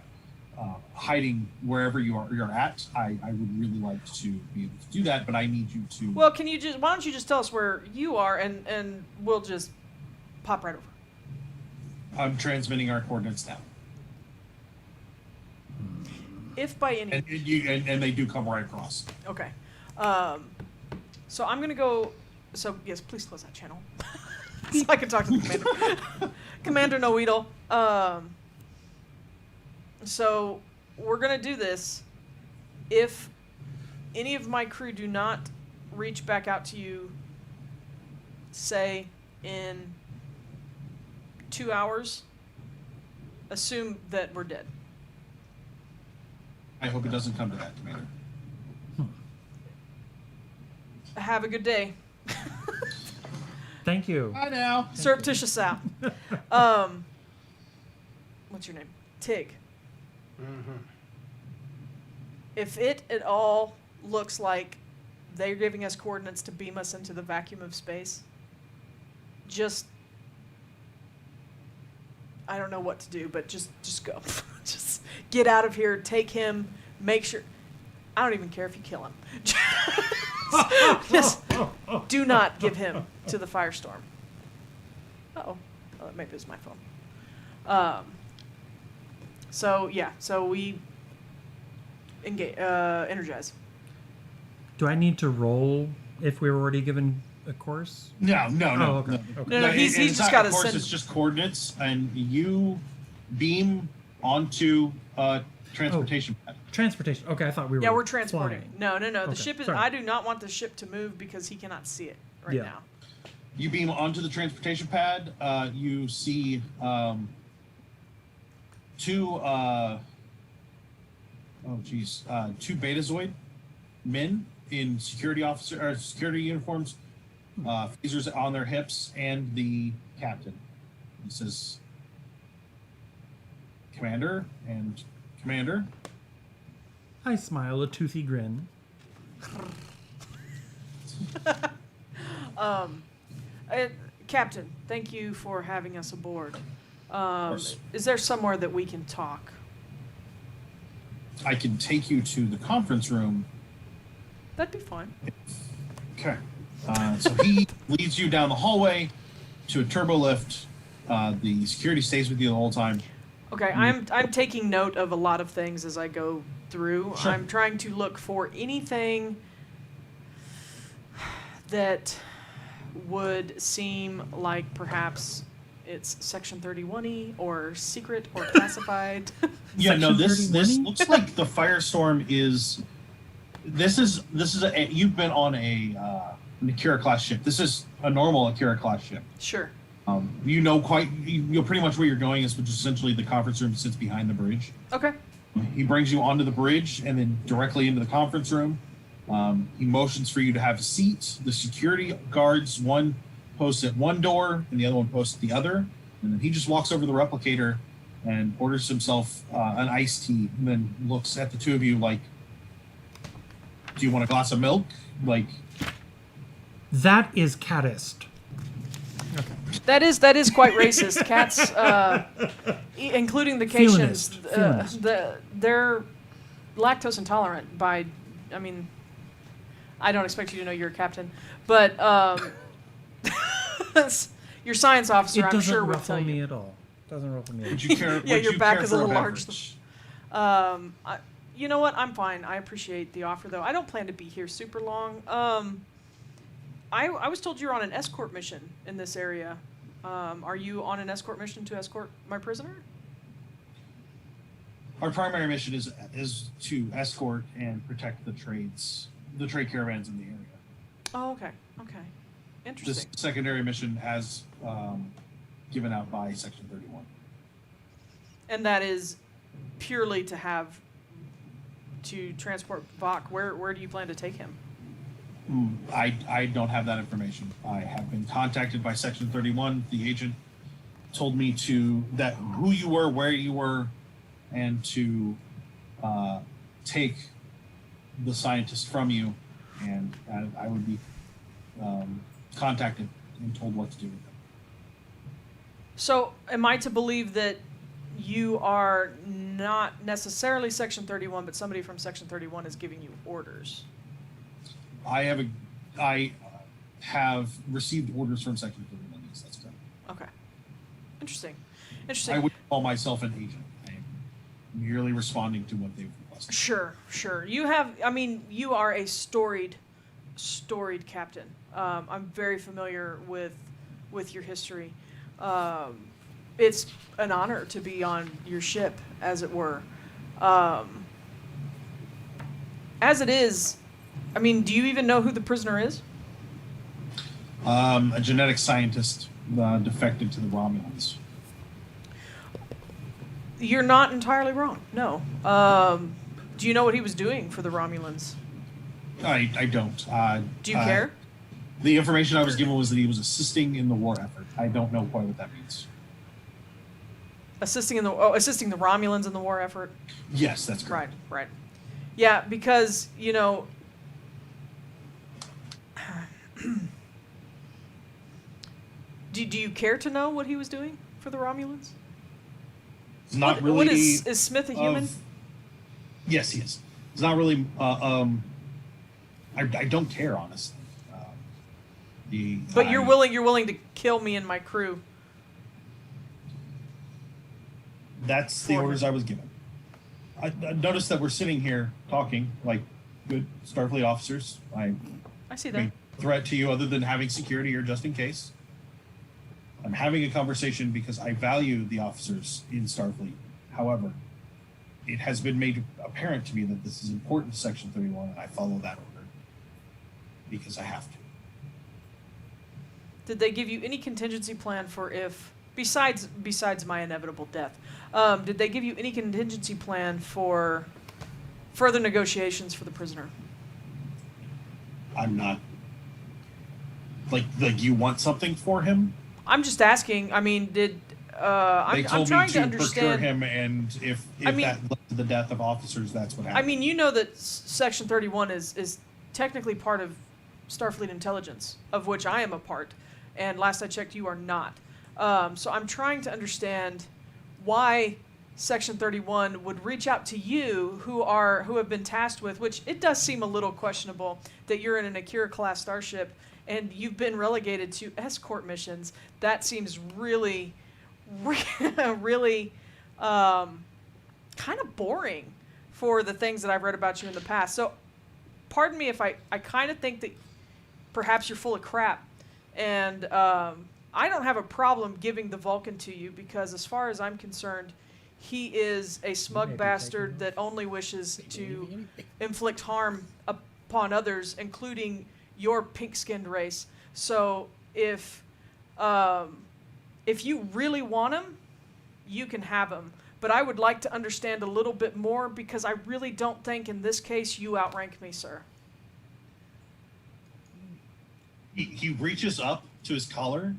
Hiding wherever you're at, I would really like to be able to do that, but I need you to. Well, why don't you just tell us where you are, and we'll just pop right over. I'm transmitting our coordinates now. If by any. And they do come right across. Okay. So I'm gonna go. So yes, please close that channel, so I can talk to the commander. Commander Noedel. So we're gonna do this. If any of my crew do not reach back out to you, say in 2 hours, assume that we're dead. I hope it doesn't come to that, Commander. Have a good day. Thank you. Bye now. Surreptitious Sal. What's your name? Tig. Mm-hmm. If it at all looks like they're giving us coordinates to beam us into the vacuum of space, just I don't know what to do, but just go. Just get out of here, take him, make sure. I don't even care if you kill him. Just do not give him to the Firestorm. Uh-oh. Oh, maybe it was my phone. So we engage, energize. Do I need to roll if we were already given a course? No. Oh, okay. No, he's it's just not got a to course, send. it's just coordinates, and you beam onto transportation pad. Transportation. Okay, I thought we were. Yeah, we're transporting. flying. No. The Okay, ship is. sorry. I do not want the ship to move because he cannot see it right Yeah. now. You beam onto the transportation pad. You see two Betazoid men in security uniforms, phasers on their hips, and the captain. He says, "Commander and Commander." I smile a toothy grin. Captain, thank you for having us aboard. course. Is there somewhere that we can talk? I can take you to the conference room. That'd be fine. Okay. So he leads you down the hallway to a turbo lift. The security stays with you the whole time. Okay, I'm taking note of a lot of things as I go through. Sure. I'm trying to look for anything that would seem like perhaps it's Section 31E or secret or classified. Yeah, no, Section this 31? looks like the Firestorm is. This is you've been on an Akira class ship. This is a normal Akira class ship. Sure. You know pretty much where you're going is, which is essentially the conference room sits behind the bridge. Okay. He brings you onto the bridge and then directly into the conference room. He motions for you to have a seat. The security guards, one posts at one door and the other one posts at the other. And then he just walks over to the replicator and orders himself an iced tea and then looks at the two of you like, do you want a glass of milk? Like, That is catist. That is quite racist. Cats, including the Caitians, Feminist. they're lactose intolerant. I mean, I don't expect you to know you're a captain, but your science officer, It I'm doesn't sure, will ruffle tell me you. at all. Doesn't ruffle me at all. would you care? Yeah, would your you back care is a for little large. beverage? You know what? I'm fine. I appreciate the offer, though. I don't plan to be here super long. I was told you're on an escort mission in this area. Are you on an escort mission to escort my prisoner? Our primary mission is to escort and protect the trade caravans in the area. Oh, okay. Okay. Interesting. This secondary mission as given out by Section 31. And that is purely to transport Vok. Where do you plan to take him? I don't have that information. I have been contacted by Section 31. The agent told me who you were, where you were, and to take the scientist from you, and I would be contacted and told what to do with them. So, am I to believe that you are not necessarily Section 31, but somebody from Section 31 is giving you orders? I have received orders from Section 31. Yes, that's correct. Okay. Interesting. I would call myself an agent. I am merely responding to what they've requested. Sure. You are a storied captain. I'm very familiar with your history. It's an honor to be on your ship, as it were. As it is, do you even know who the prisoner is? A genetic scientist defected to the Romulans. You're not entirely wrong. No. Do you know what he was doing for the Romulans? I don't. Do you care? The information I was given was that he was assisting in the war effort. I don't know quite what that means. Assisting the Romulans in the war effort? Yes, that's correct. Right. Yeah, because, do you care to know what he was doing for the Romulans? Not really. What is Smith a human? Yes, he is. It's not really. I don't care, honestly. But you're willing to kill me and my crew. That's the orders I was given. I noticed that we're sitting here talking like good Starfleet officers. I see that. Threat to you other than having security or just in case. I'm having a conversation because I value the officers in Starfleet. However, it has been made apparent to me that this is important to Section 31, and I follow that order because I have to. Did they give you any contingency plan for if, besides my inevitable death, did they give you any contingency plan for further negotiations for the prisoner? I'm not. Like you want something for him? I'm just asking. They told me to procure him, and if that led to the death of officers, that's what happened. You know that Section 31 is technically part of Starfleet Intelligence, of which I am a part, and last I checked, you are not. So I'm trying to understand why Section 31 would reach out to you, who have been tasked with, which it does seem a little questionable that you're in an Akira-class starship and you've been relegated to escort missions. That seems really, really kind of boring for the things that I've read about you in the past. So pardon me if I kind of think that perhaps you're full of crap. And I don't have a problem giving the Vulcan to you because as far as I'm concerned, he is a smug bastard that only wishes to inflict harm upon others, including your pink-skinned race. So if you really want him, you can have him. But I would like to understand a little bit more because I really don't think in this case you outrank me, sir. He reaches up to his collar,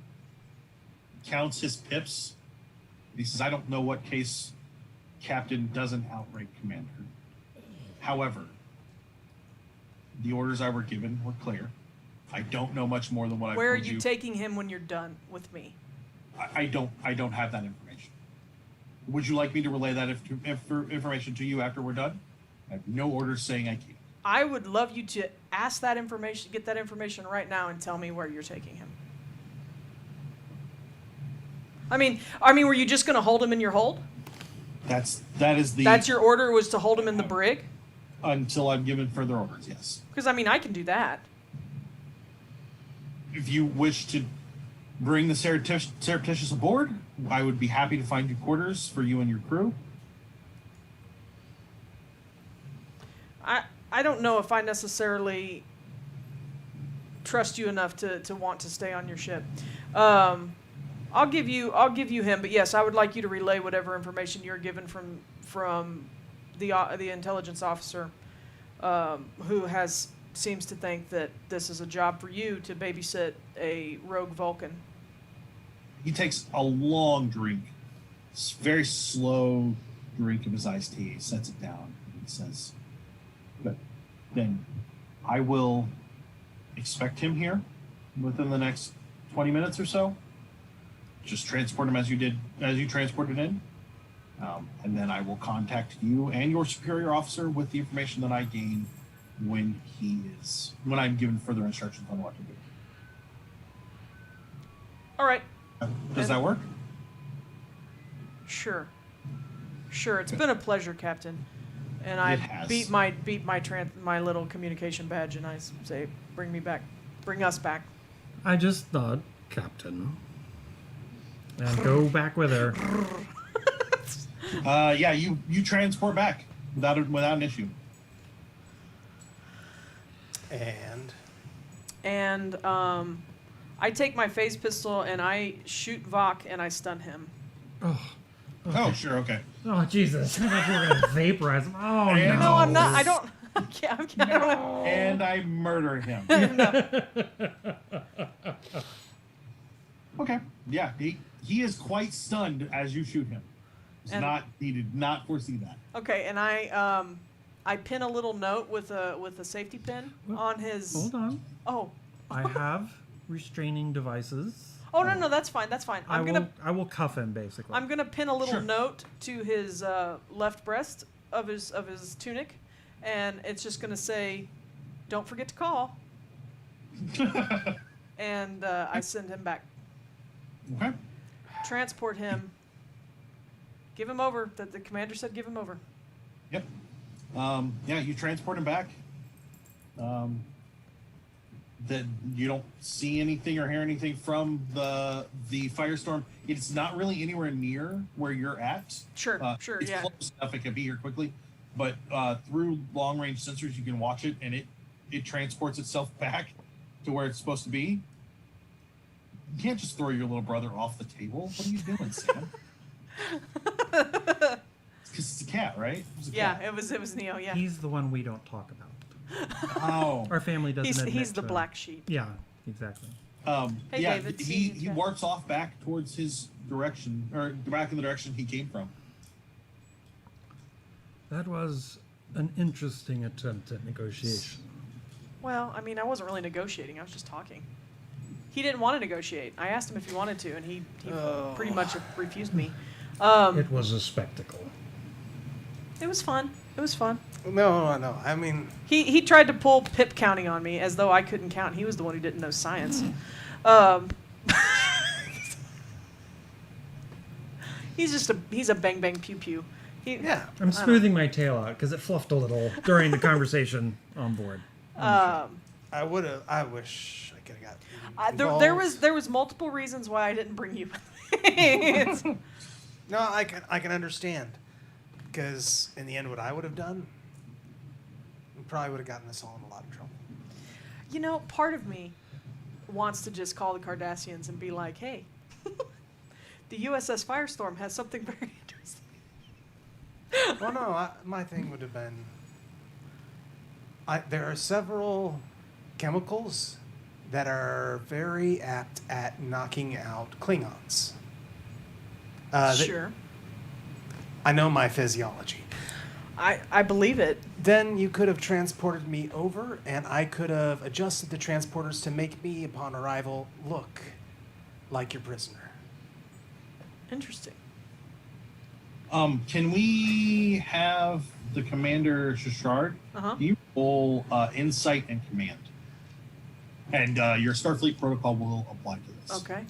counts his pips. He says, I don't know what case Captain doesn't outrank Commander. However, the orders I were given were clear. I don't know much more than what I've told you. Where are you taking him when you're done with me? I don't have that information. Would you like me to relay that information to you after we're done? I have no orders saying I can't. I would love you to ask that information, get that information right now and tell me where you're taking him. Were you just going to hold him in your hold? That is the. That's your order, was to hold him in the brig? Until I'm given further orders, yes. Because, I mean, I can do that. If you wish to bring the surreptitious aboard, I would be happy to find you quarters for you and your crew. I don't know if I necessarily trust you enough to want to stay on your ship. I'll give you him, but yes, I would like you to relay whatever information you're given from the intelligence officer, who seems to think that this is a job for you to babysit a rogue Vulcan. He takes a long drink, very slow drink of his iced tea, sets it down, and says, "Good. Then I will expect him here within the next 20 minutes or so. Just transport him as you transported in. And then I will contact you and your superior officer with the information that I gain when I'm given further instructions on what to do." All right. Does that work? Sure. It's been a pleasure, Captain. And It I has. beat my little communication badge, and I say, "Bring me back. Bring us back." I just thought, Captain. And go back with her. Yeah, you transport back without an issue. And I take my phase pistol and I shoot Vok and I stun him. Oh. Oh, sure, okay. Oh, Jesus. I thought you were going to vaporize him. Oh, And- No, I'm not. I don't. I can't. And I murder him. Okay. Yeah, he is quite stunned as you shoot him. He did not foresee that. Okay, and I pin a little note with a safety pin on his. Hold on. Oh. I have restraining devices. Oh no, that's fine. That's fine. I will cuff him, basically. I'm gonna pin a little Sure. note to his left breast of his tunic, and it's just gonna say, "Don't forget to call." And I send him back. Okay. Transport him. Give him over. The commander said, "Give him over." Yep. Yeah, you transport him back. That you don't see anything or hear anything from the firestorm. It's not really anywhere near where you're at. Sure, It's yeah. close enough it can be here quickly, but through long range sensors you can watch it, and it transports itself back to where it's supposed to be. You can't just throw your little brother off the table. What are you doing, Sam? Because it's a cat, right? Yeah, it was Neo. Yeah. He's the one we don't talk about. Oh. Our family doesn't admit He's the to- black sheep. Yeah, exactly. Hey, Yeah, David, he warps off back towards his direction, or back in the direction he came from. That was an interesting attempt at negotiation. Well, I mean, I wasn't really negotiating. I was just talking. He didn't want to negotiate. I asked him if he wanted to, and he pretty much refused me. It was a spectacle. It was fun. It was fun. No. I mean, He tried to pull pip counting on me as though I couldn't count. He was the one who didn't know science. He's a bang bang pew pew. yeah. I'm smoothing my tail out because it fluffed a little during the conversation on board. I wish I could have got. There was multiple reasons why I didn't bring you. No, I can understand, because in the end, what I would have done, we probably would have gotten us all in a lot of trouble. You know, part of me wants to just call the Cardassians and be like, "Hey, the USS Firestorm has something very interesting." Well, no, my thing would have been, there are several chemicals that are very apt at knocking out Klingons. Sure. I know my physiology. I believe it. Then you could have transported me over, and I could have adjusted the transporters to make me, upon arrival, look like your prisoner. Interesting. Can we have the Commander Shashard? Uh-huh. You roll Insight and Command, and your Starfleet protocol will apply to this. Okay.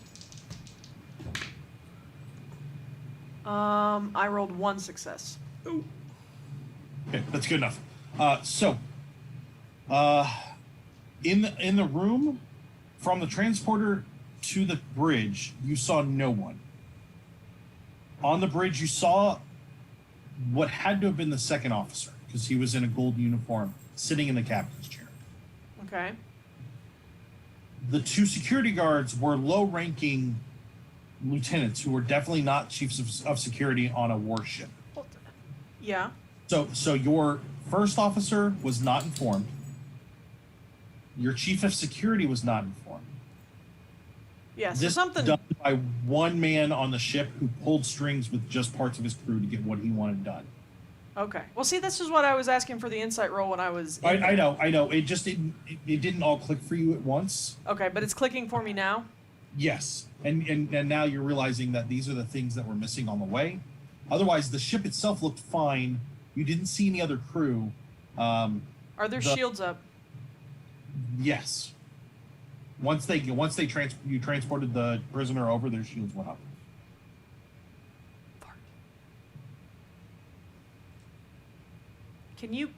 I rolled 1 success. Okay, that's good enough. In the room, from the transporter to the bridge, you saw no one. On the bridge, you saw what had to have been the second officer, because he was in a gold uniform, sitting in the captain's chair. Okay. The 2 security guards were low-ranking lieutenants who were definitely not chiefs of security on a warship. Yeah. So your first officer was not informed. Your chief of security was not informed. Yeah, so This something... was done by one man on the ship who pulled strings with just parts of his crew to get what he wanted done. Okay. Well, see, this is what I was asking for the insight roll when I was... I know. It just didn't all click for you at once. Okay, but it's clicking for me now? Yes. And now you're realizing that these are the things that were missing on the way. Otherwise, the ship itself looked fine. You didn't see any other crew. Are there shields up? Yes. Once you transported the prisoner over, their shields went up. Can you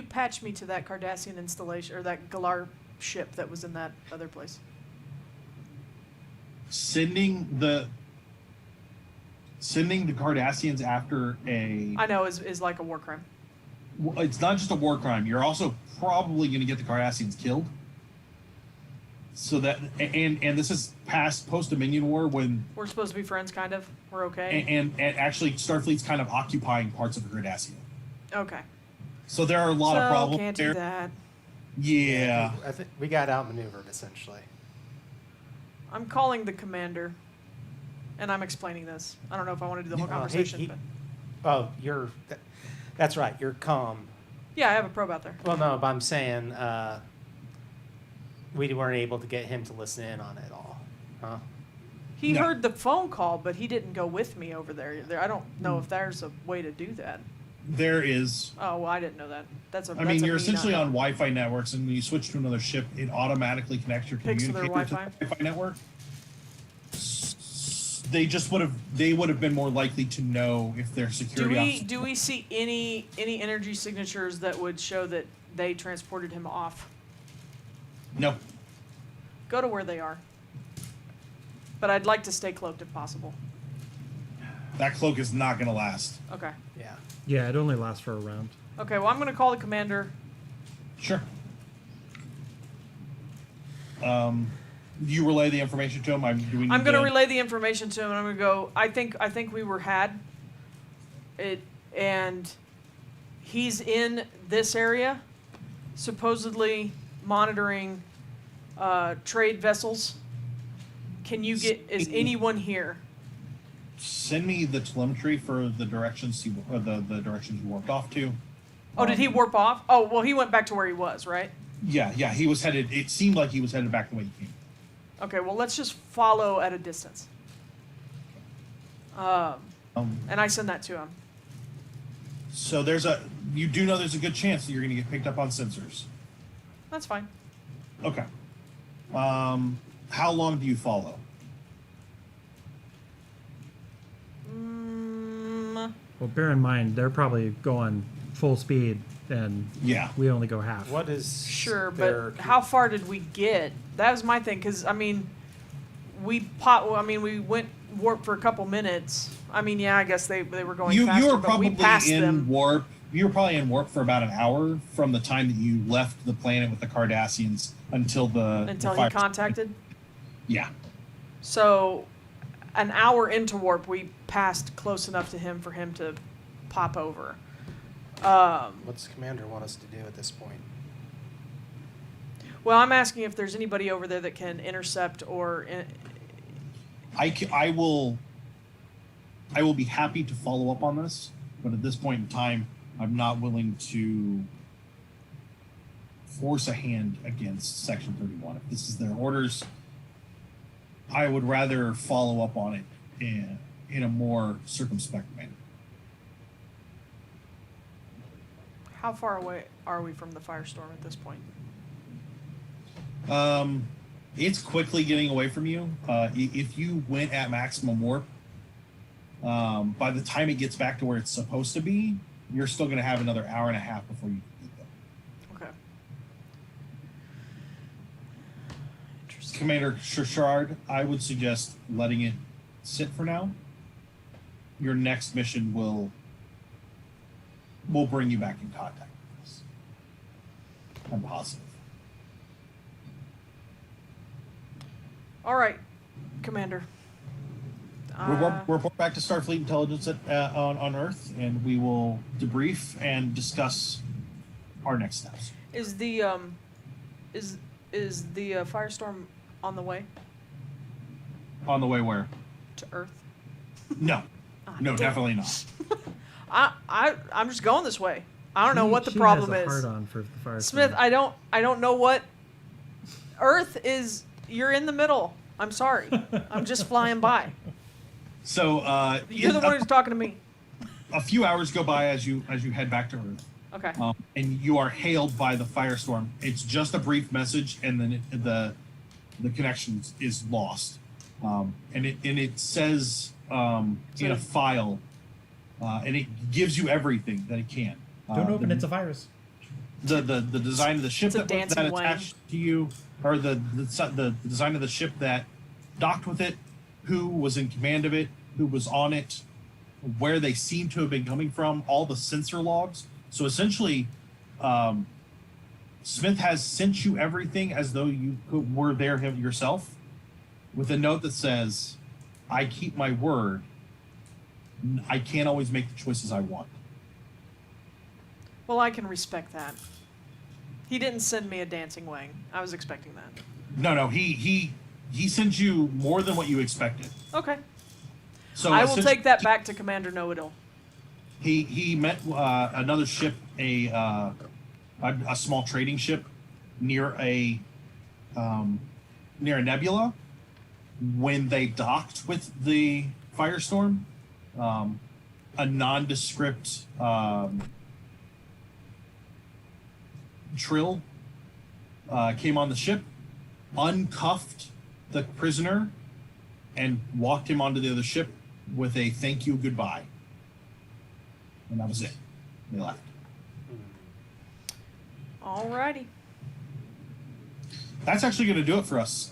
patch me to that Cardassian installation or that Galar ship that was in that other place? Sending the Cardassians after I know is like a war crime. It's not just a war crime. You're also probably going to get the Cardassians killed. So that and this is post Dominion War when we're supposed to be friends, kind of. We're okay. And actually, Starfleet's kind of occupying parts of Cardassia. Okay. So there are a lot of problems can't there. do that. Yeah. I think we got outmaneuvered essentially. I'm calling the commander, and I'm explaining this. I don't know if I want to do the whole conversation, but that's right. You're calm. yeah, I have a probe out there. Well, no, but I'm saying we weren't able to get him to listen in on it all, huh? He heard the phone call, but he didn't go with me over there. I don't know if there's a way to do that. There is. Oh, well, I didn't know that. You're essentially on Wi-Fi networks, and when you switch to another ship, it automatically connects your Picks to communicator their to the Wi-Fi? Wi-Fi network. They would have been more likely to know if their security officer. Do we see any energy signatures that would show that they transported him off? No. Go to where they are. But I'd like to stay cloaked if possible. That cloak is not going to last. Okay. Yeah. Yeah, it only lasts for a round. Okay, well, I'm going to call the commander. Sure. Do you relay the information to him? I'm going to relay the information to him, and I'm going to go, I think we were had. And he's in this area, supposedly monitoring trade vessels. Is anyone here? Send me the telemetry for the directions the directions you warped off to. Oh, did he warp off? Oh, well, he went back to where he was, right? Yeah, he was headed. It seemed like he was headed back the way he came. Okay, well, let's just follow at a distance. And I send that to him. So you do know there's a good chance that you're going to get picked up on sensors. That's fine. Okay. How long do you follow? Well, bear in mind, they're probably going full speed, and Yeah. we only go half. What is Sure, their- but how far did we get? That was my thing, because, we went warp for a couple minutes. I guess they were going faster, You were but we probably passed in them. warp. You were probably in warp for about an hour from the time that you left the planet with the Cardassians until Until he contacted? Yeah. So, an hour into warp, we passed close enough to him for him to pop over. What's the commander want us to do at this point? Well, I'm asking if there's anybody over there that can intercept or... I will be happy to follow up on this, but at this point in time, I'm not willing to force a hand against Section 31. If this is their orders, I would rather follow up on it in a more circumspect manner. How far away are we from the firestorm at this point? It's quickly getting away from you. If you went at maximum warp, by the time it gets back to where it's supposed to be, you're still going to have another hour and a half before you get there. Okay. Interesting. Commander Shershard, I would suggest letting it sit for now. Your next mission will bring you back in contact with us. I'm positive. All right, Commander. Report back to Starfleet Intelligence on Earth, and we will debrief and discuss our next steps. Is the firestorm on the way On the way where? to Earth? No. No, damn. definitely not. I'm just going this way. I don't know what the She problem has a is. hard on for the fire. Smith, I don't know what Earth is. You're in the middle. I'm sorry. I'm just flying by. So You're the one who's talking to me. a few hours go by as you head back to Earth. Okay. And you are hailed by the firestorm. It's just a brief message, and then the connection is lost. And it says in a file, and it gives you everything that it can. Don't open. It's a virus. The design of the ship It's a that dancing attached to you, or the design of the ship that docked with it, who was in command of it, who was on it, where they seem to have been coming from, all the sensor logs. So essentially, Smith has sent you everything as though you were there yourself, with a note that says, "I keep my word. I can't always make the choices I want." Well, I can respect that. He didn't send me a dancing wang. I was expecting that. No, he sent you more than what you expected. Okay. So I will take that back to Commander Know-It-All. He met another ship, a small trading ship near a nebula. When they docked with the firestorm, a nondescript Trill came on the ship, uncuffed the prisoner, and walked him onto the other ship with a "thank you, goodbye." And that was it. They left. Alrighty. That's actually going to do it for us.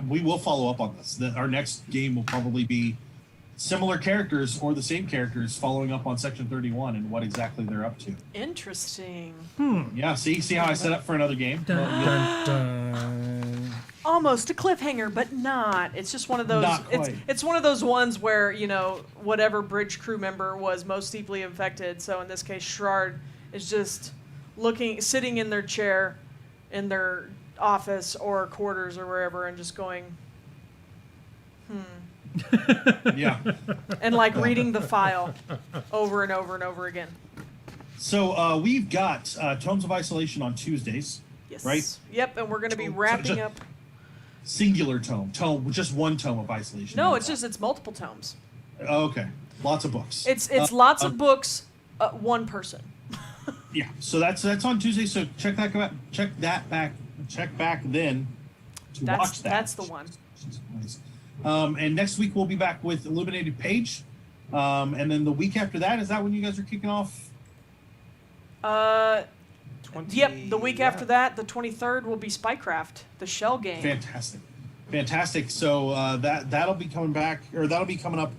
We will follow up on this. Our next game will probably be similar characters or the same characters following up on Section 31 and what exactly they're up to. Interesting. Yeah, see how I set up for another game? Dun, dun, dun. Almost a cliffhanger, but not. It's just one of those. Not quite. It's one of those ones where whatever bridge crew member was most deeply infected. So in this case, Sherrard is just sitting in their chair, in their office or quarters or wherever, and just going, Yeah. and like reading the file over and over and over again. So we've got Tomes of Isolation on Tuesdays. Yes. Right? Yep, and we're going to be wrapping up. Singular tome, just one tome of Isolation. No, it's multiple tomes. Oh, okay, lots of books. It's lots of books, one person. Yeah, so that's on Tuesday. So check back then to watch that. That's the one. Nice. And next week we'll be back with Illuminated Page, and then the week after that, is that when you guys are kicking off? Yep, the week after that, the 23rd, will be Spycraft, the shell game. Fantastic. So that'll be coming back, or that'll be coming up.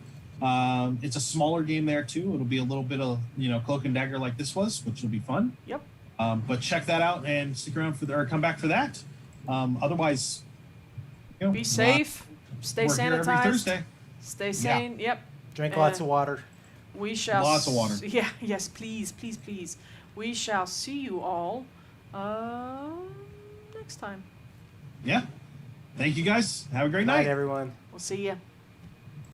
It's a smaller game there too. It'll be a little bit of cloak and dagger like this was, which will be fun. Yep. But check that out and stick around or come back for that. Otherwise, be safe. Stay we're here every sanitized. Thursday. Stay sane. Yeah. Yep. Drink lots of water. We shall. Lots of water. Yeah. Yes. Please. Please. Please. We shall see you all next time. Yeah. Thank you guys. Have a great Night, night. everyone. We'll see you.